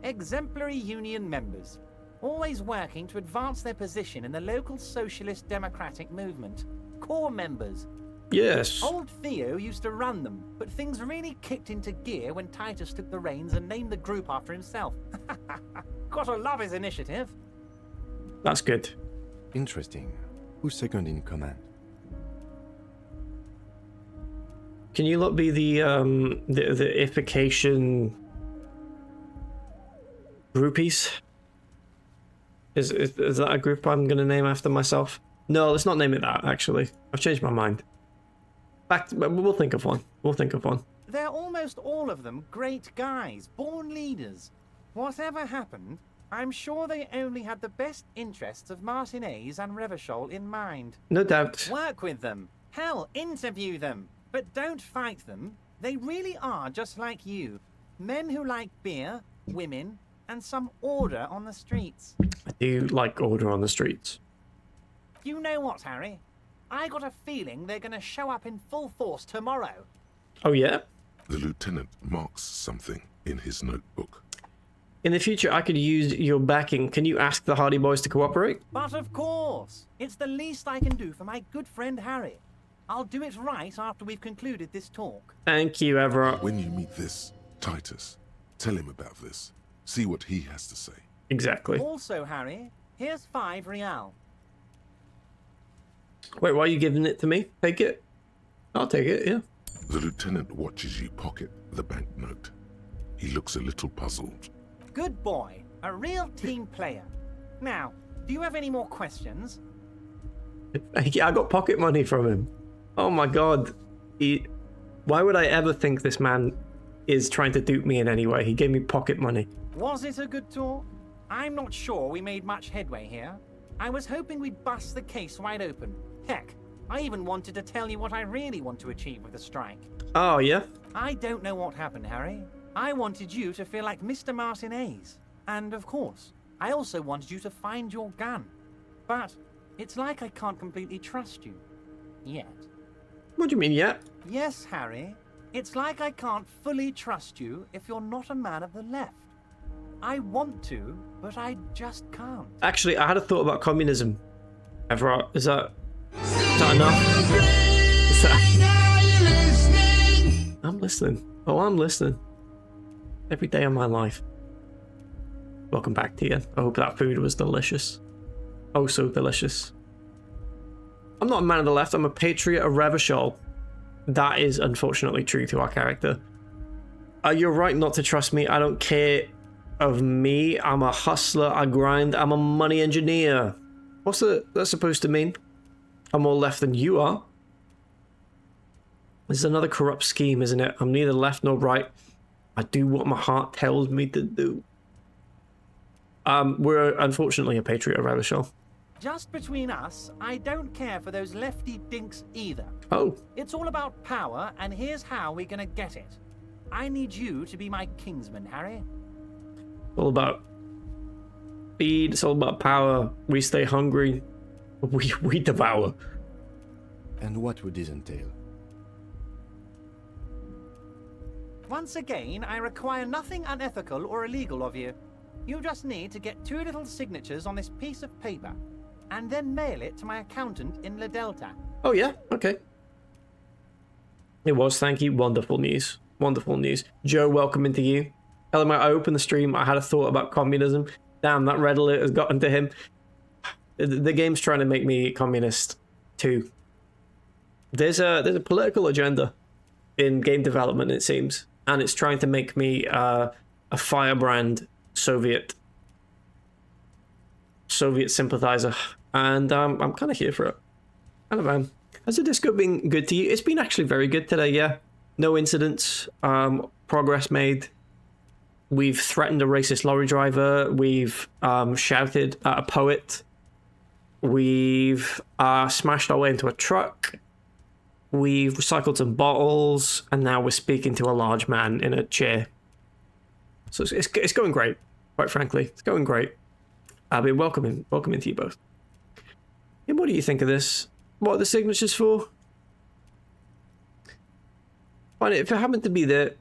Speaker 12: Exemplary union members, always working to advance their position in the local socialist democratic movement. Core members.
Speaker 1: Yes.
Speaker 12: Old Theo used to run them, but things really kicked into gear when Titus took the reins and named the group after himself. Gotta love his initiative.
Speaker 1: That's good.
Speaker 3: Interesting. Who's second in command?
Speaker 1: Can you lot be the ification groupies? Is that a group I'm gonna name after myself? No, let's not name it that, actually. I've changed my mind. We'll think of one. We'll think of one.
Speaker 12: They're almost all of them great guys, born leaders. Whatever happened, I'm sure they only had the best interests of Martinez and Revachol in mind.
Speaker 1: No doubt.
Speaker 12: Work with them. Hell, interview them. But don't fight them. They really are just like you. Men who like beer, women, and some order on the streets.
Speaker 1: I do like order on the streets.
Speaker 12: You know what, Harry? I got a feeling they're gonna show up in full force tomorrow.
Speaker 1: Oh, yeah?
Speaker 2: The lieutenant marks something in his notebook.
Speaker 1: In the future, I could use your backing. Can you ask the Hardy Boys to cooperate?
Speaker 12: But of course. It's the least I can do for my good friend Harry. I'll do it right after we've concluded this talk.
Speaker 1: Thank you, Everett.
Speaker 2: When you meet this Titus, tell him about this. See what he has to say.
Speaker 1: Exactly.
Speaker 12: Also, Harry, here's 5 real.
Speaker 1: Wait, why are you giving it to me? Take it. I'll take it, yeah.
Speaker 2: The lieutenant watches you pocket the banknote. He looks a little puzzled.
Speaker 12: Good boy. A real team player. Now, do you have any more questions?
Speaker 1: I got pocket money from him. Oh my god. Why would I ever think this man is trying to dupe me in any way? He gave me pocket money.
Speaker 12: Was it a good talk? I'm not sure we made much headway here. I was hoping we'd bust the case wide open. Heck, I even wanted to tell you what I really want to achieve with the strike.
Speaker 1: Oh, yeah?
Speaker 12: I don't know what happened, Harry. I wanted you to feel like Mr. Martinez. And of course, I also wanted you to find your gun. But it's like I can't completely trust you. Yet.
Speaker 1: What do you mean, yet?
Speaker 12: Yes, Harry. It's like I can't fully trust you if you're not a man of the left. I want to, but I just can't.
Speaker 1: Actually, I had a thought about communism. Everett, is that enough? I'm listening. Oh, I'm listening. Every day of my life. Welcome back, Tia. I hope that food was delicious. Oh, so delicious. I'm not a man of the left. I'm a patriot of Revachol. That is unfortunately true to our character. You're right not to trust me. I don't care of me. I'm a hustler. I grind. I'm a money engineer. What's that supposed to mean? I'm more left than you are. This is another corrupt scheme, isn't it? I'm neither left nor right. I do what my heart tells me to do. We're unfortunately a patriot of Revachol.
Speaker 12: Just between us, I don't care for those lefty dinks either.
Speaker 1: Oh.
Speaker 12: It's all about power, and here's how we're gonna get it. I need you to be my kingsman, Harry.
Speaker 1: It's all about speed, it's all about power. We stay hungry. We devour.
Speaker 3: And what would this entail?
Speaker 12: Once again, I require nothing unethical or illegal of you. You just need to get 2 little signatures on this piece of paper, and then mail it to my accountant in La Delta.
Speaker 1: Oh, yeah? Okay. It was, thank you. Wonderful news. Wonderful news. Joe, welcome into you. Tell him I opened the stream. I had a thought about communism. Damn, that red alert has gotten to him. The game's trying to make me communist, too. There's a political agenda in game development, it seems. And it's trying to make me a firebrand Soviet sympathizer. And I'm kind of here for it. I don't know. Has the disco been good to you? It's been actually very good today, yeah. No incidents. Progress made. We've threatened a racist lorry driver. We've shouted at a poet. We've smashed our way into a truck. We've recycled some bottles. And now we're speaking to a large man in a chair. So it's going great, quite frankly. It's going great. I'll be welcoming to you both. And what do you think of this? What are the signatures for? Fine, if it happened to be there,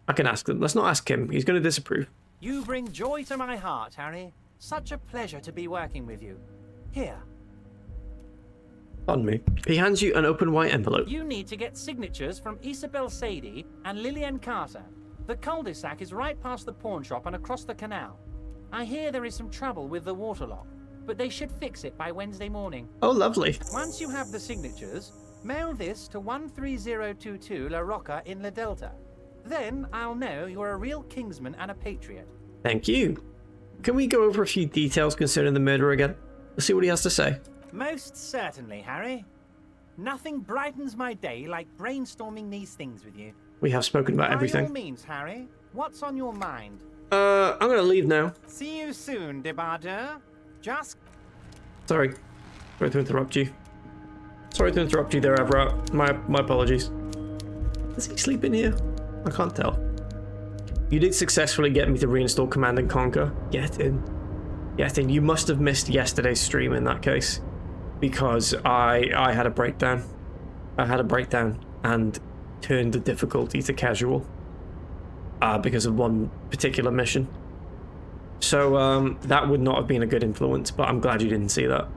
Speaker 1: I can ask them. Let's not ask him. He's going to disapprove.
Speaker 12: You bring joy to my heart, Harry. Such a pleasure to be working with you. Here.
Speaker 1: Pardon me. He hands you an open white envelope.
Speaker 12: You need to get signatures from Isabel Sadie and Lillian Carter. The cul-de-sac is right past the pawn shop and across the canal. I hear there is some trouble with the water lock, but they should fix it by Wednesday morning.
Speaker 1: Oh, lovely.
Speaker 12: Once you have the signatures, mail this to 13022 La Rocca in La Delta. Then I'll know you're a real Kingsman and a patriot.
Speaker 1: Thank you. Can we go over a few details concerning the murder again? Let's see what he has to say.
Speaker 12: Most certainly, Harry. Nothing brightens my day like brainstorming these things with you.
Speaker 1: We have spoken about everything.
Speaker 12: By all means, Harry. What's on your mind?
Speaker 1: I'm gonna leave now.
Speaker 12: See you soon, Debardeur. Just...
Speaker 1: Sorry to interrupt you. Sorry to interrupt you there, Everett. My apologies. Does he sleep in here? I can't tell. You did successfully get me to reinstall Command and Conquer. Get in. Get in. You must have missed yesterday's stream in that case. Because I had a breakdown. I had a breakdown and turned the difficulty to casual. Because of one particular mission. So that would not have been a good influence, but I'm glad you didn't see that.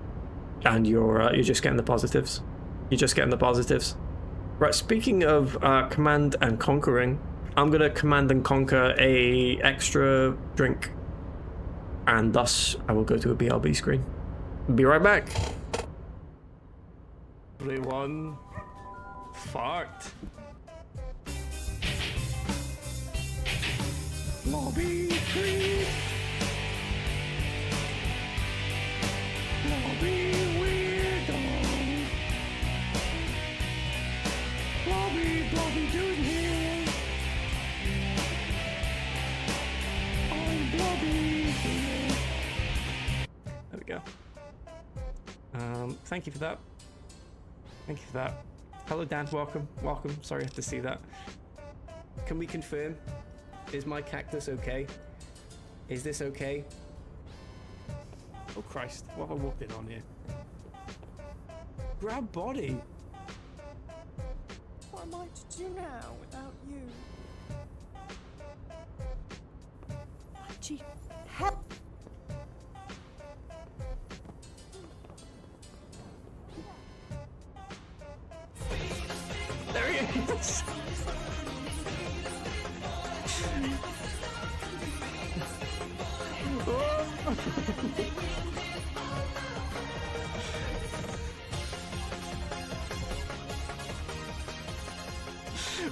Speaker 1: And you're just getting the positives. You're just getting the positives. Right, speaking of command and conquering, I'm gonna command and conquer a extra drink. And thus, I will go to a BRB screen. Be right back. 3, 1, fart. Lobby 3. Lobby weirdo. Lobby dude here. I'm Blobby here. There we go. Thank you for that. Thank you for that. Hello Dan, welcome. Sorry I have to see that. Can we confirm? Is my cactus okay? Is this okay? Oh Christ, what have I walked in on here? Grab body!
Speaker 4: What am I to do now without you? Gee, help!
Speaker 1: There he is!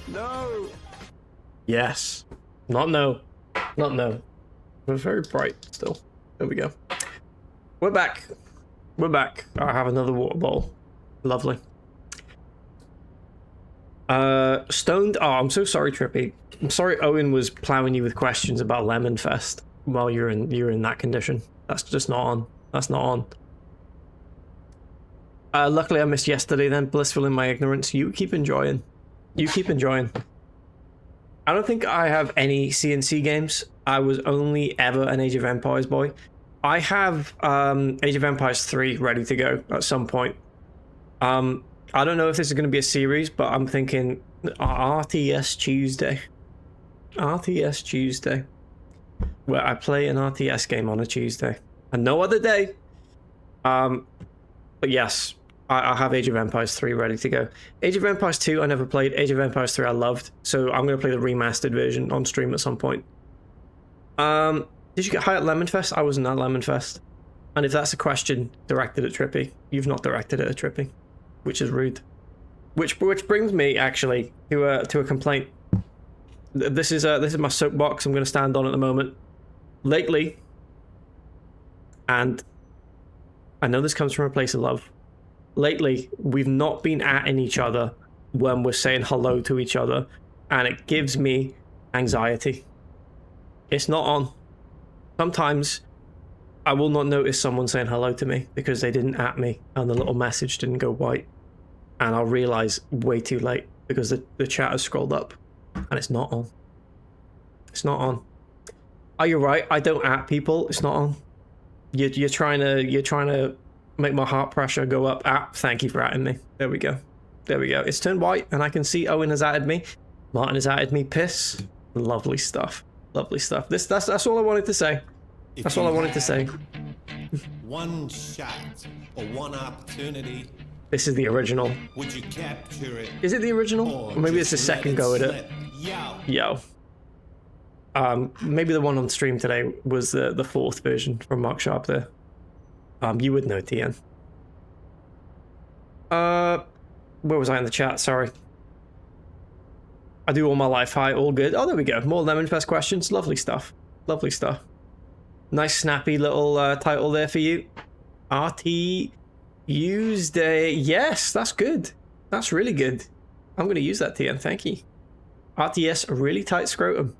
Speaker 1: No! Yes. Not no. Not no. We're very bright still. There we go. We're back. We're back. I have another water bowl. Lovely. Stoned. Oh, I'm so sorry, Trippy. I'm sorry Owen was plowing you with questions about Lemon Fest while you're in that condition. That's just not on. That's not on. Luckily I missed yesterday then, blissful in my ignorance. You keep enjoying. You keep enjoying. I don't think I have any CNC games. I was only ever an Age of Empires boy. I have Age of Empires 3 ready to go at some point. I don't know if this is going to be a series, but I'm thinking RTS Tuesday. RTS Tuesday. Where I play an RTS game on a Tuesday. And no other day. But yes, I have Age of Empires 3 ready to go. Age of Empires 2 I never played. Age of Empires 3 I loved. So I'm going to play the remastered version on stream at some point. Did you get high at Lemon Fest? I wasn't at Lemon Fest. And if that's a question directed at Trippy, you've not directed it at Trippy. Which is rude. Which brings me actually to a complaint. This is my soapbox I'm going to stand on at the moment. Lately, and I know this comes from a place of love. Lately, we've not been atting each other when we're saying hello to each other, and it gives me anxiety. It's not on. Sometimes I will not notice someone saying hello to me because they didn't at me and the little message didn't go white. And I'll realize way too late because the chat has scrolled up and it's not on. It's not on. Oh, you're right. I don't at people. It's not on. You're trying to make my heart pressure go up. Thank you for atting me. There we go. There we go. It's turned white and I can see Owen has added me. Martin has added me. Piss. Lovely stuff. Lovely stuff. That's all I wanted to say. That's all I wanted to say.
Speaker 13: One shot or one opportunity.
Speaker 1: This is the original.
Speaker 13: Would you capture it?
Speaker 1: Is it the original? Or maybe it's the second go at it. Yo. Maybe the one on stream today was the fourth version from Mark Sharp there. You would know, TN. Where was I in the chat? Sorry. I do all my life. Hi, all good. Oh, there we go. More Lemon Fest questions. Lovely stuff. Lovely stuff. Nice snappy little title there for you. RT Tuesday. Yes, that's good. That's really good. I'm going to use that, TN. Thank you. RTS, a really tight scrotum.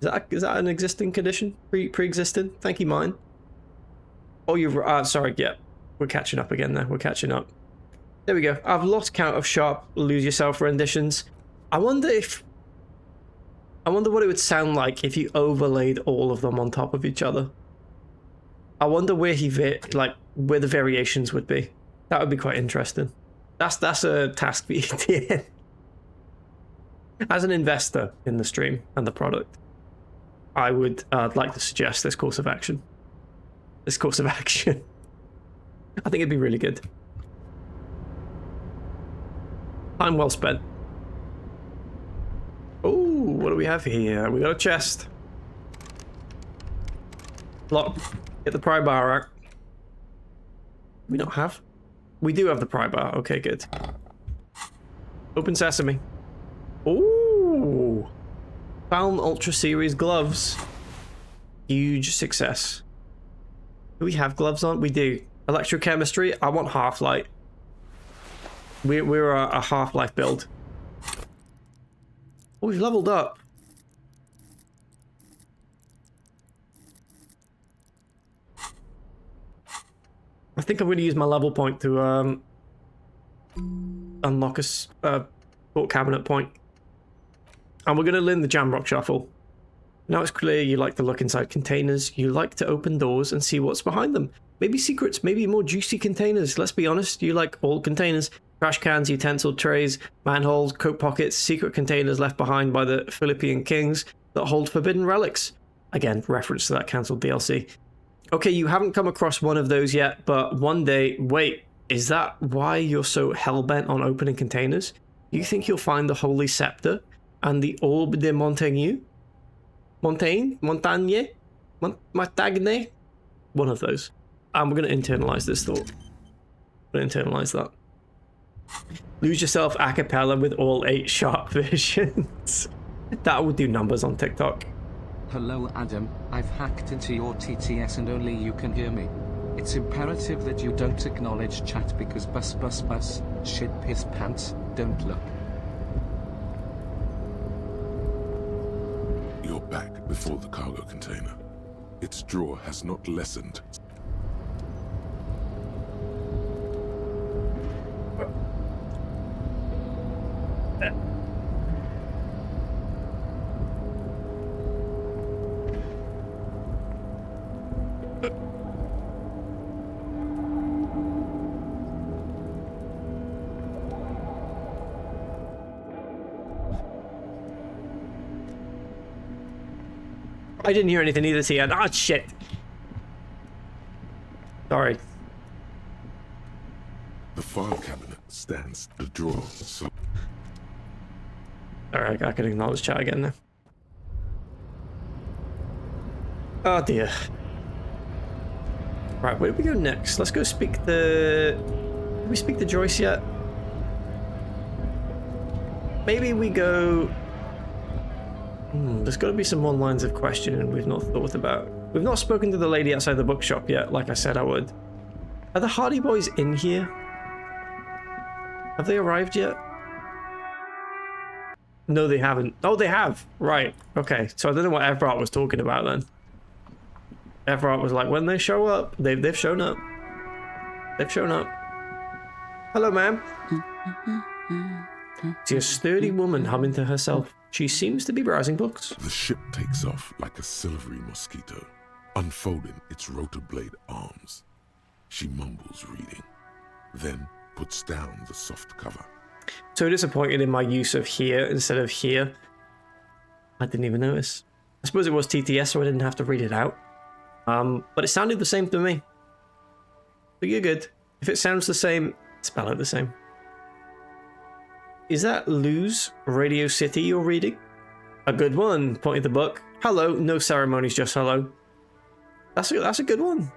Speaker 1: Is that an existing condition? Pre-existing? Thank you, mine. Oh, you're... sorry, yeah. We're catching up again there. We're catching up. There we go. I've lost count of Sharp Lose Yourself renditions. I wonder what it would sound like if you overlaid all of them on top of each other. I wonder where where the variations would be. That would be quite interesting. That's a task for you, TN. As an investor in the stream and the product, I would like to suggest this course of action. This course of action. I think it'd be really good. Time well spent. Oh, what do we have here? We got a chest. Lock. Get the pry bar out. We don't have. We do have the pry bar. Okay, good. Open sesame. Ooh. Found Ultra Series gloves. Huge success. Do we have gloves on? We do. Electrochemistry. I want Half-Life. We're a Half-Life build. Oh, we've leveled up. I think I'm going to use my level point to unlock a book cabinet point. And we're going to learn the Jamrock shuffle. Now it's clear you like to look inside containers. You like to open doors and see what's behind them. Maybe secrets, maybe more juicy containers. Let's be honest, you like all containers. Trash cans, utensil trays, manholes, coat pockets, secret containers left behind by the Philippine kings that hold forbidden relics. Again, reference to that cancelled DLC. Okay, you haven't come across one of those yet, but one day... Wait, is that why you're so hell-bent on opening containers? You think you'll find the Holy Scepter and the Orbe de Montaigne? Montagne? Montagne? One of those. And we're going to internalize this thought. We're going to internalize that. Lose yourself a cappella with all 8 Sharp versions. That would do numbers on TikTok.
Speaker 6: Hello Adam, I've hacked into your TTS and only you can hear me. It's imperative that you don't acknowledge chat because bus, shit piss pants, don't look.
Speaker 2: You're back before the cargo container. Its drawer has not lessened.
Speaker 1: I didn't hear anything either, Tian. Ah, shit. Sorry.
Speaker 2: The file cabinet stands the drawer, so...
Speaker 1: Alright, I can acknowledge chat again now. Oh dear. Right, where do we go next? Let's go speak the... Did we speak to Joyce yet? Maybe we go... There's got to be some more lines of questioning we've not thought about. We've not spoken to the lady outside the bookshop yet, like I said I would. Are the Hardy Boys in here? Have they arrived yet? No, they haven't. Oh, they have. Right. Okay. So I don't know what Everett was talking about then. Everett was like, when they show up, they've shown up. They've shown up. Hello, ma'am. See a sturdy woman humming to herself. She seems to be browsing books.
Speaker 2: The ship takes off like a silvery mosquito, unfolding its rotor blade arms. She mumbles reading, then puts down the soft cover.
Speaker 1: So disappointed in my use of here instead of here. I didn't even notice. I suppose it was TTS, so I didn't have to read it out. But it sounded the same to me. But you're good. If it sounds the same, spell it the same. Is that Luz Radio City you're reading? A good one, pointed the book. Hello, no ceremonies, just hello. That's a good one.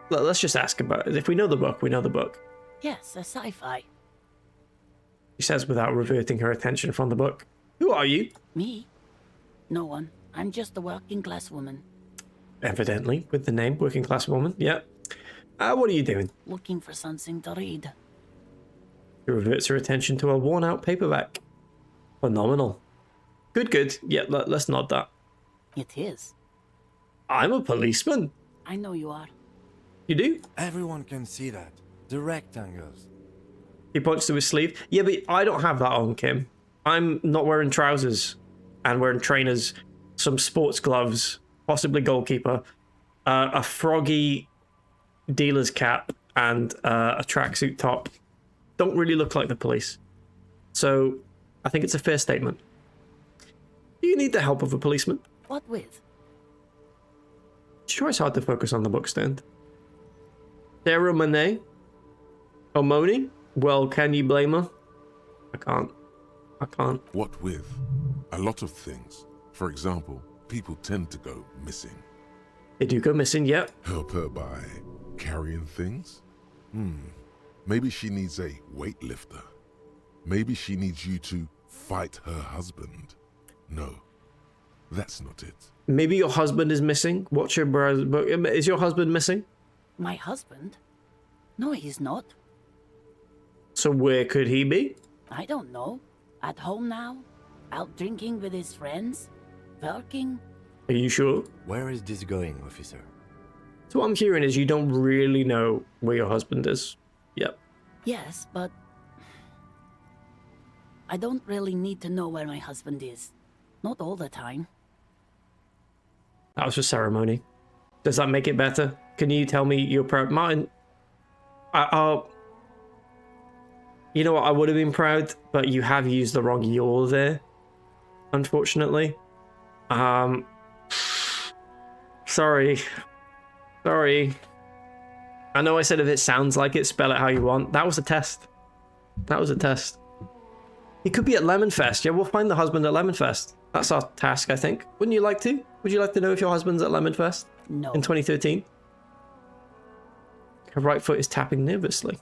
Speaker 1: Let's just ask about it. If we know the book, we know the book.
Speaker 14: Yes, a sci-fi.
Speaker 1: She says without reverting her attention from the book. Who are you?
Speaker 14: Me? No one. I'm just a working class woman.
Speaker 1: Evidently, with the name working class woman. Yeah. What are you doing?
Speaker 14: Looking for something to read.
Speaker 1: She reverts her attention to a worn-out paperback. Phenomenal. Good. Yeah, let's nod that.
Speaker 14: It is.
Speaker 1: I'm a policeman.
Speaker 14: I know you are.
Speaker 1: You do?
Speaker 3: Everyone can see that. The rectangles.
Speaker 1: He points to his sleeve. Yeah, but I don't have that on, Kim. I'm not wearing trousers and wearing trainers, some sports gloves, possibly goalkeeper, a froggy dealer's cap, and a tracksuit top. Don't really look like the police. So I think it's a fair statement. Do you need the help of a policeman?
Speaker 14: What with?
Speaker 1: She tries hard to focus on the book stand. Sarah Monet? Omoni? Well, can you blame her? I can't.
Speaker 2: What with? A lot of things. For example, people tend to go missing.
Speaker 1: They do go missing, yep.
Speaker 2: Help her by carrying things? Maybe she needs a weightlifter. Maybe she needs you to fight her husband. No, that's not it.
Speaker 1: Maybe your husband is missing. Watch your browser book. Is your husband missing?
Speaker 14: My husband? No, he's not.
Speaker 1: So where could he be?
Speaker 14: I don't know. At home now? Out drinking with his friends? Working?
Speaker 1: Are you sure?
Speaker 3: Where is this going, officer?
Speaker 1: So what I'm hearing is you don't really know where your husband is. Yep.
Speaker 14: Yes, but I don't really need to know where my husband is. Not all the time.
Speaker 1: That was for ceremony. Does that make it better? Can you tell me you're proud? Martin, you know what? I would have been proud, but you have used the wrong "you're" there, unfortunately. Sorry. I know I said if it sounds like it, spell it how you want. That was a test. He could be at Lemonfest. Yeah, we'll find the husband at Lemonfest. That's our task, I think. Wouldn't you like to? Would you like to know if your husband's at Lemonfest?
Speaker 14: No.
Speaker 1: In 2013? Her right foot is tapping nervously.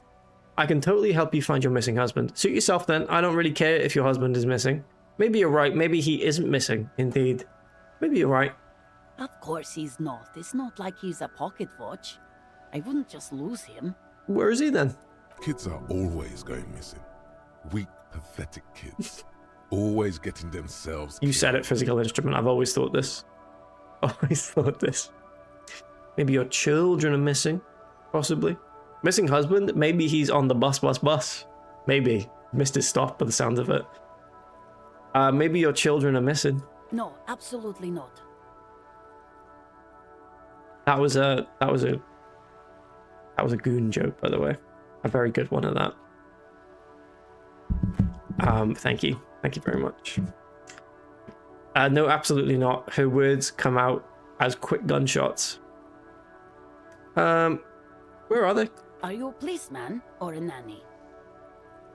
Speaker 1: I can totally help you find your missing husband. Suit yourself then. I don't really care if your husband is missing. Maybe you're right. Maybe he isn't missing. Indeed. Maybe you're right.
Speaker 14: Of course he's not. It's not like he's a pocket watch. I wouldn't just lose him.
Speaker 1: Where is he then?
Speaker 2: Kids are always going missing. Weak, pathetic kids. Always getting themselves
Speaker 1: You said it, physical instrument. I've always thought this. Maybe your children are missing. Possibly. Missing husband? Maybe he's on the bus. Maybe. Missed his stop by the sound of it. Maybe your children are missing.
Speaker 14: No, absolutely not.
Speaker 1: That was a goon joke, by the way. A very good one at that. Thank you. Thank you very much. No, absolutely not. Her words come out as quick gunshots. Where are they?
Speaker 14: Are you a policeman or a nanny?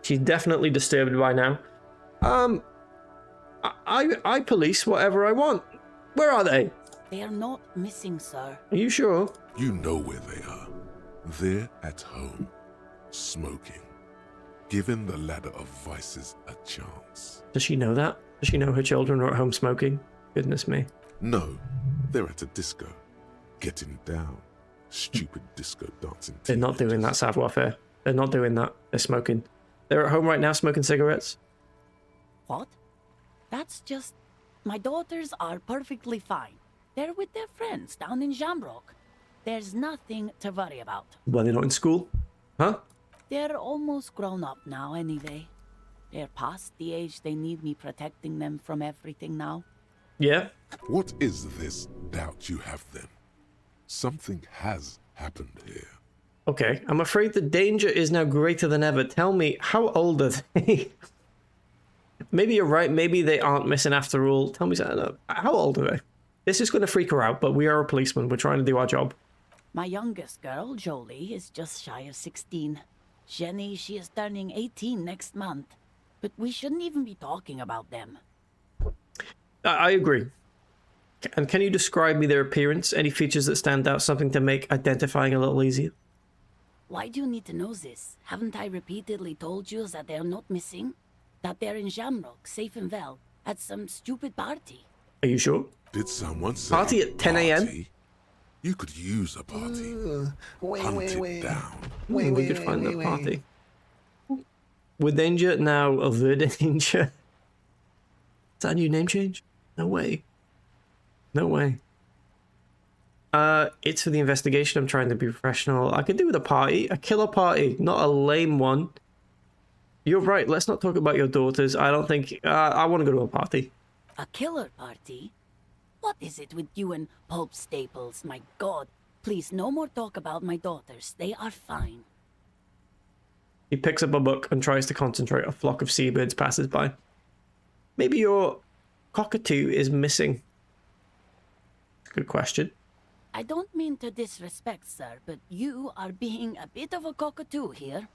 Speaker 1: She's definitely disturbed by now. I police whatever I want. Where are they?
Speaker 14: They are not missing, sir.
Speaker 1: Are you sure?
Speaker 2: You know where they are. They're at home, smoking, giving the ladder of vices a chance.
Speaker 1: Does she know that? Does she know her children are at home smoking? Goodness me.
Speaker 2: No, they're at a disco, getting down. Stupid disco dancing.
Speaker 1: They're not doing that, savoir-faire. They're not doing that. They're smoking. They're at home right now smoking cigarettes.
Speaker 14: What? That's just... My daughters are perfectly fine. They're with their friends down in Jamrock. There's nothing to worry about.
Speaker 1: Well, they're not in school? Huh?
Speaker 14: They're almost grown up now anyway. They're past the age they need me protecting them from everything now.
Speaker 1: Yeah?
Speaker 2: What is this doubt you have then? Something has happened here.
Speaker 1: Okay, I'm afraid the danger is now greater than ever. Tell me, how old are they? Maybe you're right, maybe they aren't missing after all. Tell me something. How old are they? This is going to freak her out, but we are a policeman. We're trying to do our job.
Speaker 14: My youngest girl, Jolie, is just shy of 16. Jenny, she is turning 18 next month. But we shouldn't even be talking about them.
Speaker 1: I agree. And can you describe me their appearance? Any features that stand out? Something to make identifying a little easier?
Speaker 14: Why do you need to know this? Haven't I repeatedly told you that they're not missing? That they're in Jamrock, safe and well, at some stupid party.
Speaker 2: Are you sure? Did someone say
Speaker 1: party at 10 a.m.?
Speaker 2: You could use a party. Hunt it down.
Speaker 1: We could find a party. With danger now of the danger. Is that a new name change? No way. No way. It's for the investigation. I'm trying to be professional. I could do with a party. A killer party, not a lame one. You're right. Let's not talk about your daughters. I don't think... I want to go to a party.
Speaker 14: A killer party? What is it with you and Pulp Staples? My God. Please, no more talk about my daughters. They are fine.
Speaker 1: He picks up a book and tries to concentrate. A flock of seabirds passes by. Maybe your cockatoo is missing. Good question.
Speaker 14: I don't mean to disrespect, sir, but you are being a bit of a cockatoo here.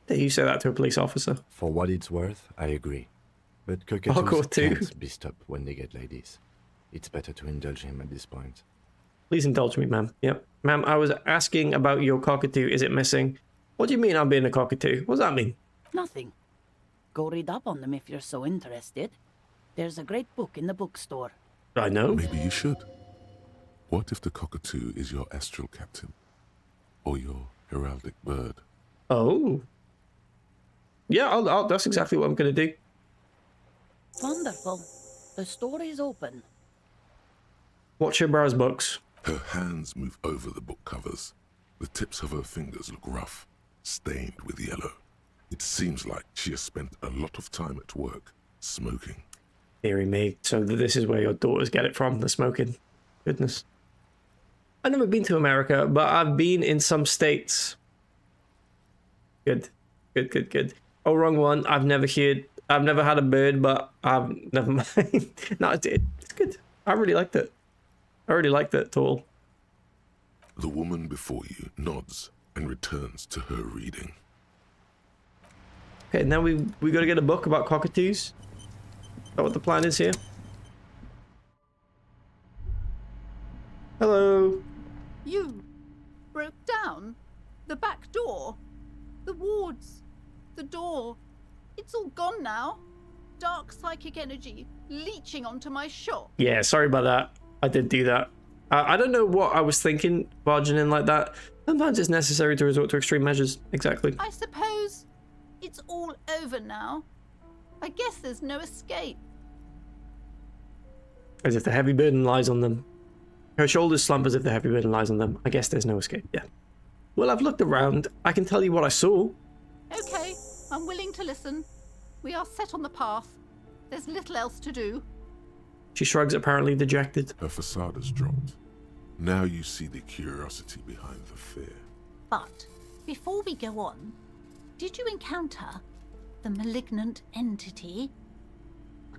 Speaker 1: Did you say that to a police officer?
Speaker 3: For what it's worth, I agree. But cockatoos can't be stopped when they get ladies. It's better to indulge him at this point.
Speaker 1: Please indulge me, ma'am. Yep. Ma'am, I was asking about your cockatoo. Is it missing? What do you mean I'm being a cockatoo? What does that mean?
Speaker 14: Nothing. Go read up on them if you're so interested. There's a great book in the bookstore.
Speaker 1: I know.
Speaker 2: Maybe you should. What if the cockatoo is your astral captain? Or your heraldic bird?
Speaker 1: Oh. Yeah, that's exactly what I'm going to do.
Speaker 14: Wonderful. The store is open.
Speaker 1: Watch her browse books.
Speaker 2: Her hands move over the book covers. The tips of her fingers look rough, stained with yellow. It seems like she has spent a lot of time at work, smoking.
Speaker 1: Deary me. So this is where your daughters get it from, the smoking. Goodness. I've never been to America, but I've been in some states. Good. Good. Oh, wrong one. I've never had a bird, but never mind. No, it's good. I really liked it. Total.
Speaker 2: The woman before you nods and returns to her reading.
Speaker 1: Okay, now we got to get a book about cockatoos. Is that what the plan is here? Hello.
Speaker 15: You broke down the back door, the wards, the door. It's all gone now. Dark psychic energy leeching onto my shop.
Speaker 1: Yeah, sorry about that. I did do that. I don't know what I was thinking, barging in like that. Sometimes it's necessary to resort to extreme measures. Exactly.
Speaker 15: I suppose it's all over now. I guess there's no escape.
Speaker 1: As if the heavy burden lies on them. Her shoulders slump as if the heavy burden lies on them. I guess there's no escape, yeah. Well, I've looked around. I can tell you what I saw.
Speaker 15: Okay, I'm willing to listen. We are set on the path. There's little else to do.
Speaker 1: She shrugs, apparently dejected.
Speaker 2: Her facade has dropped. Now you see the curiosity behind the fear.
Speaker 15: But before we go on, did you encounter the malignant entity?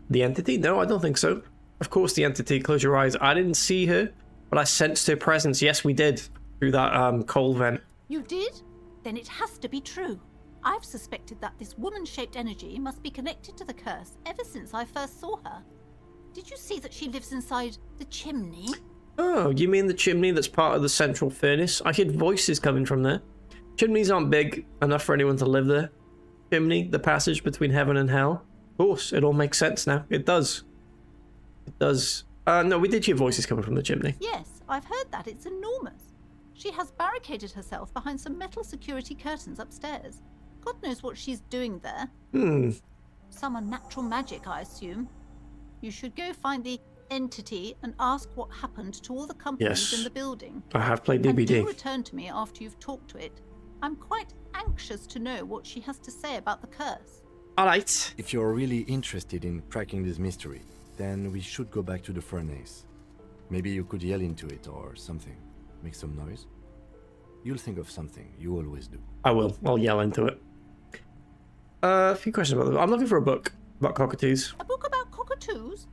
Speaker 1: The entity? No, I don't think so. Of course the entity. Close your eyes. I didn't see her, but I sensed her presence. Yes, we did. Through that coal vent.
Speaker 15: You did? Then it has to be true. I've suspected that this woman-shaped energy must be connected to the curse ever since I first saw her. Did you see that she lives inside the chimney?
Speaker 1: Oh, you mean the chimney that's part of the central furnace? I heard voices coming from there. Chimneys aren't big enough for anyone to live there. Chimney, the passage between heaven and hell. Of course, it all makes sense now. It does. It does. No, we did hear voices coming from the chimney.
Speaker 15: Yes, I've heard that. It's enormous. She has barricaded herself behind some metal security curtains upstairs. God knows what she's doing there. Some unnatural magic, I assume. You should go find the entity and ask what happened to all the companies in the building.
Speaker 1: I have played DBD.
Speaker 15: And do return to me after you've talked to it. I'm quite anxious to know what she has to say about the curse.
Speaker 1: Alright.
Speaker 3: If you're really interested in cracking this mystery, then we should go back to the furnace. Maybe you could yell into it or something. Make some noise. You'll think of something. You always do.
Speaker 1: I will. I'll yell into it. A few questions about them. I'm looking for a book about cockatoos.
Speaker 15: A book about cockatoos?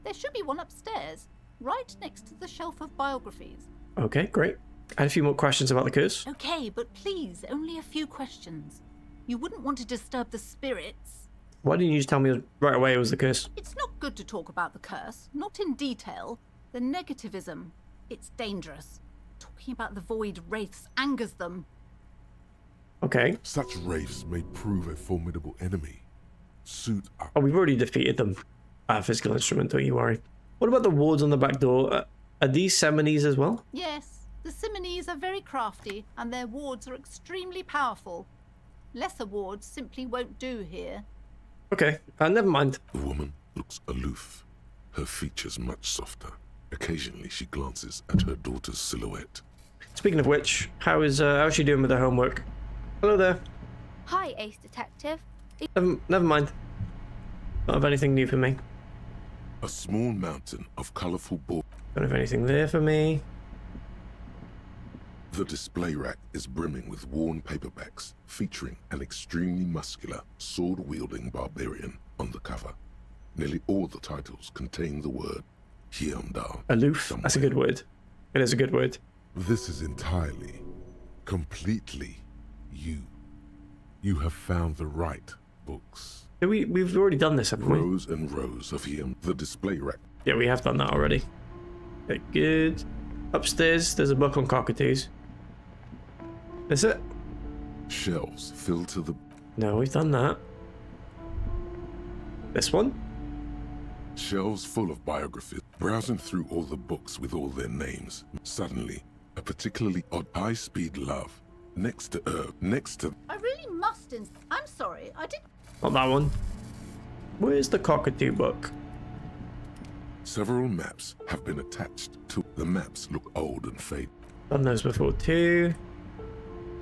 Speaker 15: There should be one upstairs, right next to the shelf of biographies.
Speaker 1: Okay, great. I had a few more questions about the curse.
Speaker 15: Okay, but please, only a few questions. You wouldn't want to disturb the spirits.
Speaker 1: Why didn't you just tell me right away it was the curse?
Speaker 15: It's not good to talk about the curse, not in detail. The negativism, it's dangerous. Talking about the void wraiths angers them.
Speaker 1: Okay.
Speaker 2: Such wraiths may prove a formidable enemy. Suit up.
Speaker 1: Oh, we've already defeated them. Physical instrument, don't you worry. What about the wards on the back door? Are these Semines as well?
Speaker 15: Yes, the Semines are very crafty, and their wards are extremely powerful. Lesser wards simply won't do here.
Speaker 1: Okay, never mind.
Speaker 2: The woman looks aloof, her features much softer. Occasionally she glances at her daughter's silhouette.
Speaker 1: Speaking of which, how's she doing with her homework? Hello there.
Speaker 16: Hi, Ace Detective.
Speaker 1: Never mind. Don't have anything new for me.
Speaker 2: A small mountain of colourful boards.
Speaker 1: Don't have anything there for me.
Speaker 2: The display rack is brimming with worn paperbacks featuring an extremely muscular, sword-wielding barbarian on the cover. Nearly all the titles contain the word Hyundai.
Speaker 1: Aloof?
Speaker 2: Somewhere.
Speaker 1: That's a good word. It is a good word.
Speaker 2: This is entirely, completely you. You have found the right books.
Speaker 1: We've already done this, haven't we?
Speaker 2: Rows and rows of the display rack.
Speaker 1: Yeah, we have done that already. Okay, good. Upstairs, there's a book on cockatoos. Is it?
Speaker 2: Shelves filled to the...
Speaker 1: No, we've done that. This one?
Speaker 2: Shelves full of biographies. Browsing through all the books with all their names. Suddenly, a particularly odd high-speed love. Next to
Speaker 15: I really must I'm sorry, I didn't...
Speaker 1: Not that one. Where's the cockatoo book?
Speaker 2: Several maps have been attached to... The maps look old and faded.
Speaker 1: Done those before too.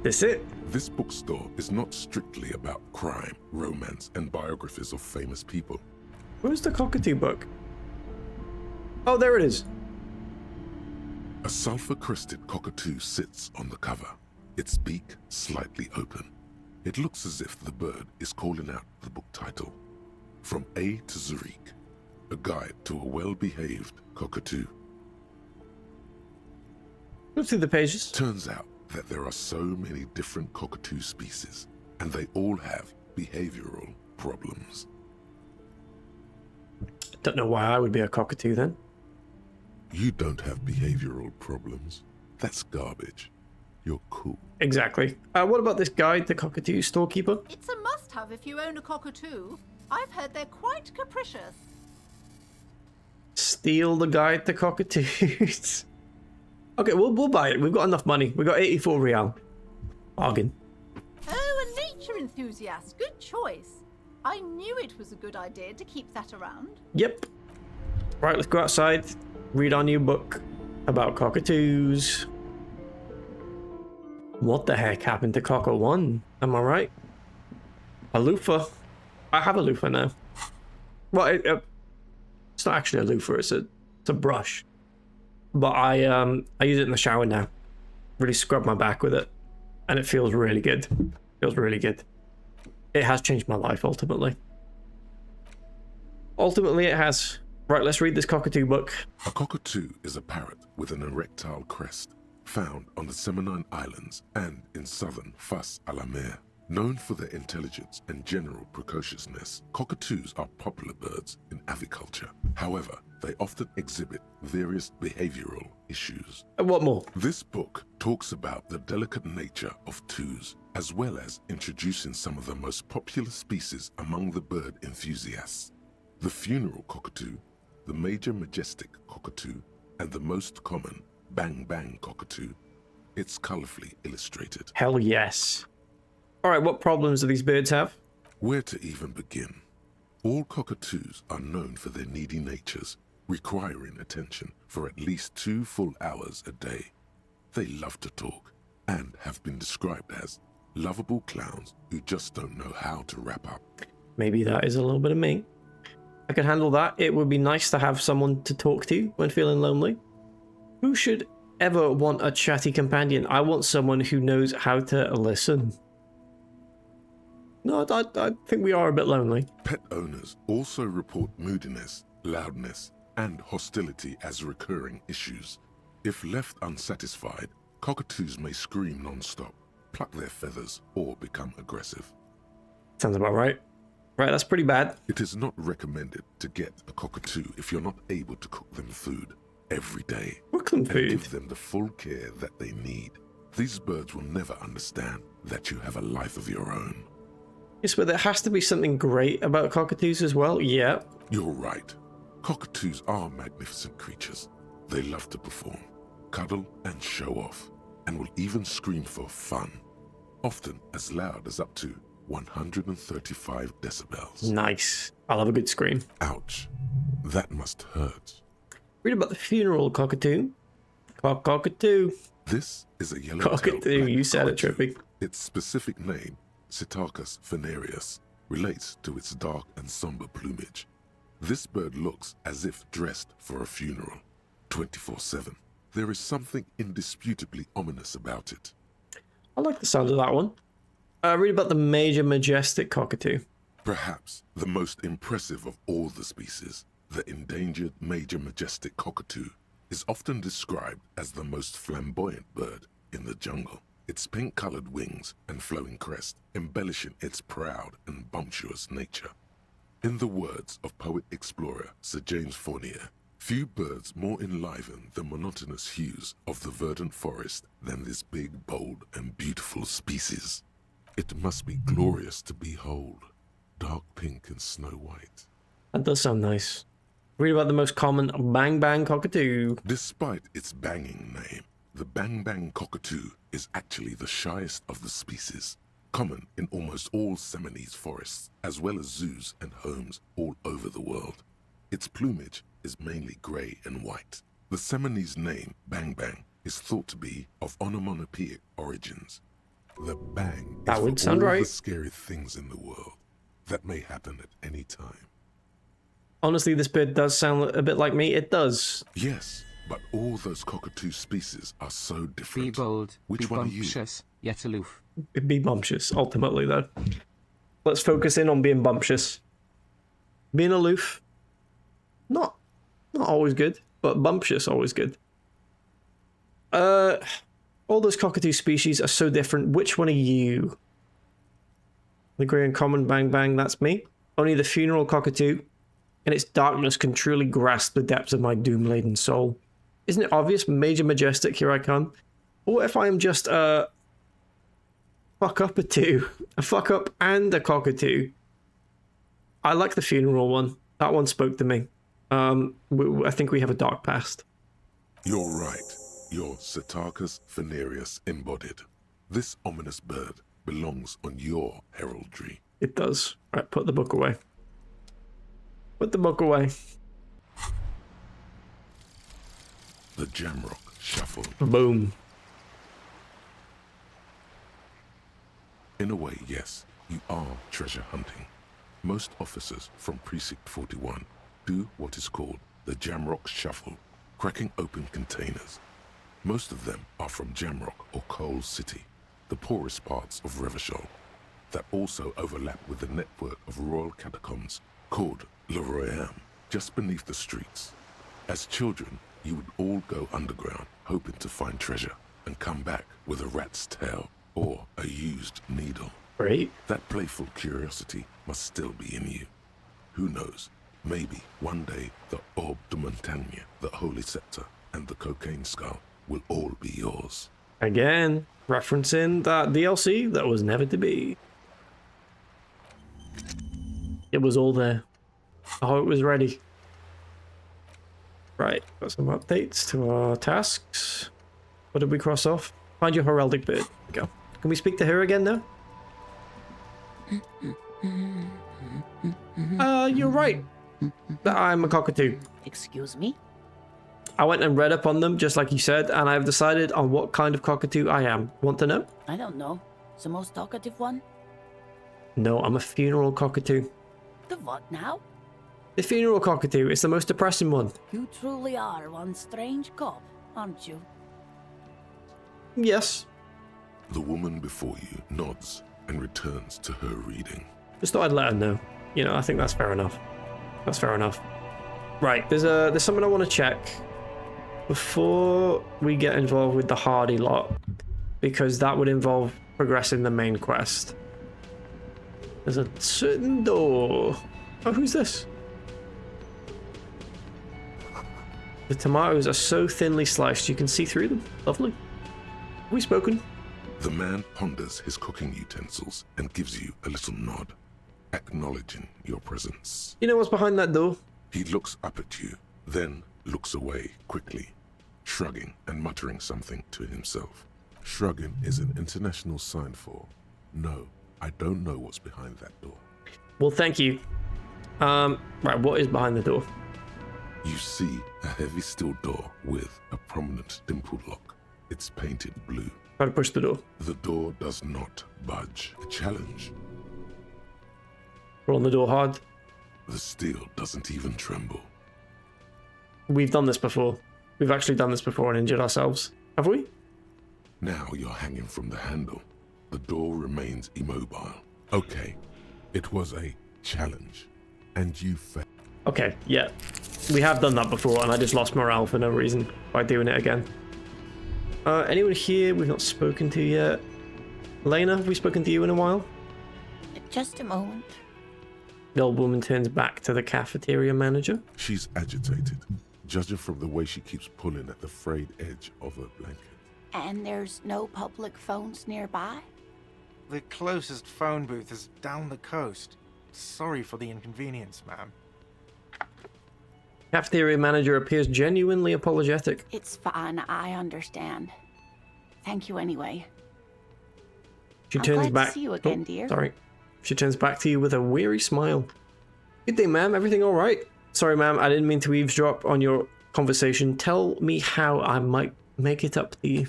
Speaker 1: This it?
Speaker 2: This bookstore is not strictly about crime, romance, and biographies of famous people.
Speaker 1: Where's the cockatoo book? Oh, there it is.
Speaker 2: A sulfur-crested cockatoo sits on the cover, its beak slightly open. It looks as if the bird is calling out the book title. From A to Zurich, a guide to a well-behaved cockatoo.
Speaker 1: Go through the pages.
Speaker 2: Turns out that there are so many different cockatoo species, and they all have behavioral problems.
Speaker 1: Don't know why I would be a cockatoo then.
Speaker 2: You don't have behavioral problems. That's garbage. You're cool.
Speaker 1: Exactly. What about this guide, the cockatoo storekeeper?
Speaker 15: It's a must-have if you own a cockatoo. I've heard they're quite capricious.
Speaker 1: Steal the guide to cockatoos. Okay, we'll buy it. We've got enough money. We've got 84 real. Bargain.
Speaker 15: Oh, a nature enthusiast. Good choice. I knew it was a good idea to keep that around.
Speaker 1: Yep. Right, let's go outside. Read our new book about cockatoos. What the heck happened to Cocker 1? Am I right? A loofah. I have a loofah now. Well, it's not actually a loofah. It's a brush. But I use it in the shower now. Really scrub my back with it, and it feels really good. Feels really good. It has changed my life ultimately. Ultimately, it has. Right, let's read this cockatoo book.
Speaker 2: A cockatoo is a parrot with an erectile crest, found on the Seminoan Islands and in southern Fas a la Mer. Known for their intelligence and general precociousness, cockatoos are popular birds in aviculture. However, they often exhibit various behavioral issues.
Speaker 1: What more?
Speaker 2: This book talks about the delicate nature of toos, as well as introducing some of the most popular species among the bird enthusiasts. The funeral cockatoo, the major majestic cockatoo, and the most common bang bang cockatoo. It's colorfully illustrated.
Speaker 1: Hell yes. Alright, what problems do these birds have?
Speaker 2: Where to even begin? All cockatoos are known for their needy natures, requiring attention for at least 2 full hours a day. They love to talk, and have been described as lovable clowns who just don't know how to wrap up.
Speaker 1: Maybe that is a little bit of me. I can handle that. It would be nice to have someone to talk to when feeling lonely. Who should ever want a chatty companion? I want someone who knows how to listen. No, I think we are a bit lonely.
Speaker 2: Pet owners also report moodiness, loudness, and hostility as recurring issues. If left unsatisfied, cockatoos may scream non-stop, pluck their feathers, or become aggressive.
Speaker 1: Sounds about right. Right, that's pretty bad.
Speaker 2: It is not recommended to get a cockatoo if you're not able to cook them food every day.
Speaker 1: Cook them
Speaker 2: and
Speaker 1: food?
Speaker 2: give them the full care that they need. These birds will never understand that you have a life of your own.
Speaker 1: Yes, but there has to be something great about cockatoos as well. Yeah.
Speaker 2: You're right. Cockatoos are magnificent creatures. They love to perform, cuddle and show off, and will even scream for fun, often as loud as up to 135 decibels.
Speaker 1: Nice. I love a good scream.
Speaker 2: Ouch. That must hurt.
Speaker 1: Read about the funeral cockatoo. Cockatoo.
Speaker 2: This is a yellow
Speaker 1: cockatoo. You said it, Trippy.
Speaker 2: Its specific name, Psittacus venereus, relates to its dark and somber plumage. This bird looks as if dressed for a funeral, 24/7. There is something indisputably ominous about it.
Speaker 1: I like the sound of that one. Read about the major majestic cockatoo.
Speaker 2: Perhaps the most impressive of all the species, the endangered major majestic cockatoo, is often described as the most flamboyant bird in the jungle. Its pink-colored wings and flowing crest embellishing its proud and bumptious nature. In the words of poet-explorer Sir James Fournier, few birds more enliven the monotonous hues of the verdant forest than this big, bold, and beautiful species. It must be glorious to behold, dark pink and snow white.
Speaker 1: That does sound nice. Read about the most common bang bang cockatoo.
Speaker 2: Despite its banging name, the bang bang cockatoo is actually the shyest of the species, common in almost all Seminoles forests, as well as zoos and homes all over the world. Its plumage is mainly grey and white. The Seminoles name bang bang is thought to be of onomatopoeic origins. The bang
Speaker 1: that
Speaker 2: is
Speaker 1: would
Speaker 2: for
Speaker 1: sound
Speaker 2: all
Speaker 1: right.
Speaker 2: the scary things in the world that may happen at any time.
Speaker 1: Honestly, this bird does sound a bit like me. It does.
Speaker 2: Yes, but all those cockatoo species are so different.
Speaker 6: Be bold,
Speaker 2: Which
Speaker 6: be
Speaker 2: one are you?
Speaker 6: bumptious, yet aloof.
Speaker 1: Be bumptious, ultimately, though. Let's focus in on being bumptious. Being aloof, not always good, but bumptious, always good. All those cockatoo species are so different. Which one are you? The grey and common bang bang, that's me. Only the funeral cockatoo, in its darkness, can truly grasp the depths of my doom-laden soul. Isn't it obvious? Major majestic, here I come. Or what if I am just a fuck up and a cockatoo? I like the funeral one. That one spoke to me. I think we have a dark past.
Speaker 2: You're right. You're Psittacus venereus embodied. This ominous bird belongs on your heraldry.
Speaker 1: It does. Right, put the book away. Put the book away.
Speaker 2: The Jamrock Shuffle.
Speaker 1: Boom.
Speaker 2: In a way, yes, you are treasure hunting. Most officers from Precinct 41 do what is called the Jamrock Shuffle, cracking open containers. Most of them are from Jamrock or Coal City, the poorest parts of Revachol, that also overlap with the network of royal catacombs called Le Royaume, just beneath the streets. As children, you would all go underground, hoping to find treasure, and come back with a rat's tail or a used needle.
Speaker 1: Great.
Speaker 2: That playful curiosity must still be in you. Who knows? Maybe one day the Orbe de Montagne, the Holy Scepter, and the Cocaine Skull will all be yours.
Speaker 1: Again, referencing that DLC that was never to be. It was all there. Oh, it was ready. Right, got some updates to our tasks. What did we cross off? Find your heraldic bird. Go. Can we speak to her again now? You're right. I'm a cockatoo.
Speaker 14: Excuse me?
Speaker 1: I went and read up on them, just like you said, and I've decided on what kind of cockatoo I am. Want to know?
Speaker 14: I don't know. The most talkative one?
Speaker 1: No, I'm a funeral cockatoo.
Speaker 14: The what now?
Speaker 1: The funeral cockatoo is the most depressing one.
Speaker 14: You truly are one strange cop, aren't you?
Speaker 1: Yes.
Speaker 2: The woman before you nods and returns to her reading.
Speaker 1: Just thought I'd let her know. You know, I think that's fair enough. That's fair enough. Right, there's something I want to check before we get involved with the Hardy lot, because that would involve progressing the main quest. There's a certain door. Oh, who's this? The tomatoes are so thinly sliced you can see through them. Lovely. Have we spoken?
Speaker 2: The man ponders his cooking utensils and gives you a little nod, acknowledging your presence.
Speaker 1: You know what's behind that door?
Speaker 2: He looks up at you, then looks away quickly, shrugging and muttering something to himself. Shrugging is an international sign for, no, I don't know what's behind that door.
Speaker 1: Well, thank you. Right, what is behind the door?
Speaker 2: You see a heavy steel door with a prominent dimpled lock. It's painted blue.
Speaker 1: Try to push the door.
Speaker 2: The door does not budge. A challenge.
Speaker 1: Roll on the door hard.
Speaker 2: The steel doesn't even tremble.
Speaker 1: We've done this before. We've actually done this before and injured ourselves. Have we?
Speaker 2: Now you're hanging from the handle. The door remains immobile. Okay, it was a challenge, and you failed.
Speaker 1: Okay, yeah. We have done that before, and I just lost morale for no reason by doing it again. Anyone here we've not spoken to yet? Lena, have we spoken to you in a while?
Speaker 14: Just a moment.
Speaker 1: The old woman turns back to the cafeteria manager.
Speaker 2: She's agitated, judging from the way she keeps pulling at the frayed edge of her blanket.
Speaker 14: And there's no public phones nearby?
Speaker 12: The closest phone booth is down the coast. Sorry for the inconvenience, ma'am.
Speaker 1: Cafeteria manager appears genuinely apologetic.
Speaker 14: It's fine, I understand. Thank you anyway.
Speaker 1: She
Speaker 14: I'm
Speaker 1: turns
Speaker 14: glad
Speaker 1: back.
Speaker 14: to see you again, dear.
Speaker 1: Sorry. She turns back to you with a weary smile. Good day, ma'am. Everything all right? Sorry, ma'am. I didn't mean to eavesdrop on your conversation. Tell me how I might make it up to you.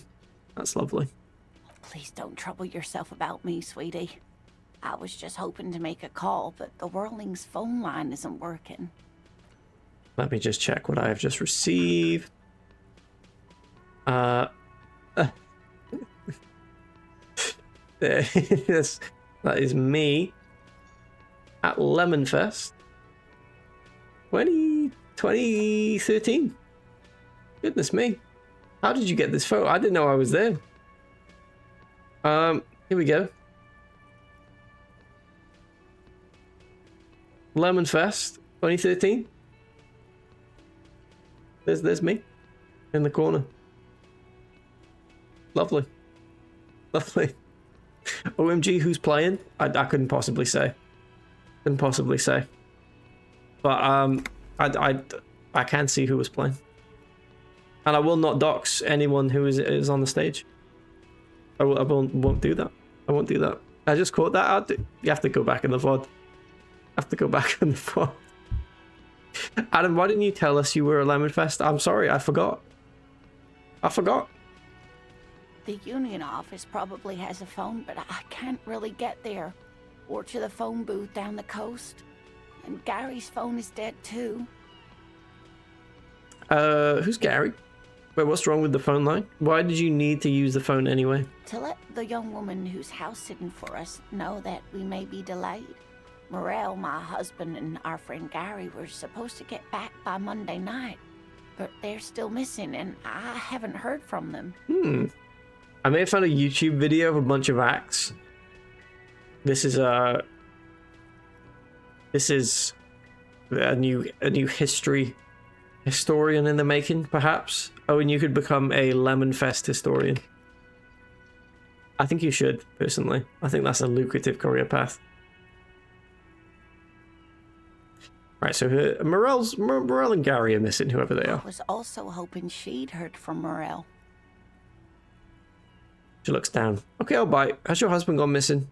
Speaker 1: That's lovely.
Speaker 14: Please don't trouble yourself about me, sweetie. I was just hoping to make a call, but the Whirling's phone line isn't working.
Speaker 1: Let me just check what I have just received. Yes, that is me at Lemonfest 2013. Goodness me. How did you get this photo? I didn't know I was there. Here we go. Lemonfest 2013. There's me in the corner. Lovely. Lovely. OMG, who's playing? I couldn't possibly say. Couldn't possibly say. But I can see who was playing. And I will not dox anyone who is on the stage. I won't do that. I won't do that. I just caught that. You have to go back in the VOD. Have to go back in the VOD. Adam, why didn't you tell us you were at Lemonfest? I'm sorry, I forgot. I forgot.
Speaker 14: The union office probably has a phone, but I can't really get there. Or to the phone booth down the coast. And Gary's phone is dead too.
Speaker 1: Who's Gary? Wait, what's wrong with the phone line? Why did you need to use the phone anyway?
Speaker 14: To let the young woman who's house sitting for us know that we may be delayed. Morel, my husband, and our friend Gary were supposed to get back by Monday night, but they're still missing, and I haven't heard from them.
Speaker 1: I may have found a YouTube video of a bunch of acts. This is a new historian in the making, perhaps. Oh, and you could become a Lemonfest historian. I think you should, personally. I think that's a lucrative career path. Right, so Morel and Gary are missing, whoever they are.
Speaker 14: I was also hoping she'd heard from Morel.
Speaker 1: She looks down. Okay, I'll bite. Has your husband gone missing?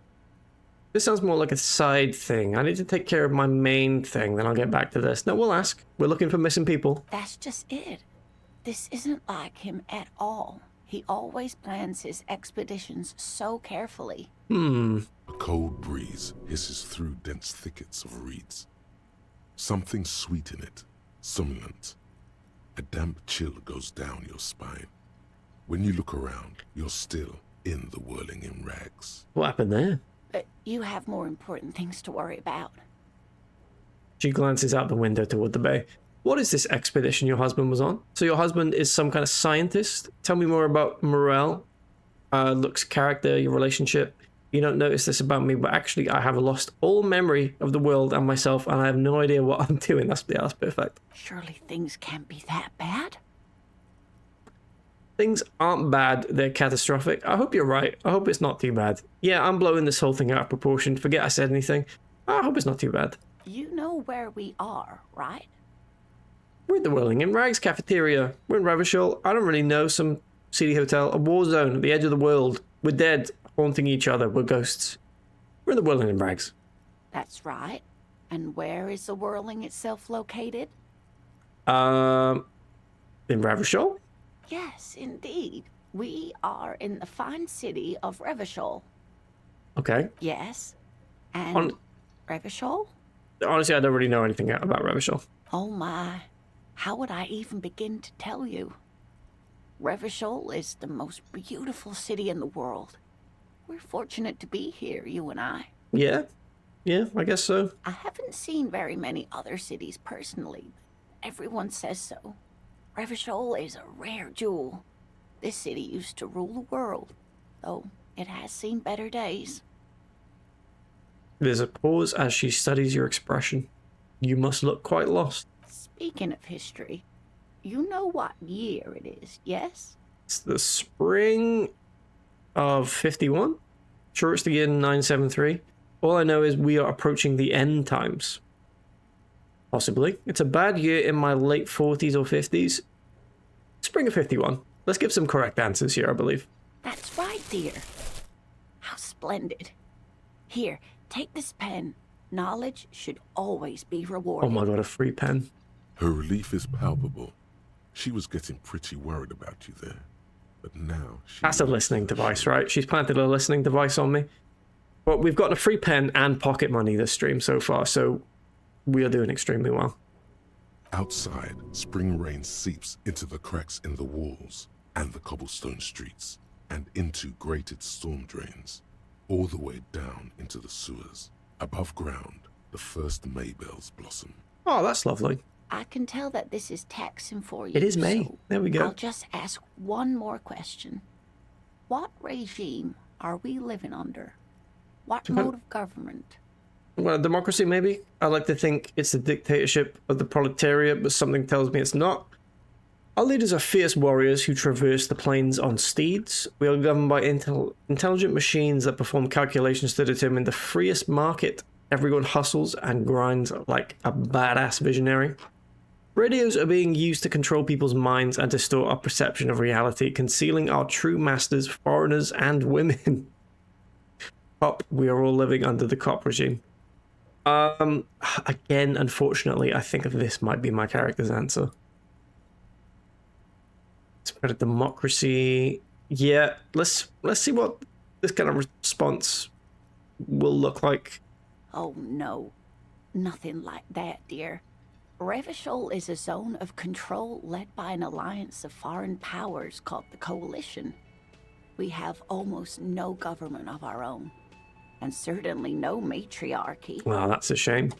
Speaker 1: This sounds more like a side thing. I need to take care of my main thing, then I'll get back to this. No, we'll ask. We're looking for missing people.
Speaker 14: That's just it. This isn't like him at all. He always plans his expeditions so carefully.
Speaker 2: A cold breeze hisses through dense thickets of reeds. Something sweet in it, somnolent. A damp chill goes down your spine. When you look around, you're still in the whirling in rags.
Speaker 1: What happened there?
Speaker 14: But you have more important things to worry about.
Speaker 1: She glances out the window toward the bay. What is this expedition your husband was on? So your husband is some kind of scientist? Tell me more about Morel. Looks, character, your relationship. You don't notice this about me, but actually I have lost all memory of the world and myself, and I have no idea what I'm doing. That's perfect.
Speaker 14: Surely things can't be that bad.
Speaker 1: Things aren't bad, they're catastrophic. I hope you're right. I hope it's not too bad. Yeah, I'm blowing this whole thing out of proportion. Forget I said anything. I hope it's not too bad.
Speaker 14: You know where we are, right?
Speaker 1: We're at the Whirling in Rags cafeteria. We're in Revachol. I don't really know. Some city hotel. A war zone at the edge of the world. We're dead, haunting each other. We're ghosts. We're in the Whirling in Rags.
Speaker 14: That's right. And where is the Whirling itself located?
Speaker 1: In Revachol?
Speaker 14: Yes, indeed. We are in the fine city of Revachol.
Speaker 1: Okay.
Speaker 14: Yes. And Revachol?
Speaker 1: Honestly, I don't really know anything about Revachol.
Speaker 14: Oh my. How would I even begin to tell you? Revachol is the most beautiful city in the world. We're fortunate to be here, you and I.
Speaker 1: Yeah, I guess so.
Speaker 14: I haven't seen very many other cities personally, but everyone says so. Revachol is a rare jewel. This city used to rule the world, though it has seen better days.
Speaker 1: There's a pause as she studies your expression. You must look quite lost.
Speaker 14: Speaking of history, you know what year it is, yes?
Speaker 1: It's the spring of 51. Sure, it's the year 973. All I know is we are approaching the end times. Possibly. It's a bad year in my late 40s or 50s. Spring of 51. Let's give some correct answers here, I believe.
Speaker 14: That's right, dear. How splendid. Here, take this pen. Knowledge should always be rewarded.
Speaker 1: Oh my god, a free pen.
Speaker 2: Her relief is palpable. She was getting pretty worried about you there. But now she...
Speaker 1: That's a listening device, right? She's planted a listening device on me. But we've got a free pen and pocket money this stream so far, so we are doing extremely well.
Speaker 2: Outside, spring rain seeps into the cracks in the walls and the cobblestone streets and into grated storm drains, all the way down into the sewers. Above ground, the first Maybells blossom.
Speaker 1: Oh, that's lovely.
Speaker 14: I can tell that this is taxing for you.
Speaker 1: It is May.
Speaker 14: So
Speaker 1: there we go.
Speaker 14: I'll just ask one more question. What regime are we living under? What mode of government?
Speaker 1: Well, democracy, maybe? I like to think it's the dictatorship of the proletariat, but something tells me it's not. Our leaders are fierce warriors who traverse the plains on steeds. We are governed by intelligent machines that perform calculations to determine the freest market. Everyone hustles and grinds like a badass visionary. Radios are being used to control people's minds and distort our perception of reality, concealing our true masters, foreigners, and women. Cop, we are all living under the cop regime. Again, unfortunately, I think this might be my character's answer. Spread of democracy. Yeah, let's see what this kind of response will look like.
Speaker 14: Oh no, nothing like that, dear. Revachol is a zone of control led by an alliance of foreign powers called the Coalition. We have almost no government of our own, and certainly no matriarchy.
Speaker 1: Well, that's a shame.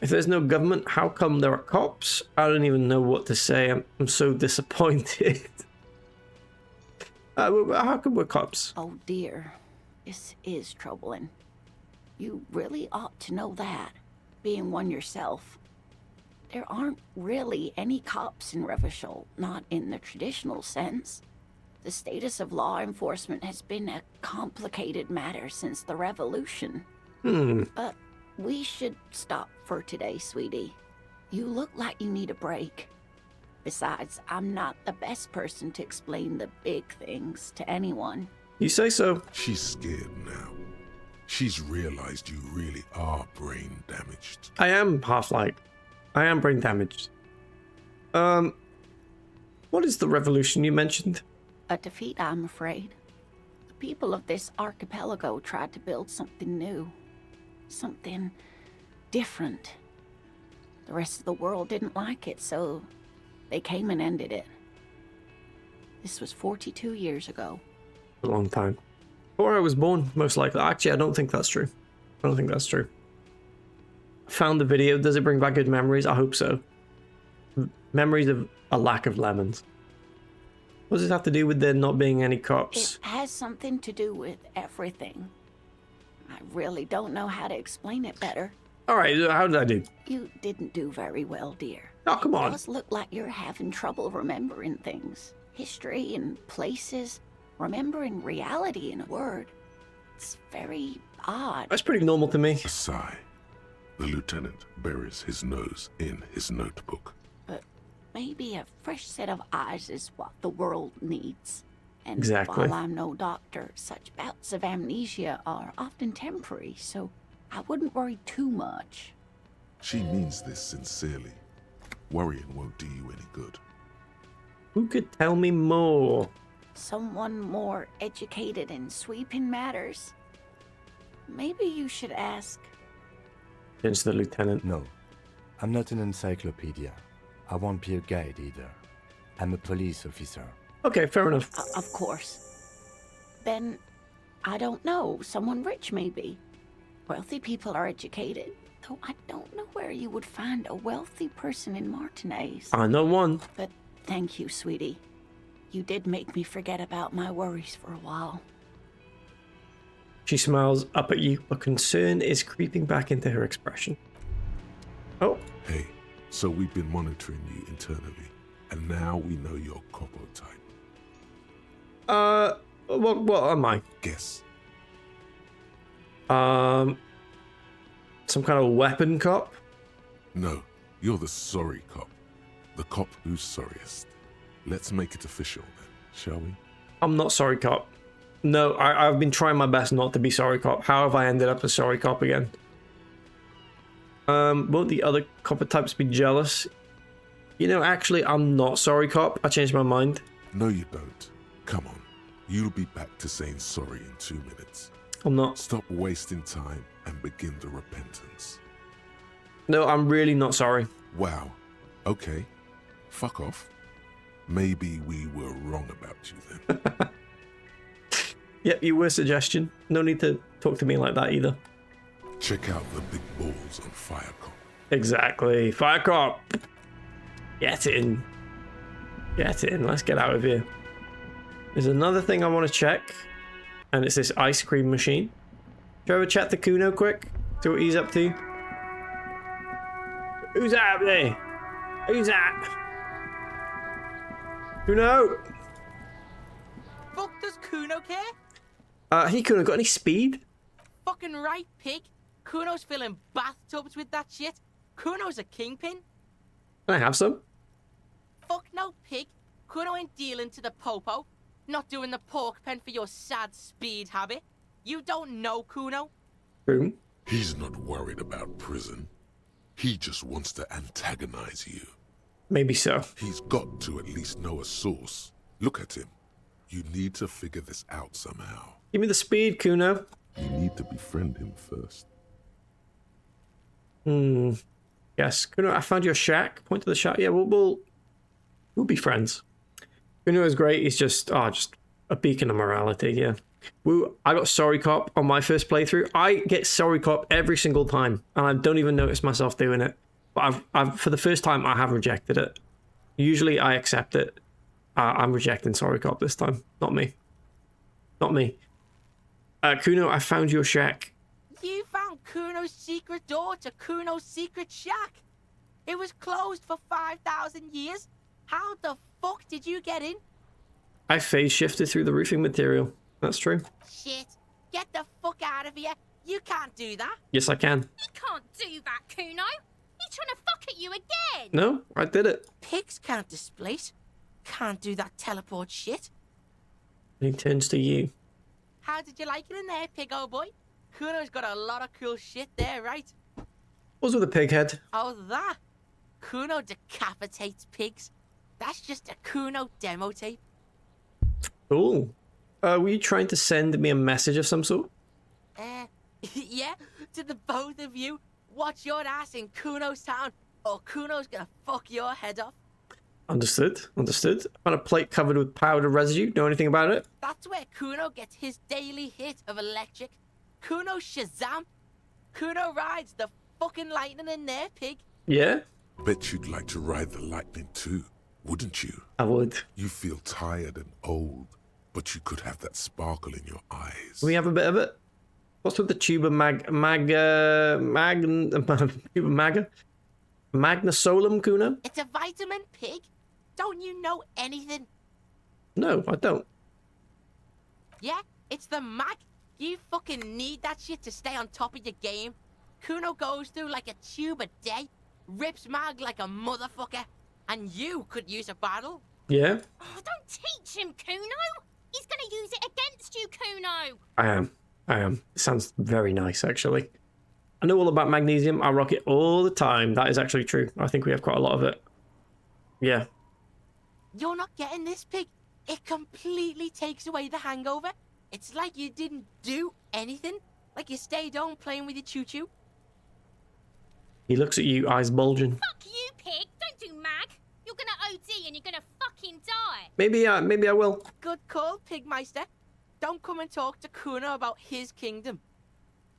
Speaker 1: If there's no government, how come there are cops? I don't even know what to say. I'm so disappointed. How come we're cops?
Speaker 14: Oh dear, this is troubling. You really ought to know that, being one yourself. There aren't really any cops in Revachol, not in the traditional sense. The status of law enforcement has been a complicated matter since the revolution. But we should stop for today, sweetie. You look like you need a break. Besides, I'm not the best person to explain the big things to anyone.
Speaker 1: You say so.
Speaker 2: She's scared now. She's realized you really are brain damaged.
Speaker 1: I am half-light. I am brain damaged. What is the revolution you mentioned?
Speaker 14: A defeat, I'm afraid. The people of this archipelago tried to build something new. Something different. The rest of the world didn't like it, so they came and ended it. This was 42 years ago.
Speaker 1: A long time. Before I was born, most likely. Actually, I don't think that's true. I don't think that's true. Found the video. Does it bring back good memories? I hope so. Memories of a lack of lemons. What does this have to do with there not being any
Speaker 14: It
Speaker 1: cops?
Speaker 14: has something to do with everything. I really don't know how to explain it better.
Speaker 1: All right, how did I do?
Speaker 14: You didn't do very well, dear.
Speaker 1: Oh, come on.
Speaker 14: It does look like you're having trouble remembering things. History and places. Remembering reality in a word. It's very odd.
Speaker 1: That's pretty normal to me.
Speaker 2: A sigh. The lieutenant buries his nose in his notebook.
Speaker 14: But maybe a fresh set of eyes is what the world needs. And
Speaker 1: Exactly.
Speaker 14: while I'm no doctor, such bouts of amnesia are often temporary, so I wouldn't worry too much.
Speaker 2: She means this sincerely. Worrying won't do you any good.
Speaker 1: Who could tell me more?
Speaker 14: Someone more educated in sweeping matters. Maybe you should ask.
Speaker 1: Turns to the lieutenant.
Speaker 3: No, I'm not an encyclopedia. I won't be a guide either. I'm a police officer.
Speaker 1: Okay, fair enough.
Speaker 14: Of course. Then, I don't know, someone rich maybe. Wealthy people are educated, though I don't know where you would find a wealthy person in Martinez.
Speaker 1: I know one.
Speaker 14: But thank you, sweetie. You did make me forget about my worries for a while.
Speaker 1: She smiles up at you, but concern is creeping back into her expression. Oh.
Speaker 2: Hey, so we've been monitoring you internally, and now we know your Copo type.
Speaker 1: What am I?
Speaker 2: Guess.
Speaker 1: Some kind of weapon cop?
Speaker 2: No, you're the sorry cop. The cop who's sorriest. Let's make it official then, shall we?
Speaker 1: I'm not sorry cop. No, I've been trying my best not to be sorry cop. How have I ended up a sorry cop again? Won't the other copper types be jealous? You know, actually, I'm not sorry cop. I changed my mind.
Speaker 2: No, you don't. Come on. You'll be back to saying sorry in 2 minutes.
Speaker 1: I'm not.
Speaker 2: Stop wasting time and begin the repentance.
Speaker 1: No, I'm really not sorry.
Speaker 2: Wow. Okay. Fuck off. Maybe we were wrong about you then.
Speaker 1: Yep, you were a suggestion. No need to talk to me like that either.
Speaker 2: Check out the big balls on Fire Cop.
Speaker 1: Exactly. Fire cop. Get in. Get in. Let's get out of here. There's another thing I want to check, and it's this ice cream machine. Should I ever chat to Kuno quick? See what he's up to? Who's that up there? Who's that? Kuno!
Speaker 11: Fuck does Kuno care?
Speaker 1: Hey Kuno, got any speed?
Speaker 11: Fucking right, pig. Kuno's filling bathtubs with that shit. Kuno's a kingpin.
Speaker 1: Can I have some?
Speaker 11: Fuck no, pig. Kuno ain't dealing to the popo. Not doing the pork pen for your sad speed habit. You don't know Kuno.
Speaker 1: Boom.
Speaker 2: He's not worried about prison. He just wants to antagonize you.
Speaker 1: Maybe so.
Speaker 2: He's got to at least know a source. Look at him. You need to figure this out somehow.
Speaker 1: Give me the speed, Kuno.
Speaker 2: You need to befriend him first.
Speaker 1: Yes, Kuno, I found your shack. Point to the shack. Yeah, we'll be friends. Kuno is great. He's just a beacon of morality. Yeah. Woo! I got sorry cop on my first playthrough. I get sorry cop every single time, and I don't even notice myself doing it. But I've for the first time, I have rejected it. Usually, I accept it. I'm rejecting sorry cop this time. Not me. Not me. Kuno, I found your shack.
Speaker 11: You found Kuno's secret door to Kuno's secret shack. It was closed for 5,000 years. How the fuck did you get in?
Speaker 1: I phase shifted through the roofing material. That's true.
Speaker 11: Shit. Get the fuck out of here. You can't do that.
Speaker 1: Yes, I can.
Speaker 17: You can't do that, Kuno. He's trying to fuck at you again.
Speaker 1: No, I did it.
Speaker 11: Pigs can't displace. Can't do that teleport shit.
Speaker 1: And he turns to you.
Speaker 11: How did you like it in there, pig old boy? Kuno's got a lot of cool shit there, right?
Speaker 1: What's with the pig head?
Speaker 11: Oh, that? Kuno decapitates pigs. That's just a Kuno demo tape.
Speaker 1: Cool. Were you trying to send me a message of some sort?
Speaker 11: Yeah, to the both of you. Watch your ass in Kuno's town, or Kuno's gonna fuck your head off.
Speaker 1: Understood. Understood. On a plate covered with powder residue. Know anything about it?
Speaker 11: That's where Kuno gets his daily hit of electric. Kuno Shazam. Kuno rides the fucking lightning in there, pig.
Speaker 1: Yeah?
Speaker 2: Bet you'd like to ride the lightning too, wouldn't you?
Speaker 1: I would.
Speaker 2: You feel tired and old, but you could have that sparkle in your eyes.
Speaker 1: We have a bit of it. What's with the tuba Magnasolum, Kuno?
Speaker 5: It's a vitamin, pig. Don't you know anything?
Speaker 1: No, I don't.
Speaker 5: Yeah, it's the mag. You fucking need that shit to stay on top of your game. Kuno goes through like a tube a day, rips mag like a motherfucker, and you could use a battle.
Speaker 1: Yeah?
Speaker 17: Oh, don't teach him, Kuno! He's gonna use it against you, Kuno!
Speaker 1: I am. It sounds very nice, actually. I know all about magnesium. I rock it all the time. That is actually true. I think we have quite a lot of it. Yeah.
Speaker 5: You're not getting this, pig. It completely takes away the hangover. It's like you didn't do anything. Like you stayed home playing with your choo-choo.
Speaker 1: He looks at you, eyes bulging.
Speaker 17: Fuck you, pig! Don't do mag! You're gonna OD and you're gonna fucking die!
Speaker 1: Maybe I will.
Speaker 5: Good call, Pigmeister. Don't come and talk to Kuno about his kingdom.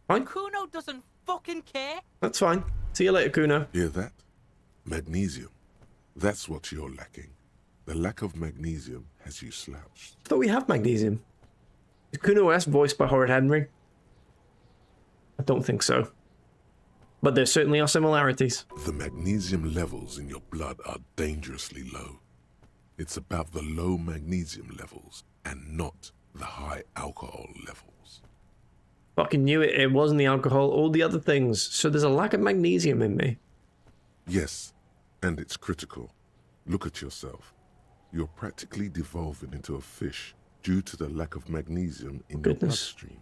Speaker 1: Fine.
Speaker 5: Kuno doesn't fucking care.
Speaker 1: That's fine. See you later, Kuno.
Speaker 2: Hear that? Magnesium. That's what you're lacking. The lack of magnesium has you slouched.
Speaker 1: I thought we have magnesium. Is Kuno S voiced by Horrid Henry? I don't think so. But there certainly are similarities.
Speaker 2: The magnesium levels in your blood are dangerously low. It's about the low magnesium levels and not the high alcohol levels.
Speaker 1: Fucking knew it. It wasn't the alcohol, all the other things. So there's a lack of magnesium in me.
Speaker 2: Yes, and it's critical. Look at yourself. You're practically devolving into a fish due to the lack of magnesium in your bloodstream.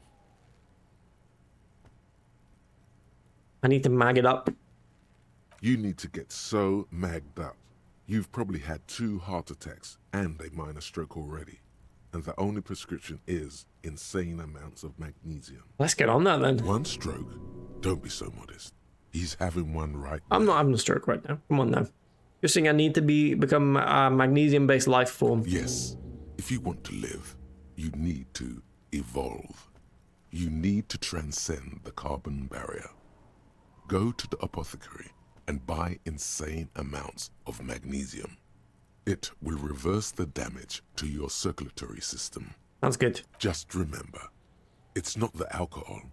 Speaker 1: I need to mag it up.
Speaker 2: You need to get so magged up. You've probably had 2 heart attacks and a minor stroke already. And the only prescription is insane amounts of magnesium.
Speaker 1: Let's get on that then.
Speaker 2: 1 stroke? Don't be so modest. He's having one right
Speaker 1: I'm not having a stroke right now. Come on now. You're saying I need to become a magnesium-based life form.
Speaker 2: Yes. If you want to live, you need to evolve. You need to transcend the carbon barrier. Go to the apothecary and buy insane amounts of magnesium. It will reverse the damage to your circulatory system.
Speaker 1: Sounds good.
Speaker 2: Just remember, it's not the alcohol.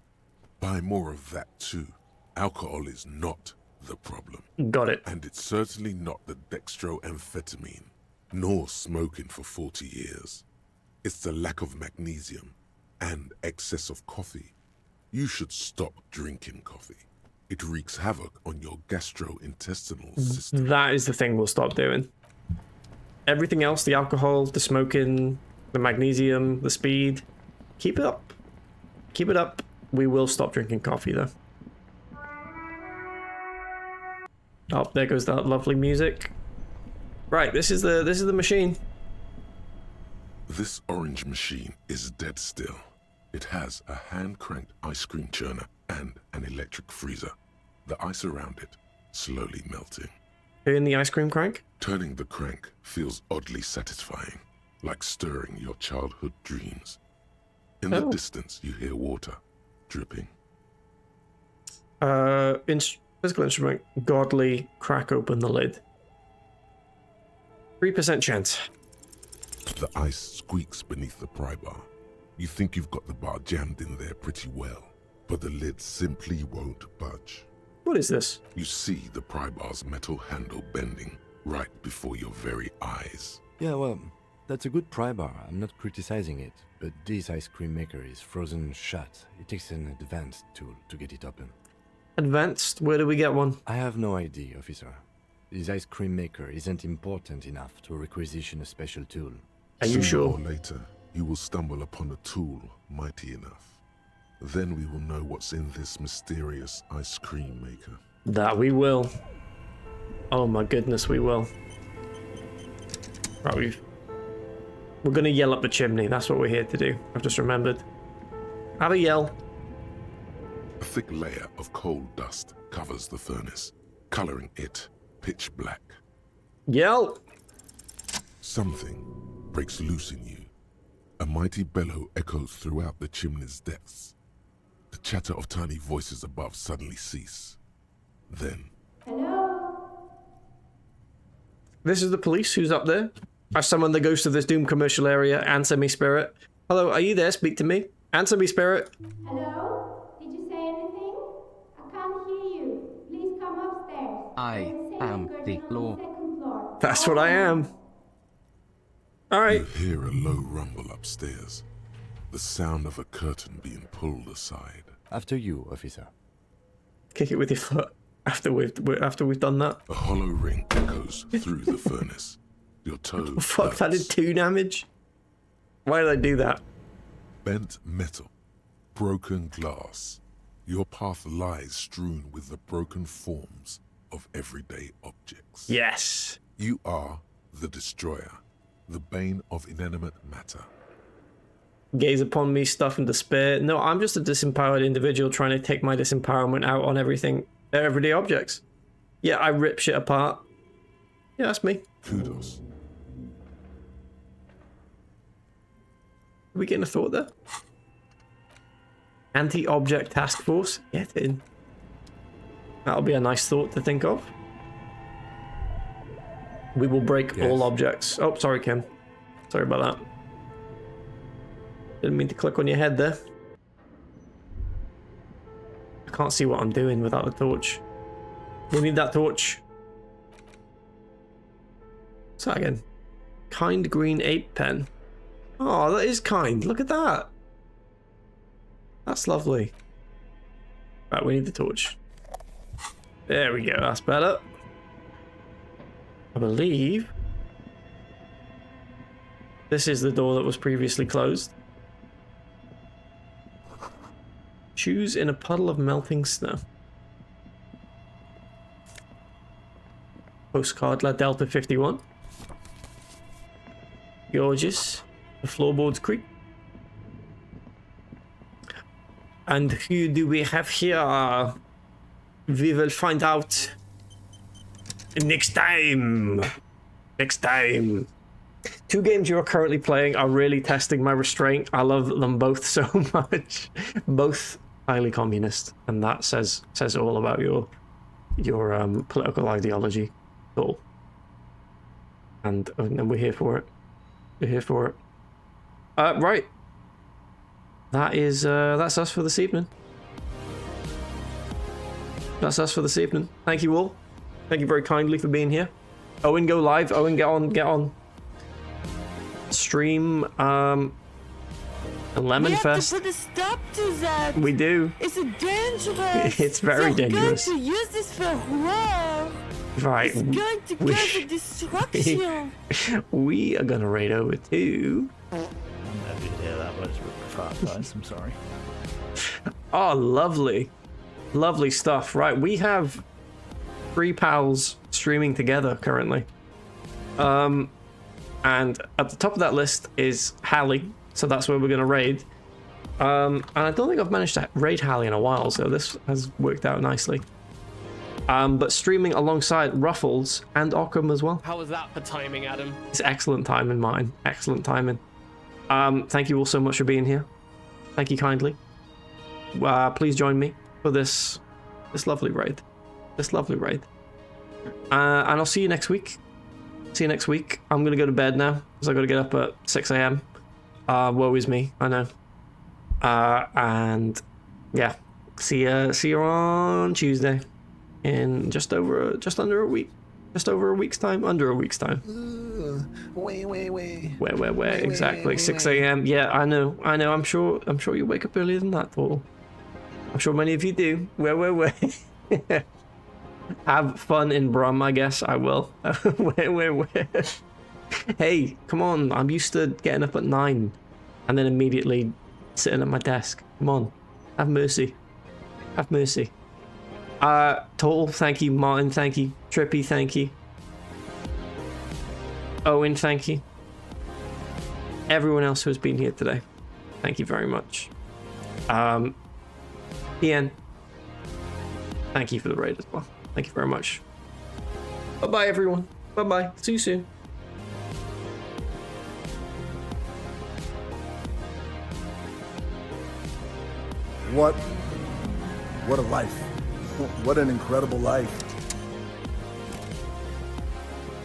Speaker 2: Buy more of that too. Alcohol is not the problem.
Speaker 1: Got it.
Speaker 2: And it's certainly not the dextroamphetamine, nor smoking for 40 years. It's the lack of magnesium and excess of coffee. You should stop drinking coffee. It wreaks havoc on your gastrointestinal system.
Speaker 1: That is the thing we'll stop doing. Everything else, the alcohol, the smoking, the magnesium, the speed, keep it up. Keep it up. We will stop drinking coffee though. Oh, there goes that lovely music. Right, this is the machine.
Speaker 2: This orange machine is dead still. It has a hand-cranked ice cream churner and an electric freezer. The ice around it slowly melting.
Speaker 1: In the ice cream crank?
Speaker 2: Turning the crank feels oddly satisfying, like stirring your childhood dreams. In the distance, you hear water dripping.
Speaker 1: Physical instrument, godly, crack open the lid. 3% chance.
Speaker 2: The ice squeaks beneath the pry bar. You think you've got the bar jammed in there pretty well, but the lid simply won't budge.
Speaker 1: What is this?
Speaker 2: You see the pry bar's metal handle bending right before your very eyes.
Speaker 3: Yeah, well, that's a good pry bar. I'm not criticizing it, but this ice cream maker is frozen shut. It takes an advanced tool to get it open.
Speaker 1: Advanced? Where do we get one?
Speaker 3: I have no idea, officer. This ice cream maker isn't important enough to requisition a special tool.
Speaker 1: Are you sure?
Speaker 2: Sooner or later, you will stumble upon a tool mighty enough. Then we will know what's in this mysterious ice cream maker.
Speaker 1: That we will. Oh my goodness, we will. Right, we're gonna yell up the chimney. That's what we're here to do. I've just remembered. Have a yell.
Speaker 2: A thick layer of coal dust covers the furnace, coloring it pitch black.
Speaker 1: Yell!
Speaker 2: Something breaks loose in you. A mighty bellow echoes throughout the chimney's depths. The chatter of tiny voices above suddenly cease. Then...
Speaker 18: Hello?
Speaker 1: This is the police. Who's up there? I summoned the ghost of this doomed commercial area. Answer me, spirit. Hello, are you there? Speak to me. Answer me, spirit.
Speaker 18: Hello? Did you say anything? I can't hear you. Please come upstairs.
Speaker 6: I am the law.
Speaker 18: Second floor.
Speaker 1: That's what I am. All right.
Speaker 2: You hear a low rumble upstairs. The sound of a curtain being pulled aside.
Speaker 3: After you, officer.
Speaker 1: Kick it with your foot after we've done that.
Speaker 2: A hollow ring echoes through the furnace. Your toe.
Speaker 1: Oh, fuck, that did 2 damage. Why did I do that?
Speaker 2: Bent metal, broken glass. Your path lies strewn with the broken forms of everyday objects.
Speaker 1: Yes.
Speaker 2: You are the destroyer, the bane of inanimate matter.
Speaker 1: Gaze upon me, stuff and despair. No, I'm just a disempowered individual trying to take my disempowerment out on everything. They're everyday objects. Yeah, I rip shit apart. Yeah, that's me.
Speaker 2: Kudos.
Speaker 1: Are we getting a thought there? Anti-object task force? Get in. That'll be a nice thought to think of. We will break all objects. Oh, sorry, Kim. Sorry about that. Didn't mean to click on your head there. I can't see what I'm doing without the torch. We need that torch. What's that again? Kind green ape pen. Oh, that is kind. Look at that. That's lovely. Right, we need the torch. There we go. That's better. I believe this is the door that was previously closed. Shoes in a puddle of melting snow. Postcard La Delta 51. Gorgeous. The floorboards creak. And who do we have here? We will find out next time. Next time. 2 games you are currently playing are really testing my restraint. I love them both so much. Both highly communist, and that says all about your political ideology. Cool. And we're here for it. We're here for it. Right. That's us for this evening. That's us for this evening. Thank you all. Thank you very kindly for being here. Owen, go live. Owen, get on. Stream, and Lemon Fest.
Speaker 4: We have to put a stop to that.
Speaker 1: We do.
Speaker 4: It's dangerous.
Speaker 1: It's very dangerous.
Speaker 4: We're going to use this for war.
Speaker 1: Right.
Speaker 4: It's going to cause a destruction.
Speaker 1: We are gonna raid over to.
Speaker 19: I'm happy to hear that, but it's really fast, I'm sorry.
Speaker 1: Oh, lovely. Lovely stuff. Right, we have 3 pals streaming together currently. And at the top of that list is Hallie, so that's where we're gonna raid. And I don't think I've managed to raid Hallie in a while, so this has worked out nicely. But streaming alongside Ruffles and Ockham as well.
Speaker 20: How was that for timing, Adam?
Speaker 1: It's excellent timing, Martin. Excellent timing. Thank you all so much for being here. Thank you kindly. Please join me for this lovely raid. And I'll see you next week. I'm gonna go to bed now because I gotta get up at 6 a.m. Woe is me, I know. And yeah, see you on Tuesday in just under a week. Just over a week's time. Under a week's time. Where exactly? 6 a.m. Yeah, I know. I'm sure you wake up earlier than that, Paul. I'm sure many of you do. Where? Have fun in Brum, I guess. I will. Where? Hey, come on. I'm used to getting up at 9 and then immediately sitting at my desk. Come on. Have mercy. Total, thank you. Martin, thank you. Trippy, thank you. Owen, thank you. Everyone else who has been here today, thank you very much. Ian, thank you for the raid as well. Thank you very much. Bye-bye, everyone. Bye-bye. See you soon.
Speaker 21: What a life. What an incredible life.